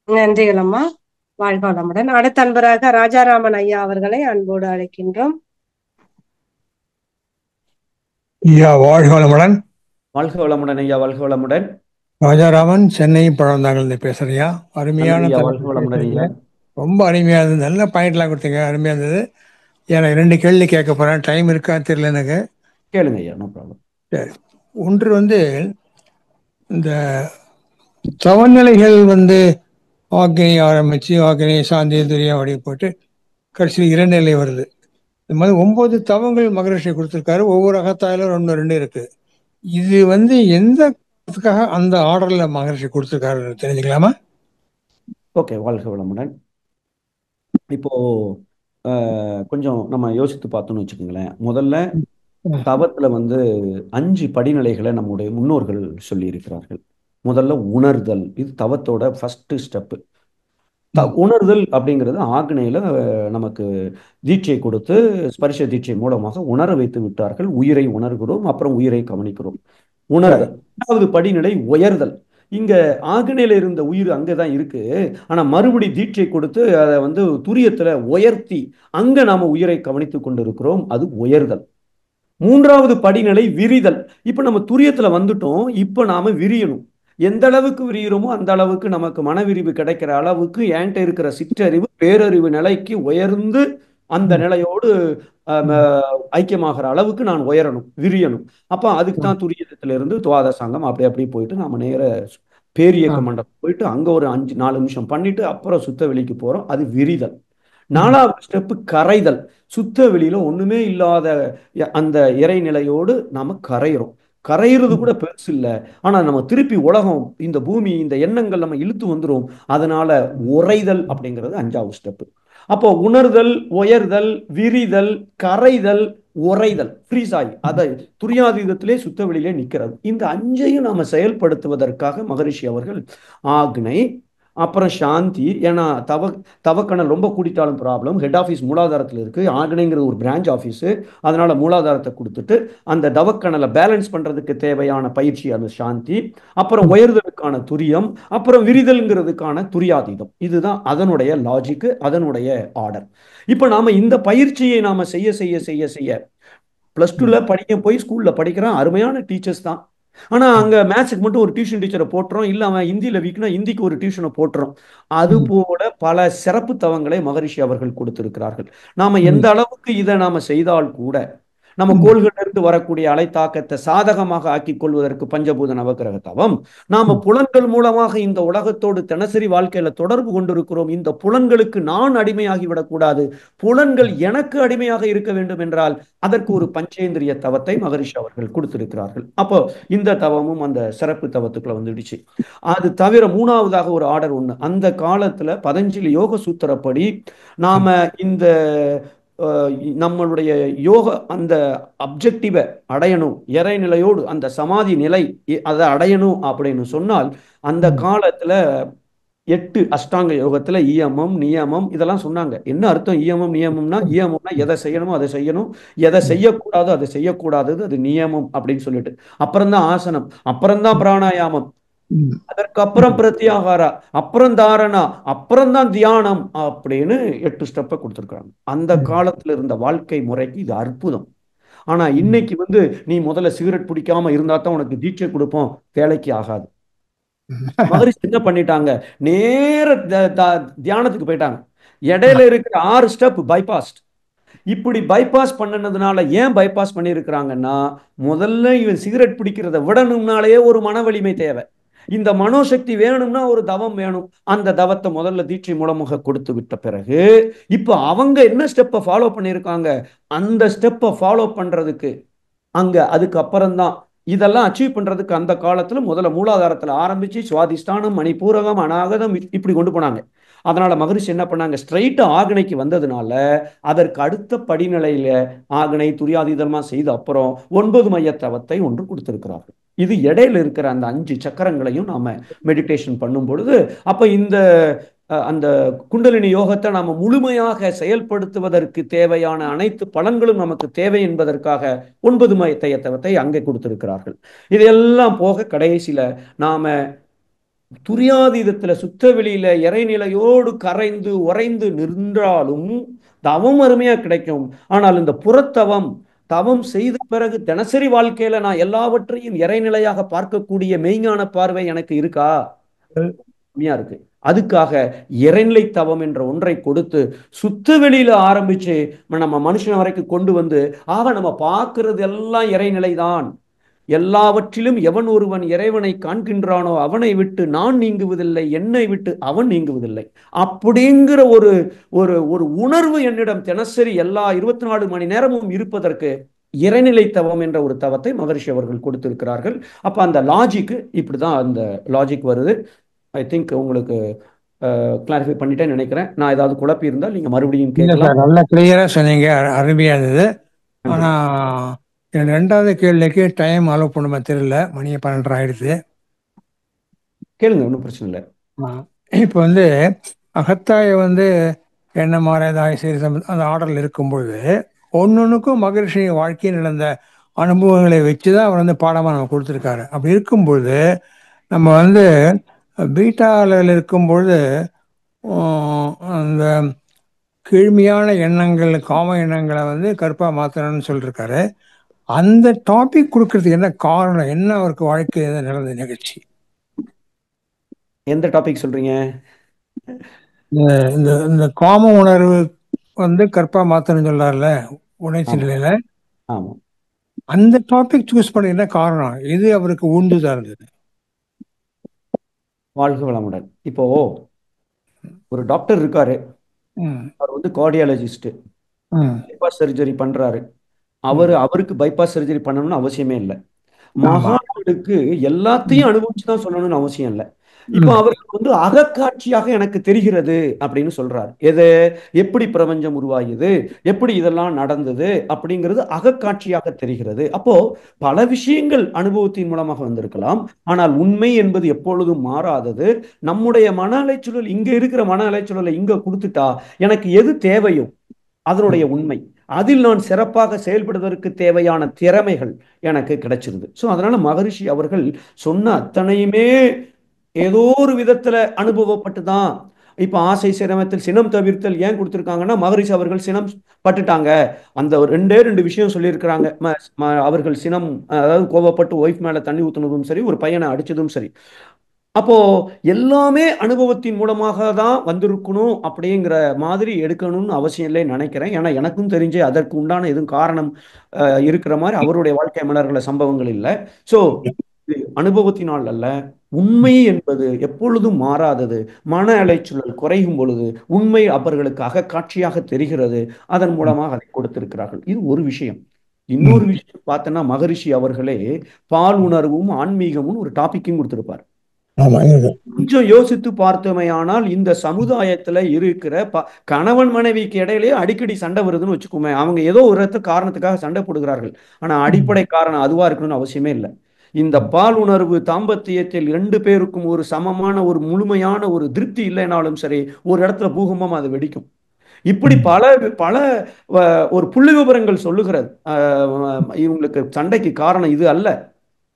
நன்றிகள் அம்மா, வாழ்க வளமுடன். அடுத்த அன்பராக ராஜாராமன் ஐயா அவர்களை அன்போடு அழைக்கின்றோம். ஐயா வாழ்க வளமுடன். வாழ்க வளமுடன் ஐயா, வாழ்க வளமுடன். ராஜாராமன், சென்னை பழவந்தாங்கல் பேசுறியா? அருமையான வாழ்க வளமுடன் ஐயா. ரொம்ப அருமையா இருந்தது, நல்ல பாயிண்ட்லாம் கொடுத்தீங்க, அருமையா இருந்தது. எனக்கு 2 கேள்வி கேட்க போறேன், டைம் இருக்கா தெரியல எனக்கு. கேளுங்க ஐயா, நோ ப்ராப்ளம். சரி, ஒன்று இந்த சமநிலைகள் ஆக்னி ஆரம்பிச்சு ஆக்னி சாந்தி துரியம் அப்படி போட்டு கடைசியில் 2 நிலை வருது. இந்த மாதிரி 9 தவங்கள் மகரிஷி கொடுத்துருக்காரு, ஒவ்வொரு அகத்தாயிலும் 1 2 இருக்கு. இது எந்த அந்த ஆர்டர்ல மகரிஷி கொடுத்துருக்காரு தெரிஞ்சுக்கலாமா? ஓகே, வாழ்க வளமுடன். இப்போ கொஞ்சம் நம்ம யோசித்து பார்த்தோம்னு வச்சுக்கோங்களேன். முதல்ல தவத்துல 5 படிநிலைகளை நம்முடைய முன்னோர்கள் சொல்லி இருக்கிறார்கள். முதல்ல உணர்தல், இது தவத்தோட ஃபர்ஸ்ட் ஸ்டெப்பு. உணர்தல் அப்படிங்கிறது ஆக்னையில நமக்கு தீட்சை கொடுத்து ஸ்பரிச தீட்சை மூலமாக உணர வைத்து விட்டார்கள். உயிரை உணர்கிறோம், அப்புறம் உயிரை கவனிக்கிறோம். உணர்தல். 2வது படிநிலை உயர்தல். இங்க ஆக்னையில இருந்த உயிர் அங்கதான் இருக்கு, ஆனா மறுபடி தீட்சை கொடுத்து அதை துரியத்துல உயர்த்தி அங்க நாம உயிரை கவனித்துக் கொண்டிருக்கிறோம். அது உயர்தல். 3வது படிநிலை விரிதல். இப்ப நம்ம துரியத்துல வந்துட்டோம், இப்ப நாம விரியணும். எந்த அளவுக்கு விரிகிறோமோ அந்த அளவுக்கு நமக்கு மனவிரிவு கிடைக்கிற அளவுக்கு என்கிட்ட இருக்கிற சிற்றறிவு பேரறிவு நிலைக்கு உயர்ந்து அந்த நிலையோடு ஐக்கியமாகிற அளவுக்கு நான் உயரணும், விரியணும். அப்ப அதுக்கு தான் துரியத்திலிருந்து துவாதசாங்கம் அப்படி போயிட்டு நாம நேர பேரியக்க மண்டபம் போயிட்டு அங்க ஒரு 4 நிமிஷம் பண்ணிட்டு அப்புறம் சுத்த வெளிக்கு போறோம். அது விரிதல். 4வது ஸ்டெப்பு கரைதல். சுத்த வெளியில ஒண்ணுமே இல்லாத அந்த இறைநிலையோடு நாம கரையிறோம். கரையிறது கூட பெருசு இல்லை, ஆனா நம்ம திருப்பி உலகம், இந்த பூமி, இந்த எண்ணங்கள் நம்ம இழுத்து வந்துரும். அதனால உறைதல் அப்படிங்கிறது 5வது ஸ்டெப்பு. அப்போ உணர்தல், உயர்தல், விரிதல், கரைதல், உறைதல், ஃப்ரீஸ் ஆகி அதை துரியாதீதத்திலே சுத்த வெளியிலே நிற்கிறது. இந்த 5ஐயும் நாம செயல்படுத்துவதற்காக மகரிஷி அவர்கள் ஆக்னை, அப்புறம் சாந்தி. ஏன்னா தவக்கணல் ரொம்ப கூட்டிட்டாலும் ப்ராப்ளம். ஹெட் ஆஃபீஸ் மூலாதாரத்தில் இருக்கு, ஆக்னைங்கிறது ஒரு பிரான்ச் ஆஃபீஸு. அதனால மூலாதாரத்தை கொடுத்துட்டு அந்த தவக்கணலை பேலன்ஸ் பண்றதுக்கு தேவையான பயிற்சி அந்த சாந்தி, அப்புறம் உயர்தலுக்கான துரியம், அப்புறம் விரிதல்ங்கிறதுக்கான துரியாதீதம். இதுதான் அதனுடைய லாஜிக்கு, அதனுடைய ஆர்டர். இப்ப நாம இந்த பயிற்சியை நாம செய்ய செய்ய செய்ய செய்ய +2ல படிக்க போய் ஸ்கூல்ல படிக்கிறான், அருமையான டீச்சர்ஸ் தான். ஆனா அங்க மேத்ஸுக்கு மட்டும் ஒரு டியூஷன் டீச்சரை போட்டுறோம், இல்ல அவன் ஹிந்தியில வீக்னா ஹிந்திக்கு ஒரு டியூஷனை போட்டுறோம். அது போல பல சிறப்பு தவங்களை மகரிஷி அவர்கள் கொடுத்திருக்கிறார்கள். நாம எந்த அளவுக்கு இதை நாம செய்தால் கூட நம்ம கோள்களிலிருந்து வரக்கூடிய அலைத்தாக்கத்தை சாதகமாக ஆக்கிக் கொள்வதற்கு பஞ்சபூத நவக்கிரக தவம். நாம புலன்கள் மூலமாக இந்த உலகத்தோடு தினசரி வாழ்க்கையில தொடர்பு கொண்டிருக்கிறோம். இந்த புலன்களுக்கு நான் அடிமையாகி விடக்கூடாது, புலன்கள் எனக்கு அடிமையாக இருக்க வேண்டும் என்றால் அதற்கு ஒரு பஞ்சேந்திரிய தவத்தை மகரிஷி அவர்கள் கொடுத்திருக்கிறார்கள். அப்போ இந்த தவமும் அந்த சிறப்பு தவத்துக்குள்ள வந்துடுச்சு. அது தவிர 3வதாக ஒரு ஆர்டர் ஒண்ணு. அந்த காலத்துல பதஞ்சலி யோக சூத்திரப்படி நாம இந்த நம்மளுடைய யோக அந்த அப்ஜெக்டிவை அடையணும், இறைநிலையோடு அந்த சமாதி நிலை அதை அடையணும் அப்படின்னு சொன்னால் அந்த காலத்துல 8 அஷ்டாங்க யோகத்துல இயமம் நியமம் இதெல்லாம் சொன்னாங்க. என்ன அர்த்தம் இயமம் நியமம்னா? இயமம்னா எதை செய்யணுமோ அதை செய்யணும், எதை செய்யக்கூடாதோ அதை செய்யக்கூடாதது, அது நியமம் அப்படின்னு சொல்லிட்டு. அப்புறம்தான் ஆசனம், அப்புறம்தான் பிராணாயாமம், அதற்கப்புறம் பிரத்யாகாரா, அப்புறம் தாரணா, அப்புறம் தான் தியானம் அப்படின்னு 8 ஸ்டெப்பை கொடுத்துருக்காங்க. அந்த காலத்துல இருந்த வாழ்க்கை முறைக்கு இது அற்புதம். ஆனா இன்னைக்கு நீ முதல்ல சிகரெட் பிடிக்காம இருந்தா தான் உனக்கு தீட்சை கொடுப்போம், வேலைக்கு ஆகாது. மகரிஷி என்ன பண்ணிட்டாங்க, நேர தியானத்துக்கு போயிட்டாங்க. இடையில இருக்கிற 6 ஸ்டெப் பைபாஸ். இப்படி பைபாஸ் பண்ணனதுனால ஏன் பைபாஸ் பண்ணியிருக்கிறாங்கன்னா, முதல்ல இவன் சிகரெட் பிடிக்கிறத விடணும்னாலே ஒரு மன வலிமை தேவை. இந்த மனோசக்தி வேணும்னா ஒரு தவம் வேணும். அந்த தவத்தை முதல்ல தீட்சை மூலமாக கொடுத்து விட்ட பிறகு இப்ப அவங்க என்ன ஸ்டெப்பை ஃபாலோ பண்ணியிருக்காங்க, அந்த ஸ்டெப்பை ஃபாலோ பண்றதுக்கு அங்க அதுக்கு அப்புறம்தான் இதெல்லாம் அச்சீவ் பண்றதுக்கு அந்த காலத்துல முதல்ல மூலாதாரத்துல ஆரம்பிச்சு சுவாதிஷ்டானம், மணிபூரகம், அநாகதம் இப்படி கொண்டு போனாங்க. அதனால மகரிஷி என்ன பண்ணாங்க, ஸ்ட்ரைட்டா ஆகனைக்கு வந்ததுனால அதற்கு அடுத்த படிநிலையில ஆகனை துரியாதீதமா செய்த அப்புறம் 9 மையத்தவத்தை ஒன்று கொடுத்திருக்கிறார்கள். இது இடையில இருக்கிற அந்த 5 சக்கரங்களையும் நாம மெடிடேஷன் பண்ணும் பொழுது அப்ப இந்த அந்த குண்டலினி யோகத்தை நாம முழுமையாக செயல்படுத்துவதற்கு தேவையான அனைத்து பலன்களும் நமக்கு தேவை என்பதற்காக 9 மையத்தவத்தை அங்கே கொடுத்திருக்கிறார்கள். இதெல்லாம் போக கடைசியில நாம துரியாதீதத்துல சுத்த வெளியில இறைநிலையோடு கரைந்து உறைந்து நின்றாலும் தவம் அருமையா கிடைக்கும். ஆனால் இந்த புறத்தவம் தவம் செய்த பிறகு தினசரி வாழ்க்கையில நான் எல்லாவற்றையும் இறைநிலையாக பார்க்கக்கூடிய மெய்ஞான பார்வை எனக்கு இருக்கா? கம்மியா இருக்கு. அதுக்காக இறைநிலை தவம் என்ற ஒன்றை கொடுத்து சுத்த வெளியில ஆரம்பிச்சு நம்ம மனுஷன் வரைக்கும் கொண்டு வந்து நம்ம பார்க்கிறது எல்லாம் இறைநிலை தான், எல்லாவற்றிலும் எவன் ஒருவன் இறைவனை காண்கின்றானோ அவனை விட்டு நான் நீங்குவதில்லை, என்னை விட்டு அவன் நீங்குவதில்லை அப்படிங்கிற ஒரு ஒரு ஒரு உணர்வு என்னிடம் தினசரி எல்லா 24 மணி நேரமும் இருப்பதற்கு இறைநிலை தவம் என்ற ஒரு தவத்தை மகரிஷி அவர்கள் கொடுத்திருக்கிறார்கள். அப்ப அந்த லாஜிக்கு இப்படிதான் அந்த லாஜிக் வருது. ஐ திங்க் உங்களுக்கு கிளாரிஃபை பண்ணிட்டேன்னு நினைக்கிறேன். நான் ஏதாவது குழப்பி இருந்தால் நீங்க மறுபடியும் கேட்கலாம். நல்லா கிளியரா சொன்னீங்க, அருமையா இருந்தது. ஆனா என் 2வது கேள்விக்கு டைம் அலோவ் பண்ணுமா தெரியல, மணி 12 ஆயிடுச்சு. கேளுங்க, ஒன்றும் பிரச்சனை இல்லை. இப்போ அகத்தாய என்ன மாறாதாய சரி அந்த ஆர்டர்ல இருக்கும்பொழுது ஒன்னொன்னுக்கும் மகரிஷி வாழ்க்கையில் நடந்த அனுபவங்களை வச்சுதான் அவர் பாடமா நம்ம கொடுத்துருக்காரு. அப்படி இருக்கும்பொழுது நம்ம பீட்டாவில் இருக்கும்பொழுது அந்த கீழ்மையான எண்ணங்கள், காம எண்ணங்களை கருப்பா மாத்தணும்னு சொல்லியிருக்காரு. அந்த டாபிக் கொடுக்கறதுக்கு என்ன காரணம், என்ன அவருக்கு வாழ்க்கை நடந்த நிகழ்ச்சி? எந்த டாபிக் சொல்றீங்க? இந்த காம உணர்வு கற்பா மாத்தணும் சொல்றாருல உணர்ச்சி நிலையில, அந்த டாபிக் சூஸ் பண்ண என்ன காரணம், இது அவருக்கு உண்டுதா இருந்தது? வாழ்க வளமுடன். இப்போ ஒரு டாக்டர் இருக்காரு, அவர் கார்டியாலஜிஸ்ட், பைபாஸ் சர்ஜரி பண்றாரு. அவருக்கு பைபாஸ் சர்ஜரி பண்ணணும்னு அவசியமே இல்லை. மகானுக்கு எல்லாத்தையும் அனுபவிச்சுதான் சொல்லணும்னு அவசியம் இல்லை. இப்போ அவருக்கு அகக்காட்சியாக எனக்கு தெரிகிறது அப்படின்னு சொல்றாரு. எது, எப்படி பிரபஞ்சம் உருவாகியது, எப்படி இதெல்லாம் நடந்தது அப்படிங்கிறது அகக்காட்சியாக தெரிகிறது. அப்போ பல விஷயங்கள் அனுபவத்தின் மூலமாக வந்திருக்கலாம். ஆனால் உண்மை என்பது எப்பொழுதும் மாறாதது. நம்முடைய மன அலைச்சூழல், இங்க இருக்கிற மன அலைச்சூழலை இங்க கொடுத்துட்டா எனக்கு எது தேவையோ அதனுடைய உண்மை, அதில் நான் சிறப்பாக செயல்படுவதற்கு தேவையான திறமைகள் எனக்கு கிடைச்சிருது. ஸோ அதனால மகரிஷி அவர்கள் சொன்ன அத்தனையுமே ஏதோ ஒரு விதத்துல அனுபவப்பட்டு தான். இப்ப ஆசை சிரமத்தில் சினம் தவிர்த்தல் ஏன் கொடுத்துருக்காங்கன்னா, மகரிஷி அவர்கள் சினம் பட்டுட்டாங்க. அந்த ரெண்டு விஷயம் சொல்லியிருக்கிறாங்க. அவர்கள் சினம், அதாவது கோபப்பட்டு ஒய்ஃப் மேல தண்ணி ஊத்துனதும் சரி, ஒரு பையனை அடிச்சதும் சரி. அப்போ எல்லாமே அனுபவத்தின் மூலமாக தான் வந்திருக்கணும் அப்படிங்கிற மாதிரி எடுக்கணும்னு அவசியம் இல்லைன்னு நினைக்கிறேன். ஏன்னா எனக்கும் தெரிஞ்சு அதற்கு உண்டான எதுவும் காரணம் இருக்கிற மாதிரி அவருடைய வாழ்க்கை மலர்கள சம்பவங்கள் இல்லை. ஸோ அனுபவத்தினால் அல்ல, உண்மை என்பது எப்பொழுதும் மாறாதது. மன அலைச்சூழல் குறையும் பொழுது உண்மை அவர்களுக்கு அகக்காட்சியாக தெரிகிறது. அதன் மூலமாக அதை கொடுத்திருக்கிறார்கள். இது ஒரு விஷயம். இன்னொரு விஷயம் பார்த்தோன்னா, மகரிஷி அவர்களே பால் உணர்வும் ஆன்மீகமும் ஒரு டாபிக்கும் கொடுத்திருப்பார். கொஞ்சம் யோசித்து பார்த்தோமையானால் இந்த சமுதாயத்துல இருக்கிற கணவன் மனைவிக்கு இடையிலேயே அடிக்கடி சண்டை வருதுன்னு வச்சுக்கோமே. அவங்க ஏதோ ஒரு காரணத்துக்காக சண்டை போடுகிறார்கள். ஆனா அடிப்படை காரணம் அதுவா இருக்கணும்னு அவசியமே இல்லை. இந்த பால் உணர்வு தாம்பத்தியத்தில் 2 பேருக்கும் ஒரு சமமான ஒரு முழுமையான ஒரு திருப்தி இல்லைனாலும் சரி, ஒரு இடத்துல பூகம்பம் அது வெடிக்கும். இப்படி பல பல ஒரு புள்ளி விவரங்கள் சொல்லுகிறது. இவங்களுக்கு சண்டைக்கு காரணம் இது அல்ல,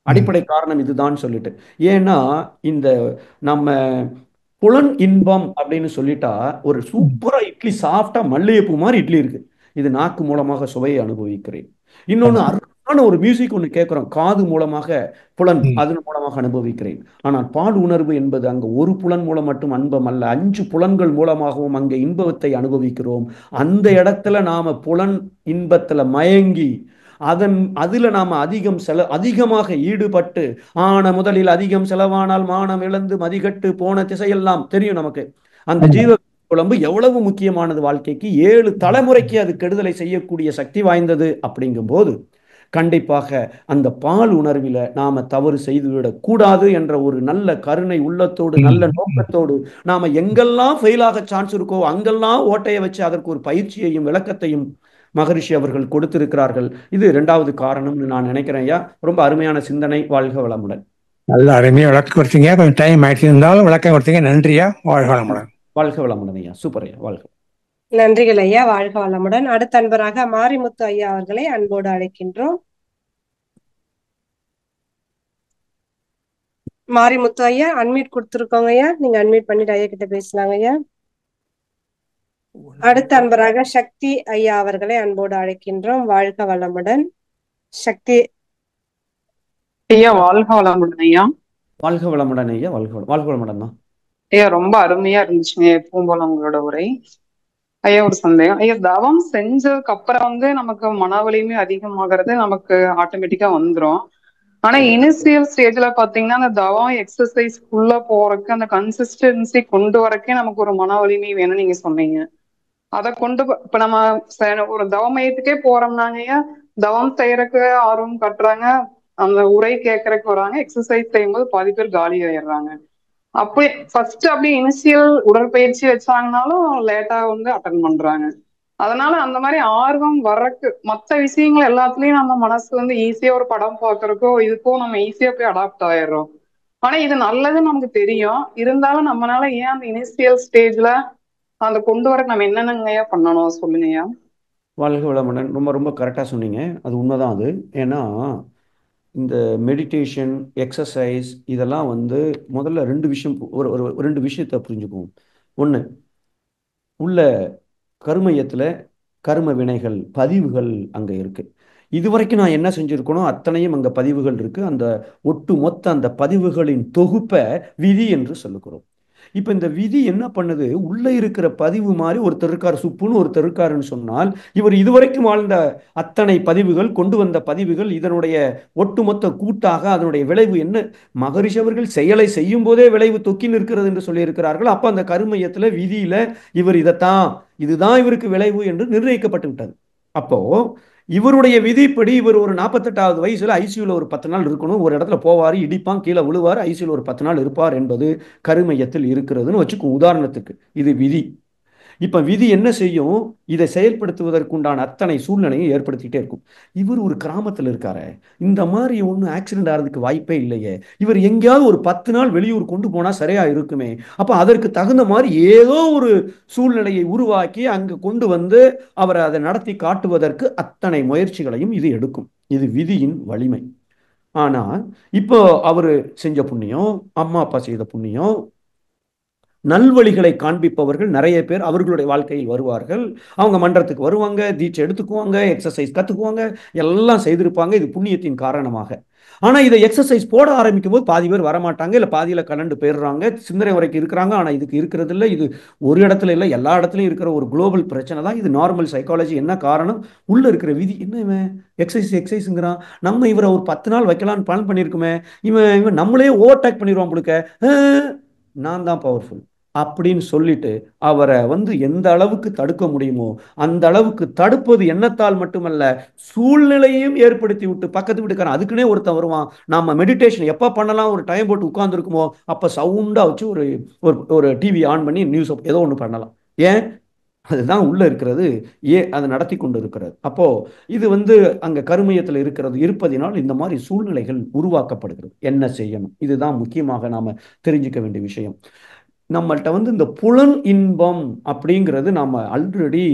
அடிப்படை காரணம் இதுதான் சொல்லிட்டு. ஏன்னா இந்த நம்ம புலன் இன்பம் அப்படின்னு சொல்லிட்டா, ஒரு சூப்பரா இட்லி சாப்பிட்டா மல்லிகைப்பூ மாதிரி இட்லி இருக்கு, இது நாக்கு மூலமாக சுவையை அனுபவிக்கிறேன். இன்னொன்னு அருமையான ஒரு மியூசிக் ஒன்று கேட்கிறோம், காது மூலமாக புலன் அதன் மூலமாக அனுபவிக்கிறேன். ஆனால் பால் உணர்வு என்பது அங்க ஒரு புலன் மூலம் மட்டும் அன்பம் அல்ல, 5 புலன்கள் மூலமாகவும் அங்கே இன்பத்தை அனுபவிக்கிறோம். அந்த இடத்துல நாம புலன் இன்பத்துல மயங்கி அதுல நாம அதிகமாக ஈடுபட்டு, முதலில் அதிகம் செலவானால் மானம் இழந்து மதிகட்டு போன திசையெல்லாம் தெரியும் நமக்கு. அந்த ஜீவ குழம்பு எவ்வளவு முக்கியமானது வாழ்க்கைக்கு, 7 தலைமுறைக்கு அது கெடுதலை செய்யக்கூடிய சக்தி வாய்ந்தது. அப்படிங்கும் போது கண்டிப்பாக அந்த பால் உணர்வில நாம தவறு செய்துவிடக் கூடாது என்ற ஒரு நல்ல கருணை உள்ளத்தோடு நல்ல நோக்கத்தோடு நாம எங்கெல்லாம் ஃபெயில் ஆக சான்ஸ் இருக்கோ அங்கெல்லாம் ஓட்டையை வச்சு அதற்கு ஒரு பயிற்சியையும் விளக்கத்தையும் மகரிஷி அவர்கள் கொடுத்திருக்கிறார்கள். இது இரண்டாவது காரணம்னு நான் நினைக்கிறேன் ஐயா. ரொம்ப அருமையான சிந்தனை. வாழ்க வளமுடன். நல்ல அருமையா விளக்கம் கொடுத்தீங்க. கொஞ்சம் டைம் ஆயிடுச்சு, இருந்தாலும் விளக்கம் கொடுத்தீங்க. நன்றியா. வாழ்க வளமுடன். வாழ்க வளமுடன் ஐயா. சூப்பர் ஐயா. வாழ்க. நன்றிகள் ஐயா. வாழ்க வளமுடன். அடுத்த அன்பராக மாரிமுத்து ஐயா அவர்களை அன்போடு அழைக்கின்றோம். மாரிமுத்து ஐயா அன்மியூட் கொடுத்துருக்கோங்க ஐயா. நீங்க அன்மியூட் பண்ணிட்டு ஐயா கிட்ட பேசலாங்க ஐயா. அடுத்த அன்பராக சக்தி ஐயா அவர்களை அன்போடு அழைக்கின்றோம். வாழ்க வளமுடன். சக்தி ஐயா வாழ்க வளமுடன் ஐயா. வாழ்க வளமுடன் ஐயா. வாழ்க வளமுடன் தான் ஐயா. ரொம்ப அருமையா இருந்துச்சுங்க எப்பவும் போல உங்களோட உரை. ஐயா ஒரு சந்தேகம் ஐயா, தவம் செஞ்சதுக்கு அப்புறம் நமக்கு மன வலிமை அதிகமாகிறது நமக்கு ஆட்டோமேட்டிக்கா வந்துரும். ஆனா இனிஷியல் ஸ்டேஜ்ல பாத்தீங்கன்னா அந்த தவம் எக்ஸசைஸ்க்குள்ள போறதுக்கு அந்த கன்சிஸ்டன்சி கொண்டு வரக்கே நமக்கு ஒரு மன வலிமை வேணும்னு நீங்க சொன்னீங்க. அதை இப்ப நம்ம ஒரு தவ மையத்துக்கே போறோம்னாங்க, தவம் செய்யறதுக்கு ஆர்வம் கட்டுறாங்க, அந்த உரை கேட்கறதுக்கு வராங்க, எக்ஸசைஸ் செய்யும்போது பாதி பேர் காலி ஆயிடுறாங்க. அப்படி ஃபர்ஸ்ட் அப்படியே இனிஷியல் உடற்பயிற்சி வச்சாங்கனாலும் லேட்டா அட்டன் பண்றாங்க. அதனால அந்த மாதிரி ஆர்வம் வர்றதுக்கு மற்ற விஷயங்கள் எல்லாத்துலயும் நம்ம மனசு ஈஸியா ஒரு படம் பாக்குறக்கோ இதுக்கோ நம்ம ஈஸியா போய் அடாப்ட் ஆயிடுறோம். ஆனா இது நல்லதுன்னு நமக்கு தெரியும். இருந்தாலும் நம்மளால ஏன் அந்த இனிஷியல் ஸ்டேஜ்ல அந்த கொண்டு வர நம்ம என்னென்னங்கய்யா பண்ணணும் சொல்லுங்கய்யா. வாழ்க வளமுடன். ரொம்ப ரொம்ப கரெக்டாக சொன்னீங்க. அது உண்மைதான். அது ஏன்னா இந்த மெடிடேஷன் எக்ஸசைஸ் இதெல்லாம் முதல்ல ரெண்டு விஷயம், ஒரு ரெண்டு விஷயத்தை புரிஞ்சுக்குவோம். ஒன்று, உள்ள கருமையத்தில் கரும வினைகள் பதிவுகள் அங்கே இருக்குது. இதுவரைக்கும் நான் என்ன செஞ்சுருக்கணும் அத்தனையும் அங்கே பதிவுகள் இருக்குது. அந்த ஒட்டு மொத்த அந்த பதிவுகளின் தொகுப்பை விதி என்று சொல்லுகிறோம். இப்போ இந்த விதி என்ன பண்ணுது, உள்ளே இருக்கிற பதிவு மாதிரி ஒருத்தர் இருக்கார், சுப்புன்னு ஒருத்தர் இருக்காருன்னு சொன்னால், இவர் இதுவரைக்கும் வாழ்ந்த அத்தனை பதிவுகள், கொண்டு வந்த பதிவுகள், இதனுடைய ஒட்டுமொத்த கூட்டாக அதனுடைய விளைவு என்ன? மகரிஷி அவர்கள் செயலை செய்யும் போதே விளைவு தொக்கின்னு இருக்கிறது என்று சொல்லியிருக்கிறார்கள். அப்போ அந்த கருமையத்தில் விதியில இவர் இதைத்தான், இதுதான் இவருக்கு விளைவு என்று நிர்ணயிக்கப்பட்டு விட்டது. அப்போ இவருடைய விதிப்படி இவர் ஒரு 48வது வயசுல ஐசியூல ஒரு 10 நாள் இருக்கணும், ஒரு இடத்துல போவார், இடிப்பான், கீழே விழுவார், ஐசியூல ஒரு 10 நாள் இருப்பார் என்பது கருமையத்தில் இருக்கிறதுன்னு வச்சுக்கோ. உதாரணத்துக்கு இது விதி. இப்ப விதி என்ன செய்யும், இதை செயல்படுத்துவதற்குண்டான அத்தனை சூழ்நிலையை ஏற்படுத்திக்கிட்டே இருக்கும். இவர் ஒரு கிராமத்தில் இருக்காரு, இந்த மாதிரி ஒன்றும் ஆக்சிடென்ட் ஆகிறதுக்கு வாய்ப்பே இல்லையே, இவர் எங்கேயாவது ஒரு 10 நாள் வெளியூர் கொண்டு போனா சரியா இருக்குமே, அப்ப அதற்கு தகுந்த மாதிரி ஏதோ ஒரு சூழ்நிலையை உருவாக்கி அங்கு கொண்டு அவரை அதை நடத்தி காட்டுவதற்கு அத்தனை முயற்சிகளையும் இது எடுக்கும். இது விதியின் வலிமை. ஆனா இப்போ அவரு செஞ்ச புண்ணியம், அம்மா அப்பா செய்த புண்ணியம், நல்வழிகளை காண்பிப்பவர்கள் நிறைய பேர் அவர்களுடைய வாழ்க்கையில் வருவார்கள். அவங்க மன்றத்துக்கு வருவாங்க, தீட்சை எடுத்துக்குவாங்க, எக்ஸசைஸ் கற்றுக்குவாங்க, எல்லாம் செய்திருப்பாங்க இது புண்ணியத்தின் காரணமாக. ஆனால் இதை எக்ஸசைஸ் போட ஆரம்பிக்கும் போது பாதி பேர் வரமாட்டாங்க, இல்லை பாதியில் கலண்டு போயிடுறாங்க, சிந்தனை வரைக்கும் இருக்கிறாங்க. ஆனால் இதுக்கு இருக்கிறது இல்லை, இது ஒரு இடத்துல இல்லை, எல்லா இடத்துலையும் இருக்கிற ஒரு குளோபல் பிரச்சனை தான் இது. Normal psychology. என்ன காரணம்? உள்ளே இருக்கிற விதி. என்ன இவன் எக்ஸசைஸுங்கிறான், நம்ம இவரை ஒரு 10 நாள் வைக்கலான்னு பிளான் பண்ணியிருக்குமே, இவன் நம்மளே ஓவர்டேக் பண்ணிடுவான் கொடுக்க, நான் தான் பவர்ஃபுல் அப்படின்னு சொல்லிட்டு அவரை எந்த அளவுக்கு தடுக்க முடியுமோ அந்த அளவுக்கு தடுப்பது எண்ணத்தால் மட்டுமல்ல, சூழ்நிலையும் ஏற்படுத்தி விட்டு பக்கத்து வீட்டுக்காரன் அதுக்குன்னே ஒருத்தன் வருவான். நாம மெடிடேஷன் எப்போ பண்ணலாம், ஒரு டைம் போட்டு உட்கார்ந்துருக்குமோ அப்போ சவுண்டாக வச்சு ஒரு ஒரு டிவி ஆன் பண்ணி நியூஸ் ஏதோ ஒன்று பண்ணலாம். ஏன்? அதுதான் உள்ள இருக்கிறது, அதை நடத்தி கொண்டு இருக்கிறது. அப்போ இது அங்க கருமையத்தில் இருப்பதினால் இந்த மாதிரி சூழ்நிலைகள் உருவாக்கப்படுகிறது. என்ன செய்யணும்? இதுதான் முக்கியமாக நாம தெரிஞ்சுக்க வேண்டிய விஷயம். நம்மள்கிட்ட இந்த புலன் இன்பம் அப்படிங்கிறது நாம ஆல்ரெடி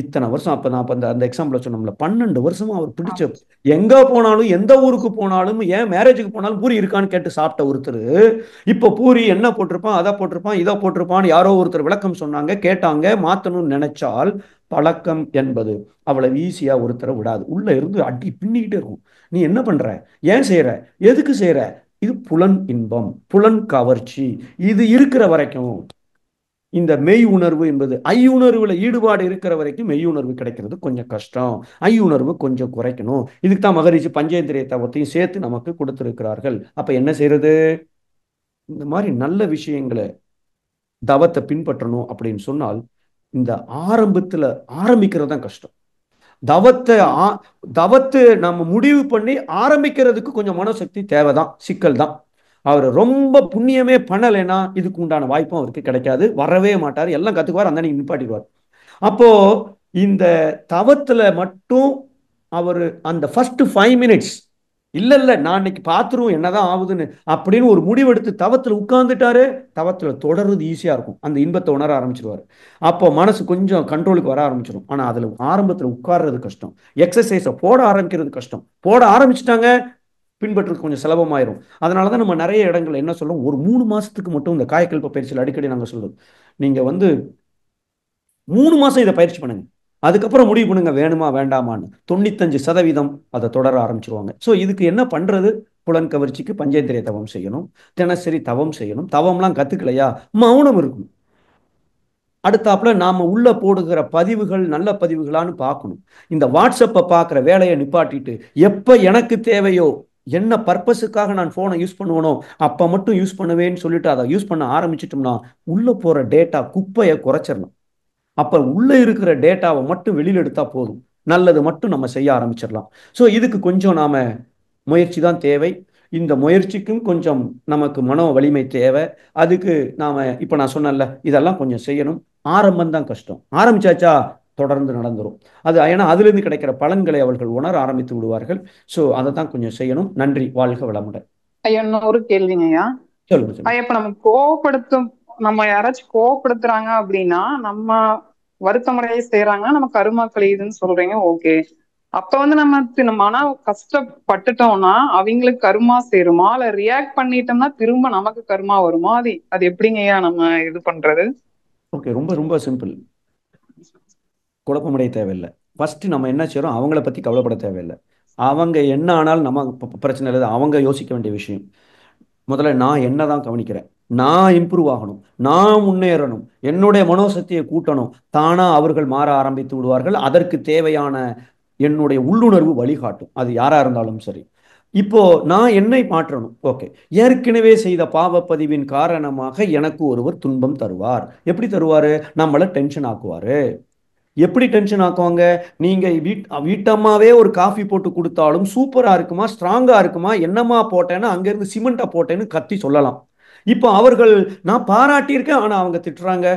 இத்தனை வருஷம், அப்ப நான் அந்த எக்ஸாம்பிள் சொன்னோம்ல, 12 வருஷமா அவர் பிடிச்ச எங்க போனாலும் எந்த ஊருக்கு போனாலும், ஏன் மேரேஜுக்கு போனாலும் பூரி இருக்கான்னு கேட்டு சாப்பிட்ட ஒருத்தர் இப்ப பூரி என்ன போட்டிருப்பான், அதை போட்டிருப்பான், இதை போட்டிருப்பான், யாரோ ஒருத்தர் விளக்கம் சொன்னாங்க, கேட்டாங்க, மாத்தணும்னு நினைச்சால் பழக்கம் என்பது அவ்வளவு ஈஸியா ஒருத்தரை விடாது. உள்ள இருந்து அடி பின்னிக்கிட்டே இருக்கும். நீ என்ன பண்ற, ஏன் செய்யற, எதுக்கு செய்யற? இது புலன் இன்பம், புலன் கவர்ச்சி. இது இருக்கிற வரைக்கும் இந்த மெய் உணர்வு என்பது, ஐயுணர்வுல ஈடுபாடு இருக்கிற வரைக்கும் மெய்யுணர்வு கிடைக்கிறது கொஞ்சம் கஷ்டம். ஐயுணர்வு கொஞ்சம் குறைக்கணும். இதுக்கு தான் மகரிஷி பஞ்சேந்திரிய தவத்தையும் சேர்த்து நமக்கு கொடுத்திருக்கிறார்கள். அப்ப என்ன செய்யறது? இந்த மாதிரி நல்ல விஷயங்களை தவத்தை பின்பற்றணும் அப்படின்னு சொன்னால் இந்த ஆரம்பிக்கிறது தான் கஷ்டம். தவத்தை தவத்து நம்ம முடிவு பண்ணி ஆரம்பிக்கிறதுக்கு கொஞ்சம் மனசக்தி தேவைதான், சிக்கல் தான். அவர் ரொம்ப புண்ணியமே பண்ணலைன்னா இதுக்கு உண்டான வாய்ப்பும் அவருக்கு கிடைக்காது, வரவே மாட்டார், எல்லாம் கத்துக்குவார், அந்த அன்னைக்கு நிப்பாட்டிடுவார். அப்போ இந்த தவத்துல மட்டும் அவர் அந்த ஃபர்ஸ்ட் 5 மினிட்ஸ் இல்ல இல்ல நான் இன்னைக்கு பாத்துருவோம் என்னதான் ஆகுதுன்னு அப்படின்னு ஒரு முடிவெடுத்து தவத்துல உட்கார்ந்துட்டாரு, தவத்துல தொடர்றது ஈஸியா இருக்கும், அந்த இன்பத்தை உணர ஆரம்பிச்சிருவாரு. அப்போ மனசு கொஞ்சம் கண்ட்ரோலுக்கு வர ஆரம்பிச்சிடும். ஆனா அதுல ஆரம்பத்துல உட்கார்றது கஷ்டம், எக்ஸசைஸை போட ஆரம்பிக்கிறது கஷ்டம். போட ஆரம்பிச்சிட்டாங்க பின்பற்றுறது கொஞ்சம் சுலபமாயிரும். அதனாலதான் நம்ம நிறைய இடங்கள் என்ன சொல்றோம், ஒரு 3 மாசத்துக்கு மட்டும் இந்த காயக்கல்ப பயிற்சியில் அடிக்கடி நாங்க சொல்றது, நீங்க 3 மாசம் இதை பயிற்சி பண்ணுங்க, அதுக்கப்புறம் முடிவு பண்ணுங்க வேணுமா வேண்டாமான்னு. 95% அதை தொடர ஆரம்பிச்சிருவாங்க. ஸோ இதுக்கு என்ன பண்றது, புலன் கவர்ச்சிக்கு பஞ்சேந்திரிய தவம் செய்யணும், தினசரி தவம் செய்யணும். தவம்லாம் கத்துக்கலையா, மௌனம் இருக்கணும். அடுத்தாப்புல நாம உள்ள போடுகிற பதிவுகள் நல்ல பதிவுகளான்னு பார்க்கணும். இந்த வாட்ஸ்அப்பை பார்க்குற வேலையை நிப்பாட்டிட்டு எப்ப எனக்கு தேவையோ என்ன பர்பஸுக்காக நான் போனை யூஸ் பண்ணுவனோ அப்ப மட்டும் யூஸ் பண்ணுவேன்னு சொல்லிட்டு அதை யூஸ் பண்ண ஆரம்பிச்சிட்டோம்னா உள்ள போற டேட்டா குப்பையை குறைச்சிடணும். அப்ப உள்ள இருக்கிற டேட்டாவை மட்டும் வெளியில் எடுத்தா போதும், நல்லது மட்டும் நம்ம செய்ய ஆரம்பிச்சிடலாம். ஸோ இதுக்கு கொஞ்சம் நாம முயற்சி தான் தேவை. இந்த முயற்சிக்கும் கொஞ்சம் நமக்கு மனோ வலிமை தேவை. அதுக்கு நாம இப்ப நான் சொன்னேன்ல இதெல்லாம் கொஞ்சம் செய்யணும். ஆரம்பம் தான் கஷ்டம், ஆரம்பிச்சாச்சா தொடர்ந்து நடந்துரும். அது ஏன்னா அதிலிருந்து கிடைக்கிற பலன்களை அவர்கள் உணர ஆரம்பித்து விடுவார்கள். ஸோ அதை தான் கொஞ்சம் செய்யணும். நன்றி, வாழ்க வளமுடன். ஐயா இன்னொரு கேள்விங்க ஐயா. சொல்லுங்க சொல்லுங்க. ஐயா இப்ப நம்ம யாராச்சும் கோவப்படுத்துறாங்க அப்படின்னா நம்ம வருத்த முறையை செய்யறாங்கன்னா நம்ம கருமா கழியுதுன்னு சொல்றீங்க, ஓகே. அப்ப நம்ம மன கஷ்டப்பட்டுட்டோம்னா அவங்களுக்கு கருமா சேருமா, இல்ல ரியாக்ட் பண்ணிட்டோம்னா திரும்ப நமக்கு கருமா வருமா, அது எப்படிங்கய்யா நம்ம இது பண்றது? ஓகே, ரொம்ப ரொம்ப சிம்பிள், குழப்பமடைய தேவையில்லை. ஃபர்ஸ்ட் நம்ம என்ன செய்யறோம், அவங்கள பத்தி கவலைப்பட தேவையில்லை. அவங்க என்ன ஆனாலும் நம்ம பிரச்சனை இல்லை, அவங்க யோசிக்க வேண்டிய விஷயம். முதல்ல நான் என்னதான் கவனிக்கிறேன், நான் இம்ப்ரூவ் ஆகணும், நான் முன்னேறணும், என்னுடைய மனோசக்தியை கூட்டணும். தானா அவர்கள் மாற ஆரம்பித்து விடுவார்கள். அதற்கு தேவையான என்னுடைய உள்ளுணர்வு வழிகாட்டும், அது யாரா இருந்தாலும் சரி. இப்போ நான் என்னை மாற்றணும். ஓகே, ஏற்கனவே செய்த பாவப்பதிவின் காரணமாக எனக்கு ஒருவர் துன்பம் தருவார். எப்படி தருவாரு, நம்மளை டென்ஷன் ஆக்குவாரு. எப்படி டென்ஷன் ஆக்குவாங்க, நீங்க வீட்டம்மாவே ஒரு காஃபி போட்டு கொடுத்தாலும் சூப்பரா இருக்குமா ஸ்ட்ராங்கா இருக்குமா என்னமா போட்டேன்னு அங்கிருந்து சிமெண்டா போட்டேன்னு கத்தி சொல்லலாம். இப்போ அவர்கள் நான் பாராட்டியிருக்கேன் ஆனா அவங்க திட்டுறாங்க,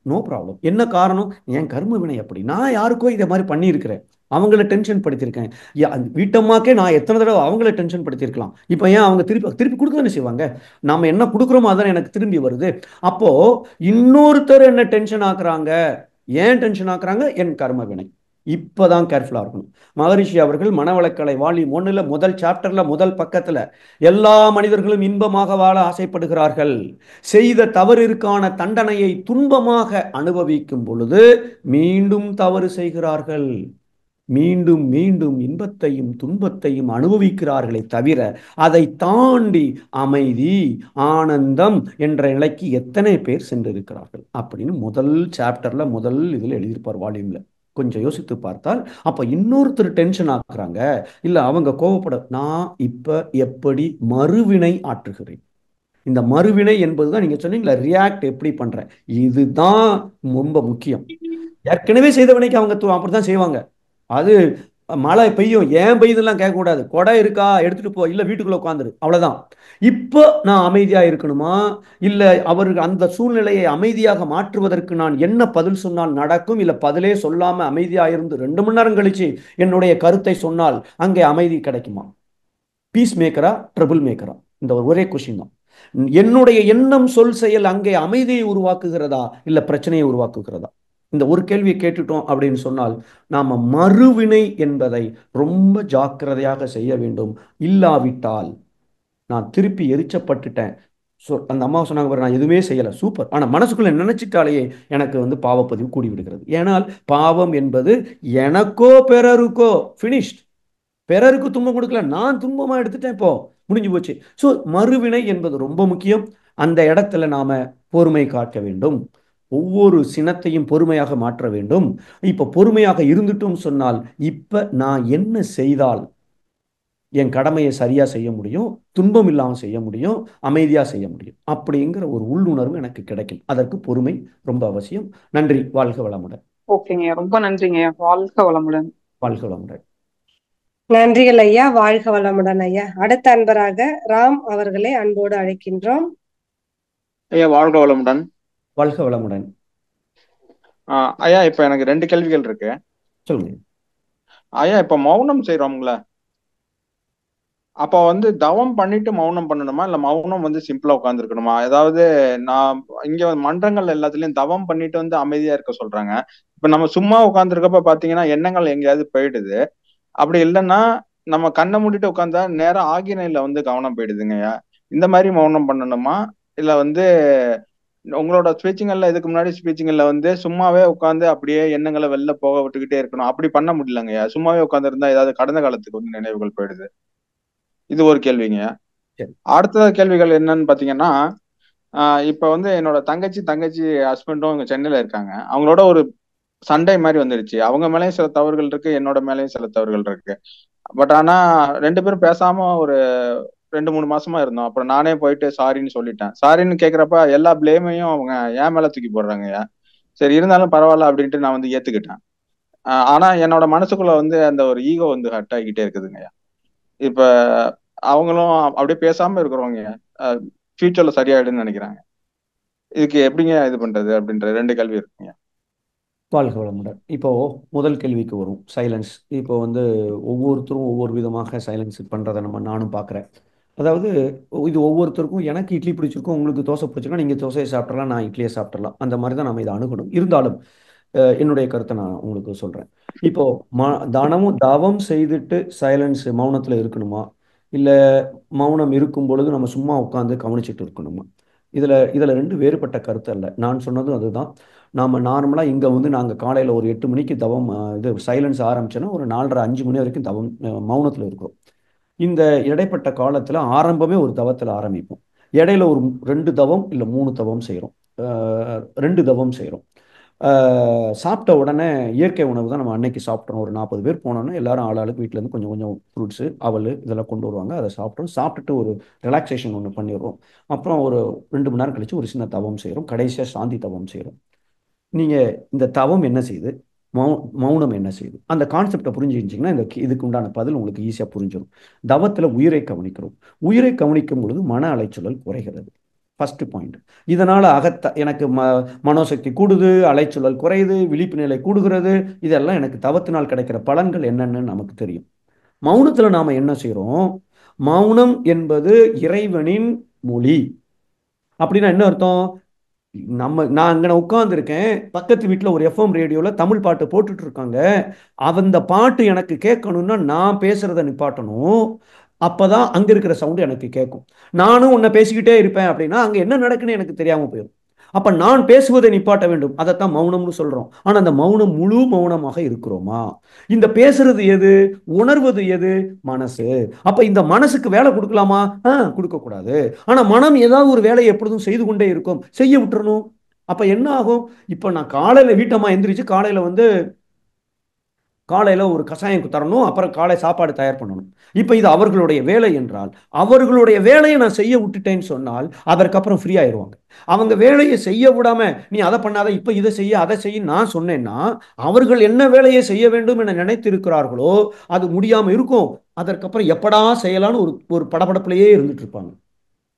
நோ ப்ராப்ளம். என்ன காரணம், என் கர்ம வினை அப்படி, நான் யாருக்கோ இதை மாதிரி பண்ணியிருக்கிறேன், அவங்கள டென்ஷன் படுத்தியிருக்கேன். வீட்டம்மாக்கே நான் எத்தனை தடவை அவங்கள டென்ஷன் படுத்தியிருக்கலாம். இப்போ ஏன் அவங்க திருப்பி கொடுக்க தானே செய்வாங்க, நாம என்ன கொடுக்குறோமோ அதான் எனக்கு திரும்பி வருது. அப்போ இன்னொருத்தர் என்ன டென்ஷன் ஆக்குறாங்க, ஏன் டென்ஷன் ஆக்குறாங்க, என் கர்ம வினை. இப்பதான் கேர்ஃபுல்லா இருக்கணும். மகரிஷி அவர்கள் மனவளக்கலை வால்யூம் 1 முதல் சாப்டர்ல முதல் பக்கத்துல எல்லா மனிதர்களும் இன்பமாக வாழ ஆசைப்படுகிறார்கள், செய்த தவறிற்கான தண்டனையை துன்பமாக அனுபவிக்கும் பொழுது மீண்டும் தவறு செய்கிறார்கள், மீண்டும் மீண்டும் இன்பத்தையும் துன்பத்தையும் அனுபவிக்கிறார்களே தவிர அதை தாண்டி அமைதி ஆனந்தம் என்ற நிலைக்கு எத்தனை பேர் சென்றிருக்கிறார்கள் அப்படின்னு முதல் சாப்டர்ல முதல் இதில் எழுதியிருப்பார் வால்யூம்ல. கொஞ்சம் யோசித்து பார்த்தால் அப்ப இன்னொருத்தர் டென்ஷன் ஆக்குறாங்க, இல்ல அவங்க கோவப்பட, நான் இப்ப எப்படி மறுவினை ஆற்றுகிறேன். இந்த மறுவினை என்பதுதான் நீங்க சொன்னீங்களா ரியாக்ட் எப்படி பண்றேன், இதுதான் ரொம்ப முக்கியம். ஏற்கனவே செய்த வினைக்கு அவங்க அப்படித்தான் செய்வாங்க. அது மழை பெய்யும், ஏன் பெய்யுதுலாம் கேட்கக்கூடாது, கொடை இருக்கா எடுத்துட்டு போ, இல்ல வீட்டுக்குள்ள உட்காந்துரு, அவ்வளவுதான். இப்போ நான் அமைதியா இருக்கணுமா, இல்ல அவருக்கு அந்த சூழ்நிலையை அமைதியாக மாற்றுவதற்கு நான் என்ன பதில் சொன்னால் நடக்கும், இல்ல பதிலே சொல்லாம அமைதியா இருந்து 2 மணி நேரம் கழிச்சு என்னுடைய கருத்தை சொன்னால் அங்கே அமைதி கிடைக்குமா? பீஸ் மேக்கரா ட்ரபிள் மேக்கரா, இந்த ஒரே கொஸ்டின் தான். என்னுடைய எண்ணம் சொல் செயல் அங்கே அமைதியை உருவாக்குகிறதா இல்ல பிரச்சனையை உருவாக்குகிறதா? இந்த ஒரு கேள்வியை கேட்டுட்டோம் அப்படின்னு சொன்னால் நாம மறுவினை என்பதை ரொம்ப ஜாக்கிரதையாக செய்ய வேண்டும். இல்லாவிட்டால் நான் திருப்பி எரிச்சப்பட்டுட்டேன், அந்த அம்மா சொன்னாங்க பாரு, நான் எதுவுமே செய்யலை சூப்பர், ஆனால் மனசுக்குள்ள நினைச்சிட்டாலேயே எனக்கு பாவப்பதிவு கூடி விடுகிறது. ஏனால் பாவம் என்பது எனக்கோ பிறருக்கோ ஃபினிஷ்ட், பிறருக்கு துன்பம் கொடுக்கல, நான் துன்பமா எடுத்துட்டேன், இப்போ முடிஞ்சு போச்சு. ஸோ மறுவினை என்பது ரொம்ப முக்கியம். அந்த இடத்துல நாம பொறுமை காக்க வேண்டும், ஒவ்வொரு சினத்தையும் பொறுமையாக மாற்ற வேண்டும். இப்ப பொறுமையாக இருந்துட்டும் சொன்னால் இப்ப நான் என்ன செய்தால் என் கடமையை சரியா செய்ய முடியும், துன்பம் இல்லாம செய்ய முடியும், அமைதியா செய்ய முடியும் அப்படிங்கிற ஒரு உள்ளுணர்வு எனக்கு கிடைக்கும். அதற்கு பொறுமை ரொம்ப அவசியம். நன்றி, வாழ்க வளமுடன். ஓகேங்க, ரொம்ப நன்றிங்க. வாழ்க வளமுடன். வாழ்க வளமுடன். நன்றிகள் ஐயா, வாழ்க வளமுடன் ஐயா. அடுத்த அன்பராக ராம் அவர்களை அன்போடு அழைக்கின்றோம். ஐயா வாழ்க வளமுடன். வாழ்க வளமுடன். ஐயா இப்ப எனக்கு 2 கேள்விகள் இருக்கு. சொல்லுங்க. ஐயா இப்ப மௌனம் செய்யறோம்ல, அப்ப வந்து தவம் பண்ணிட்டு மௌனம் பண்ணணுமா, இல்ல மௌனம் வந்து சிம்பிளா உட்கார்ந்து இருக்கணுமா? அதாவது நான் இங்க மன்றங்கள் எல்லாத்துலயும் தவம் பண்ணிட்டு வந்து அமைதியா இருக்க சொல்றாங்க. இப்ப நம்ம சும்மா உட்கார்ந்து இருக்கப்ப பாத்தீங்கன்னா எண்ணங்கள் எங்கேயாவது போயிடுது. அப்படி இல்லைன்னா நம்ம கண்ணை மூடிட்டு உட்கார்ந்தா நேரம் ஆகினையில வந்து கவனம் போயிடுதுங்கய்யா. இந்த மாதிரி மௌனம் பண்ணணுமா, இல்ல வந்து உங்களோட ஸ்பீச்சிங்கல்ல இதுக்கு முன்னாடி ஸ்பீச்சிங்கல்ல வந்து சும்மாவே உட்காந்து அப்படியே எண்ணங்களை வெளில போக விட்டுக்கிட்டே இருக்கணும், அப்படி பண்ண முடியலங்கய்யா. சும்மாவே உட்காந்து இருந்தா ஏதாவது கடந்த காலத்துக்கு வந்து நினைவுகள் போயிடுது. இது ஒரு கேள்விங்க. சரி. அடுத்த கேள்விகள் என்னன்னு பாத்தீங்கன்னா, இப்ப வந்து என்னோட தங்கச்சி ஹஸ்பண்டும் இங்க சென்னையில இருக்காங்க. அவங்களோட ஒரு சண்டை மாதிரி வந்துருச்சு. அவங்க மேலயும் சில தவறுகள் இருக்கு, என்னோட மேலயும் சில தவறுகள் இருக்கு. பட் ஆனா 2 பேரும் பேசாம ஒரு 2-3 மாசமா இருந்தோம். அப்புறம் நானே போயிட்டு சாரின்னு சொல்லிட்டேன். சாரின்னு கேக்குறப்ப எல்லா பிளேமையும் அவங்க என் மேல தூக்கி போடுறாங்கய்யா. சரி இருந்தாலும் பரவாயில்ல அப்படின்ட்டு நான் வந்து ஏத்துக்கிட்டேன். ஆனா என்னோட மனசுக்குள்ள வந்து அந்த ஒரு ஈகோ வந்து ஹர்ட் ஆகிக்கிட்டே இருக்குதுங்கய்யா. இப்ப அவங்களும் அப்படியே பேசாம இருக்கிறவங்க ஃபியூச்சர்ல சரியாயிடுன்னு நினைக்கிறாங்க. இதுக்கு எப்படிங்க இது பண்றது அப்படின்ற 2 கேள்வி இருக்குங்க. வாழ்க வளமுடன். இப்போ முதல் கேள்விக்கு வரும், சைலன்ஸ். இப்போ வந்து ஒவ்வொருத்தரும் ஒவ்வொரு விதமாக சைலன்ஸ் பண்ணுறதை நானும் பார்க்குறேன். அதாவது இது ஒவ்வொருத்தருக்கும், எனக்கு இட்லி பிடிச்சிருக்கும், உங்களுக்கு தோசை பிடிச்சிருக்கா, நீங்கள் தோசையை சாப்பிட்றலாம், நான் இட்லியை சாப்பிட்றலாம். அந்த மாதிரி தான் நம்ம இதை அணுகணும். இருந்தாலும் என்னுடைய கருத்தை நான் உங்களுக்கு சொல்கிறேன். இப்போ தவம் செய்துட்டு சைலன்ஸ் மௌனத்தில் இருக்கணுமா, இல்லை மௌனம் இருக்கும் பொழுது நம்ம சும்மா உட்காந்து கவனிச்சுட்டு இருக்கணுமா? இதில் 2 வேறுபட்ட கருத்து அல்ல. நான் சொன்னதும் அதுதான். நாம் நார்மலாக இங்கே வந்து நாங்கள் காலையில் ஒரு 8 மணிக்கு தவம் இது சைலன்ஸ் ஆரம்பிச்சோன்னா ஒரு 4:30 5 மணி வரைக்கும் தவம் மௌனத்தில் இருக்கிறோம். இந்த இடைப்பட்ட காலத்தில் ஆரம்பமே ஒரு தவத்தில் ஆரம்பிப்போம். இடையில ஒரு 2 தவம் இல்லை 3 தவம் செய்கிறோம். 2 தவம் செய்கிறோம். சாப்பிட்ட உடனே இயற்கை உணவு தான் நம்ம அன்னைக்கு சாப்பிட்றோம். ஒரு 40 பேர் போனோன்னா எல்லாரும் ஆளாளுக்கு வீட்டிலேருந்து கொஞ்சம் கொஞ்சம் ஃப்ரூட்ஸு அவல் இதெல்லாம் கொண்டு வருவாங்க. அதை சாப்பிட்றோம். சாப்பிட்டுட்டு ஒரு ரிலாக்ஸேஷன் ஒன்று பண்ணிடுறோம். அப்புறம் ஒரு 2 மணி நேரம் கழித்து ஒரு சின்ன தவம் செய்கிறோம். கடைசியாக சாந்தி தவம் செய்கிறோம். நீங்கள் இந்த தவம் என்ன செய்யுது, மௌனம் என்ன செய்யுது, அந்த கான்செப்டை புரிஞ்சுக்கிச்சிங்கன்னா இதுக்கு உண்டான பதில் உங்களுக்கு ஈஸியாக புரிஞ்சிடும். தவத்தில் உயிரை கவனிக்கிறோம். உயிரை கவனிக்கும் பொழுது மன அலைச்சல் குறைகிறது. First point. இதனால் எனக்கு மனோசக்தி கூடுது, அலைச்சல் குறையுது, விழிப்பு நிலை கூடுகிறது. இதெல்லாம் எனக்கு தவத்தினால் கிடைக்கிற பலன்கள் என்னன்னு நமக்கு தெரியும். மௌனத்தில் நாம் என்ன செய்கிறோம்? மௌனம் என்பது இறைவனின் மொழி. அப்படின்னா என்ன அர்த்தம்? நான் அங்கே உட்காந்துருக்கேன், பக்கத்து வீட்டில் ஒரு எஃப்எம் ரேடியோவில் தமிழ் பாட்டு போட்டுட்டு இருக்காங்க. அந்த பாட்டு எனக்கு கேட்கணும்னா நான் பேசுறதை நிப்பாட்டணும். அப்போதான் அங்கே இருக்கிற சவுண்டு எனக்கு கேட்கும். நானும் உன்னை பேசிக்கிட்டே இருப்பேன் அப்படின்னா அங்கே என்ன நடக்குன்னு எனக்கு தெரியாமல் போயிடும். அப்போ நான் பேசுவதை நிப்பாட்ட வேண்டும். அதைத்தான் மௌனம்னு சொல்கிறோம். ஆனால் அந்த மௌனம் முழு மௌனமாக இருக்கிறோமா? இந்த பேசுறது எது, உணர்வது எது? மனசு. அப்போ இந்த மனசுக்கு வேலை கொடுக்கலாமா? கொடுக்கக்கூடாது. ஆனால் மனம் ஏதாவது ஒரு வேலையை எப்பொழுதும் செய்து கொண்டே இருக்கும், செய்ய விட்டுறணும். அப்போ என்ன ஆகும்? இப்போ நான் காலையில் வீட்டம்மா எந்திரிச்சு காலையில் ஒரு கஷாயம் தரணும், அப்புறம் காலை சாப்பாடு தயார் பண்ணணும். இப்போ இது அவர்களுடைய வேலை என்றால் அவர்களுடைய வேலையை நான் செய்ய விட்டுட்டேன்னு சொன்னால் அதற்கப்புறம் ஃப்ரீ ஆயிடுவாங்க. அவங்க வேலையை செய்ய விடாம நீ அதை பண்ணாத, இப்போ இதை செய்ய அதை செய்ய நான் சொன்னேன்னா அவர்கள் என்ன வேலையை செய்ய வேண்டும் என நினைத்திருக்கிறார்களோ அது முடியாமல் இருக்கும். அதற்கப்புறம் எப்படா செய்யலான்னு ஒரு படபடப்பிலேயே இருந்துட்டு இருப்பாங்க.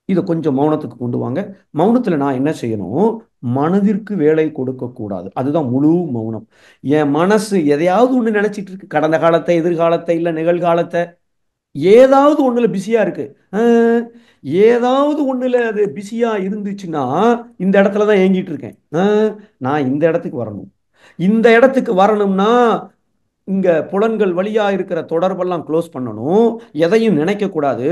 இதை கொஞ்சம் மௌனத்துக்கு கொண்டு வாங்க. மௌனத்தில் நான் என்ன செய்யணும்? மனதிற்கு வேலை கொடுக்கக்கூடாது. அதுதான் முழு மௌனம். என் மனசு எதையாவது ஒன்று நினைச்சிட்டு இருக்கு, கடந்த காலத்தை, எதிர்காலத்தை, இல்லை நிகழ்காலத்தை, ஏதாவது ஒன்றுல பிஸியா இருக்கு. ஏதாவது ஒன்றுல அது பிஸியா இருந்துச்சுன்னா இந்த இடத்துல தான் ஏங்கிட்டு இருக்கேன். நான் இந்த இடத்துக்கு வரணும். இந்த இடத்துக்கு வரணும்னா இங்க புலன்கள் வழியா இருக்கிற தொடர்பெல்லாம் க்ளோஸ் பண்ணணும். எதையும் நினைக்க கூடாது,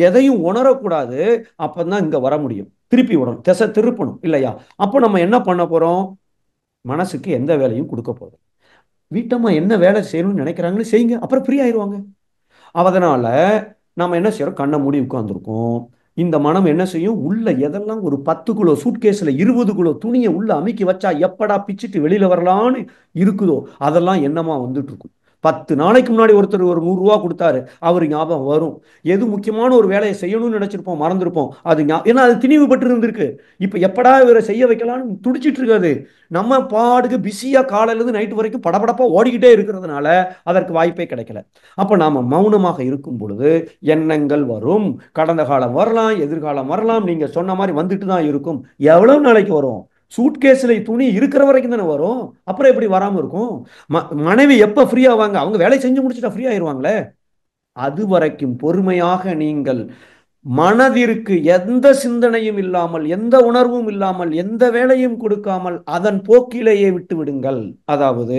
எதையும் உணரக்கூடாது. அப்பதான் இங்க வர முடியும். திருப்பி விடணும், திசை திருப்பணும் இல்லையா? அப்போ நம்ம என்ன பண்ண போறோம்? மனசுக்கு எந்த வேலையும் கொடுக்க போறோம். வீட்டம்மா என்ன வேலை செய்யணும்னு நினைக்கிறாங்கன்னு செய்யுங்க, அப்புறம் ஃப்ரீ ஆயிடுவாங்க. அதனால நம்ம என்ன செய்யறோம்? கண்ணை மூடி உட்கார்ந்துருக்கோம். இந்த மனம் என்ன செய்யும்? உள்ள எதெல்லாம் ஒரு 10 கிலோ சூட்கேஸ்ல 20 கிலோ துணியை உள்ள அமுக்கி வச்சா எப்படா பிச்சுட்டு வெளியில வரலான்னு இருக்குதோ அதெல்லாம் என்னமா வந்துட்டு இருக்கும். 10 நாளைக்கு முன்னாடி ஒருத்தர் ஒரு 100 ரூபா கொடுத்தாரு, அவர் ஞாபகம் வரும். எது முக்கியமான ஒரு வேலையை செய்யணும்னு நினைச்சிருப்போம், மறந்துருப்போம். அது ஏன்னா அது திணிவு பெற்று இருந்திருக்கு. இப்ப எப்படா இவரை செய்ய வைக்கலாம்னு துடிச்சிட்டு இருக்காது. நம்ம பாடுக்கு பிஸியா காலையில இருந்து நைட்டு வரைக்கும் படபடப்பா ஓடிக்கிட்டே இருக்கிறதுனால அதற்கு வாய்ப்பே கிடைக்கல. அப்ப நாம மௌனமாக இருக்கும் பொழுது எண்ணங்கள் வரும். கடந்த காலம் வரலாம், எதிர்காலம் வரலாம். நீங்க சொன்ன மாதிரி வந்துட்டு தான் இருக்கும். எவ்வளவு நாளைக்கு வரும்? சூட்கேஸ்ல துணி இருக்கிற வரைக்கும் தானே வரும். அப்புறம் எப்படி வராம இருக்கும்? மனைவி எப்ப ஃப்ரீ ஆவாங்க? அவங்க வேலை செஞ்சு முடிச்சுட்டா ஃப்ரீ ஆயிருவாங்களே. அது வரைக்கும் பொறுமையாக நீங்கள் மனதிற்கு எந்த சிந்தனையும் இல்லாமல், எந்த உணர்வும் இல்லாமல், எந்த வேலையும் கொடுக்காமல் அதன் போக்கிலேயே விட்டு விடுங்கள். அதாவது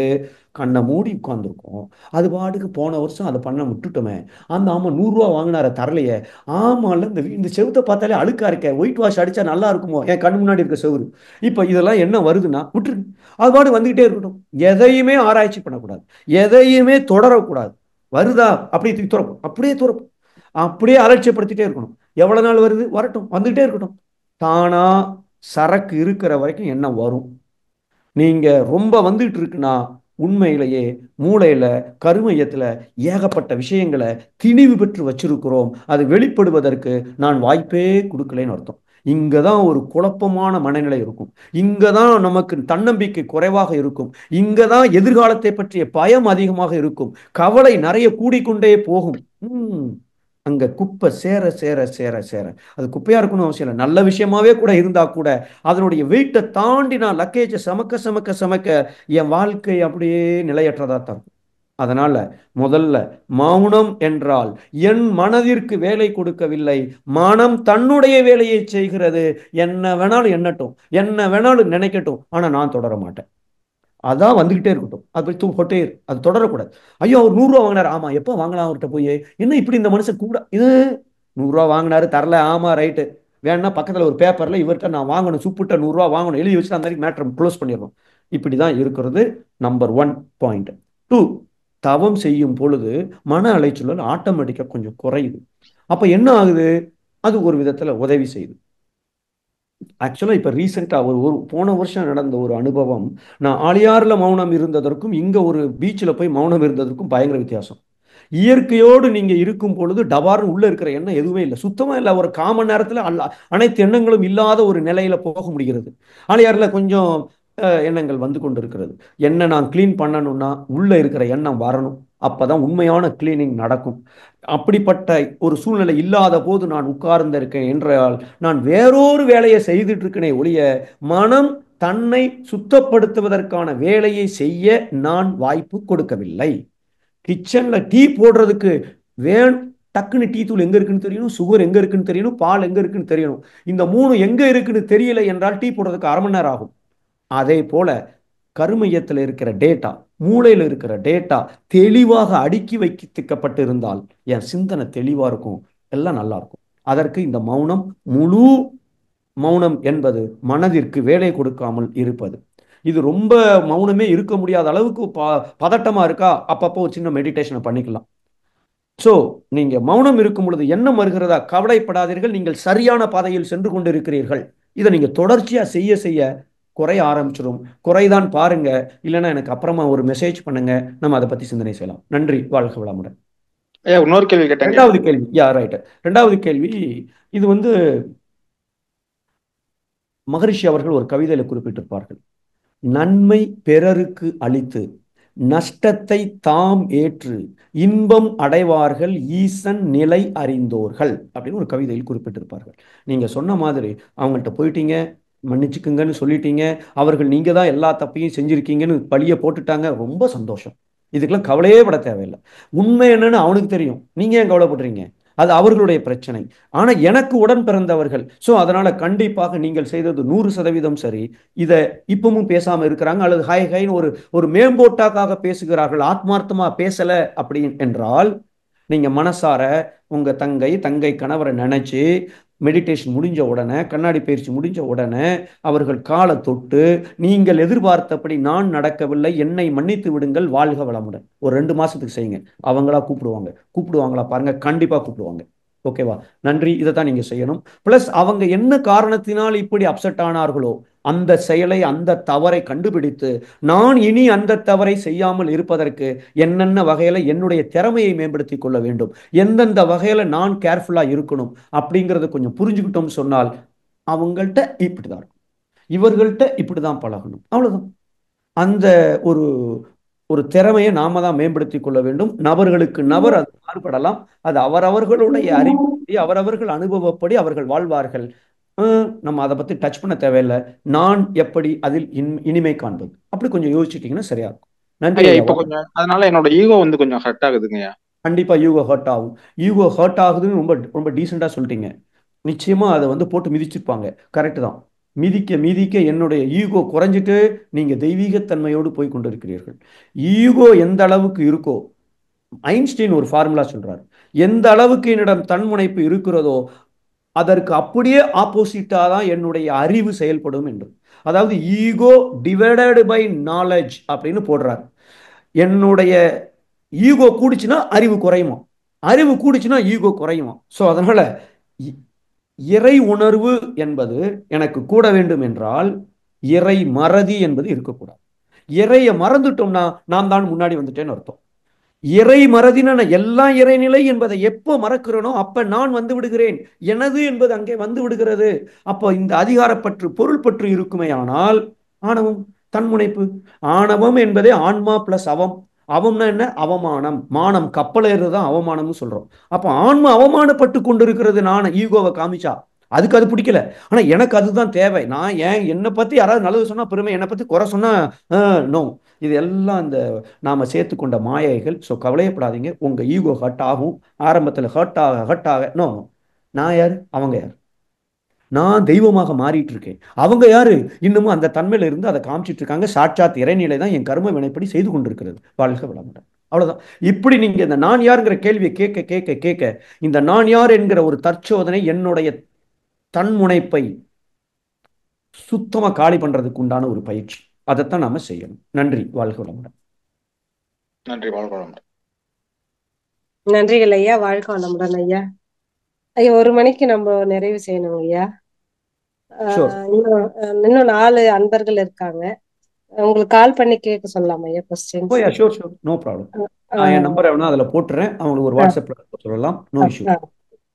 கண்ணை மூடி உட்கார்ந்துருக்கோம், அது பாட்டுக்கு போன வருஷம் அதை பண்ண விட்டுட்டோமே, அந்த ஆமா 100 ரூபா வாங்கினார தரலையே, ஆமால இந்த செவுத்தை பார்த்தாலே அழுக்கா இருக்க, ஒயிட் வாஷ் அடிச்சா நல்லா இருக்குமோ, என் கண்ணு முன்னாடி இருக்க செவுரு, இப்ப இதெல்லாம் என்ன வருதுன்னா விட்டுருக்கு. அது பாட்டு வந்துகிட்டே இருக்கட்டும். எதையுமே ஆராய்ச்சி பண்ணக்கூடாது, எதையுமே தொடரக்கூடாது. வருதா அப்படியே தூக்கி துறப்போம், அப்படியே துறப்போம், அப்படியே அலட்சியப்படுத்திட்டே இருக்கணும். எவ்வளவு நாள் வருது? வரட்டும், வந்துகிட்டே இருக்கட்டும். தானா சரக்கு இருக்கிற வரைக்கும் என்ன வரும். நீங்க ரொம்ப வந்துட்டு இருக்குன்னா உண்மையிலேயே மூளையில கருமையத்துல ஏகப்பட்ட விஷயங்களை திணிவு பெற்று வச்சிருக்கிறோம். அது வெளிப்படுவதற்கு நான் வாய்ப்பே கொடுக்கலன்னு அர்த்தம். இங்கதான் ஒரு குழப்பமான மனநிலை இருக்கும். இங்கதான் நமக்கு தன்னம்பிக்கை குறைவாக இருக்கும். இங்கதான் எதிர்காலத்தை பற்றிய பயம் அதிகமாக இருக்கும். கவலை நிறைய கூடிக்கொண்டே போகும். அங்க குப்பை சேர சேர சேர சேர, அது குப்பையா இருக்கணும் அவசியம் இல்லை, நல்ல விஷயமாவே கூட இருந்தா கூட அதனுடைய வெயிட்டை தாண்டி நான் லக்கேஜை சமக்க சமக்க சமக்க என் வாழ்க்கை அப்படியே நிலையற்றதா தரும். அதனால முதல்ல மௌனம் என்றால் என் மனதிற்கு வேலை கொடுக்கவில்லை, மனம் தன்னுடைய வேலையை செய்கிறது. என்ன வேணாலும் எண்ணட்டும், என்ன வேணாலும் நினைக்கட்டும், ஆனா நான் தொடர மாட்டேன். அதான் வந்துகிட்டே இருக்கட்டும். அது போட்டே அது தொடரக்கூடாது. ஐயோ அவர் 100 ரூபா வாங்கினாரு, ஆமா எப்போ வாங்கலாம் அவர்கிட்ட போய், என்ன இப்படி இந்த மனுஷன் கூட இது 100 ரூபா வாங்கினாரு தரல, ஆமா ரைட்டு, வேணா பக்கத்துல ஒரு பேப்பர்ல இவர்கிட்ட நான் வாங்கணும், சுப்புட்ட 100 ரூபா வாங்கணும் எழுதி வச்சு அந்த மேட்டர் க்ளோஸ் பண்ணிடுறோம். இப்படிதான் இருக்கிறது. Number 1 point. 2, தவம் செய்யும் பொழுது மன அலைச்சல் ஆட்டோமேட்டிக்கா கொஞ்சம் குறையுது. அப்ப என்ன ஆகுது? அது ஒரு விதத்துல உதவி செய்யுது. ஆக்சுவலா இப்ப ரீசெண்டா ஒரு போன வருஷம் நடந்த ஒரு அனுபவம், நான் ஆழியாறுல மௌனம் இருந்ததற்கும் இங்க ஒரு பீச்சில் போய் மௌனம் இருந்ததற்கும் பயங்கர வித்தியாசம். இயற்கையோடு நீங்க இருக்கும் பொழுது டபார்னு உள்ள இருக்கிற எண்ணம் எதுவுமே இல்லை, சுத்தமா இல்லை. ஒரு காமன் நேரத்துல அனைத்து எண்ணங்களும் இல்லாத ஒரு நிலையில போக முடிகிறது. ஆழியாறுல கொஞ்சம் எண்ணங்கள் வந்து கொண்டு இருக்கிறது. என்ன நான் கிளீன் பண்ணணும்னா உள்ள இருக்கிற எண்ணம் வரணும், அப்பதான் உண்மையான கிளீனிங் நடக்கும். அப்படிப்பட்ட ஒரு சூழ்நிலை இல்லாத போது நான் உட்கார்ந்திருக்கேன் என்றால் நான் வேறொரு வேலையை செய்துட்டு இருக்கேனே ஒழிய மனம் தன்னை சுத்தப்படுத்துவதற்கான வேலையை செய்ய நான் வாய்ப்பு கொடுக்கவில்லை. கிச்சன்ல டீ போடுறதுக்கு டக்குன்னு டீ தூள் எங்க இருக்குன்னு தெரியணும், சுகர் எங்க இருக்குன்னு தெரியணும், பால் எங்க இருக்குன்னு தெரியணும். இந்த 3 எங்க இருக்குன்னு தெரியல என்றால் டீ போடுறதுக்கு 1/2 மணி நேரம் ஆகும். அதே போல கருமையத்தில் இருக்கிற டேட்டா, மூளையில் இருக்கிற டேட்டா தெளிவாக அடுக்கி வைக்கப்பட்டு இருந்தால் என் சிந்தனை தெளிவா இருக்கும், எல்லாம் நல்லா இருக்கும். அதற்கு இந்த மௌனம், முழு மௌனம் என்பது மனதிற்கு வேலை கொடுக்காமல் இருப்பது. இது ரொம்ப மௌனமே இருக்க முடியாத அளவுக்கு பதட்டமா இருக்கா, அப்பப்போ ஒரு சின்ன மெடிடேஷனை பண்ணிக்கலாம். சோ நீங்க மௌனம் இருக்கும் பொழுது எண்ணம் வருகிறதா, கவலைப்படாதீர்கள், நீங்கள் சரியான பாதையில் சென்று கொண்டிருக்கிறீர்கள். இதை நீங்க தொடர்ச்சியா செய்ய செய்ய குறைய ஆரம்பிச்சிடும். குறைதான் பாருங்க, இல்லைன்னா எனக்கு அப்புறமா ஒரு மெசேஜ் பண்ணுங்க, நம்ம அதை பத்தி சிந்தனை செய்யலாம். நன்றி, வாழ்க வளமுடன். இன்னொரு கேள்வி கேட்டேன். ரெண்டாவது கேள்வி, ரைட், ரெண்டாவது கேள்வி. இது மகரிஷி அவர்கள் ஒரு கவிதையில குறிப்பிட்டிருப்பார்கள். நன்மை பிறருக்கு அளித்து நஷ்டத்தை தாம் ஏற்று இன்பம் அடைவார்கள் ஈசன் நிலை அறிந்தோர்கள் அப்படின்னு ஒரு கவிதையில் குறிப்பிட்டிருப்பார்கள். நீங்க சொன்ன மாதிரி அவங்கள்ட்ட போயிட்டீங்க, மன்னிச்சுக்குங்கன்னு சொல்லிட்டீங்க, அவர்கள் நீங்க தான் எல்லா தப்பையும் செஞ்சிருக்கீங்கன்னு பழிய போட்டுட்டாங்க, ரொம்ப சந்தோஷம். இதுக்கெல்லாம் கவலையே பட தேவையில்லை. உண்மை என்னன்னு அவனுக்கு தெரியும், நீங்க ஏன் கவலைப்படுறீங்க? அது அவர்களுடைய பிரச்சனை. ஆனா எனக்கு உடன் பிறந்தவர்கள், சோ அதனால கண்டிப்பாக நீங்கள் செய்தது 100% சரி. இதை இப்பவும் பேசாம இருக்கிறாங்க, அல்லது ஹை ஹைன்னு ஒரு மேம்போட்டாக்காக பேசுகிறார்கள், ஆத்மார்த்தமா பேசல அப்படி என்றால் நீங்க மனசார உங்க தங்கை கணவரை நினைச்சு மெடிடேஷன் முடிஞ்ச உடனே, கண்ணாடி பயிற்சி முடிஞ்ச உடனே அவர்கள் காலை தொட்டு நீங்கள் எதிர்பார்த்தபடி நான் நடக்கவில்லை, என்னை மன்னித்து விடுங்கள், வாழ்க வளமுடன், ஒரு 2 மாசத்துக்கு செய்யுங்க. அவங்களா கூப்பிடுவாங்களா பாருங்க, கண்டிப்பா கூப்பிடுவாங்க. ஓகேவா? நன்றி. இதை தான் நீங்க செய்யணும். பிளஸ் அவங்க என்ன காரணத்தினால் இப்படி அப்செட் ஆனார்களோ அந்த செயலை, அந்த தவறை கண்டுபிடித்து நான் இனி அந்த தவறை செய்யாமல் இருப்பதற்கு என்னென்ன வகையில என்னுடைய திறமையை மேம்படுத்தி கொள்ள வேண்டும், எந்தெந்த வகையில நான் கேர்ஃபுல்லா இருக்கணும் அப்படிங்கறத கொஞ்சம் புரிஞ்சுக்கிட்டோம்னு சொன்னால் அவங்கள்ட்ட இப்படிதான் இருக்கும், இவர்கள்ட்ட இப்படிதான் பழகணும், அவ்வளவுதான். அந்த ஒரு ஒரு திறமையை நாம தான் மேம்படுத்தி கொள்ள வேண்டும். நபர்களுக்கு நபர் அது மாறுபடலாம். அது அவரவர்களுடைய அறிவுப்படி, அவரவர்கள் அனுபவப்படி அவர்கள் வாழ்வார்கள். நம்ம அதை பத்தி டச் பண்ண தேவையில்லை. நான் எப்படி அதில் இனிமை காண்பது, அப்படி கொஞ்சம் யோசிச்சுட்டீங்கன்னா சரியா இருக்கும். நன்றி ஐயா. ஐயா. இப்ப கொஞ்சம் அதனால என்னோட ஈகோ வந்து கொஞ்சம் ஹர்ட் ஆகுதுங்கய்யா. கண்டிப்பா ஈகோ ஹர்ட் ஆகும். ஈகோ ஹர்ட் ஆகுதுன்னு ரொம்ப ரொம்ப டீசெண்டா சொல்லிட்டீங்க. நிச்சயமா அதை வந்து போட்டு மிதிச்சிருப்பாங்க. கரெக்ட் தான். மிதிக்க மிதிக்க என்னுடைய ஈகோ குறைஞ்சிட்டு நீங்க தெய்வீகத்தன்மையோடு போய் கொண்டிருக்கிறீர்கள். ஈகோ எந்த அளவுக்கு இருக்கோ, ஐன்ஸ்டீன் ஒரு ஃபார்முலா சொல்றாரு, எந்த அளவுக்கு என்னிடம் தன்முனைப்பு இருக்கிறதோ அதற்கு அப்படியே ஆப்போசிட்டா தான் என்னுடைய அறிவு செயல்படும் என்று. அதாவது ஈகோ டிவைடட் பை நாலேஜ் அப்படின்னு போடுறாரு. என்னுடைய ஈகோ கூடிச்சுன்னா அறிவு குறையுமா, அறிவு கூடிச்சுன்னா ஈகோ குறையுமா. ஸோ அதனால இறை உணர்வு என்பது எனக்கு கூட வேண்டும் என்றால் இறை மறதி என்பது இருக்கக்கூடாது. இறையை மறந்துட்டோம்னா நாம் தான் முன்னாடி வந்துட்டேன்னு அர்த்தம். இறை மறதின எல்லாம் இறைநிலை என்பதை எப்போ மறக்கிறனோ அப்ப நான் வந்து விடுகிறேன், எனது என்பது அங்கே வந்து விடுகிறது. அப்போ இந்த அதிகாரப்பற்று பொருள் பற்று இருக்குமே ஆனால் ஆணவம், தன்முனைப்பு. ஆணவம் என்பதே ஆன்மா பிளஸ் அவம். அவம்னா என்ன? அவமானம். மானம் கப்பலேறுதான் அவமானம்னு சொல்றோம். அப்போ ஆன்மா அவமானப்பட்டு கொண்டிருக்கிறது நான் ஈகோவை காமிச்சா. அதுக்கு அது பிடிக்கல, ஆனா எனக்கு அதுதான் தேவை. நான் ஏன் என்னை பத்தி யாராவது நல்லது சொன்னா பெருமை, என்னை பத்தி குறை சொன்னா நோ. இது எல்லாம் இந்த நாம சேர்த்துக்கொண்ட மாயைகள். ஸோ கவலையப்படாதீங்க, உங்க ஈகோ ஹர்ட் ஆகும். ஆரம்பத்தில் ஹர்ட் ஆக நோ. நான் யாரு, அவங்க யாரு? நான் தெய்வமாக மாறிட்டு இருக்கேன். அவங்க யாரு? இன்னமும் அந்த தன்மையில இருந்து அதை காமிச்சிட்டு இருக்காங்க. சாட்சாத் இறைநிலை தான் என் கர்ம வினைப்படி செய்து கொண்டிருக்கிறது. வாழ்க வளமுடன். அவ்வளவுதான். இப்படி நீங்க இந்த நான் யாருங்கிற கேள்வியை கேட்க கேட்க கேட்க இந்த நான் யார் என்கிற ஒரு தற்சோதனை என்னுடைய தன்முனைப்பை சுத்தமா காலி பண்றதுக்கு உண்டான ஒரு பயிற்சி. அதைத்தான் நாம செய்யணும். நன்றி. வாழ்க வளமுடன். நன்றி. வாழ்க வளமுடன். நன்றிகள் ஐயா. வாழ்க வளமுடன் ஐயா. ஐயா 1 மணிக்கு நம்ம நிறைவு செய்யணும் ஐயா. இன்னும் 4 அன்பர்கள் இருக்காங்க. உங்களுக்கு கால் பண்ணி கேட்க சொல்லலாம் ஐயா கொஸ்டின்ஸ். ஓ யா, ஷூர் ஷூர், நோ ப்ராப்ளம். நான் என் நம்பர் வேணா அதுல போட்டுறேன், அவங்களுக்கு ஒரு வாட்ஸ்அப்ல சொல்லலாம். No issue.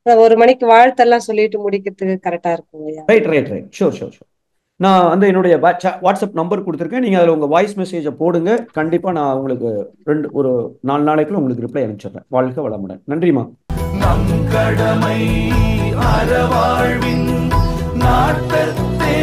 1 மணிக்கு வாழ்த்தெல்லாம் சொல்லிட்டு முடிக்கிறதுக்கு கரெக்டா இருக்கும் ஐயா. ரைட். ஷூர். நான் வந்து என்னுடைய வாட்ஸ்அப் நம்பர் கொடுத்துருக்கேன். நீங்க அதுல உங்க வாய்ஸ் மெசேஜை போடுங்க. கண்டிப்பா நான் உங்களுக்கு ஒரு 4 நாளைக்குள்ள உங்களுக்கு ரிப்ளை அனுப்பிச்சிடுறேன். வாழ்க வளமுடன். நன்றிமா. நம் கடமை அறவாழ்வின் நாட்டத்தே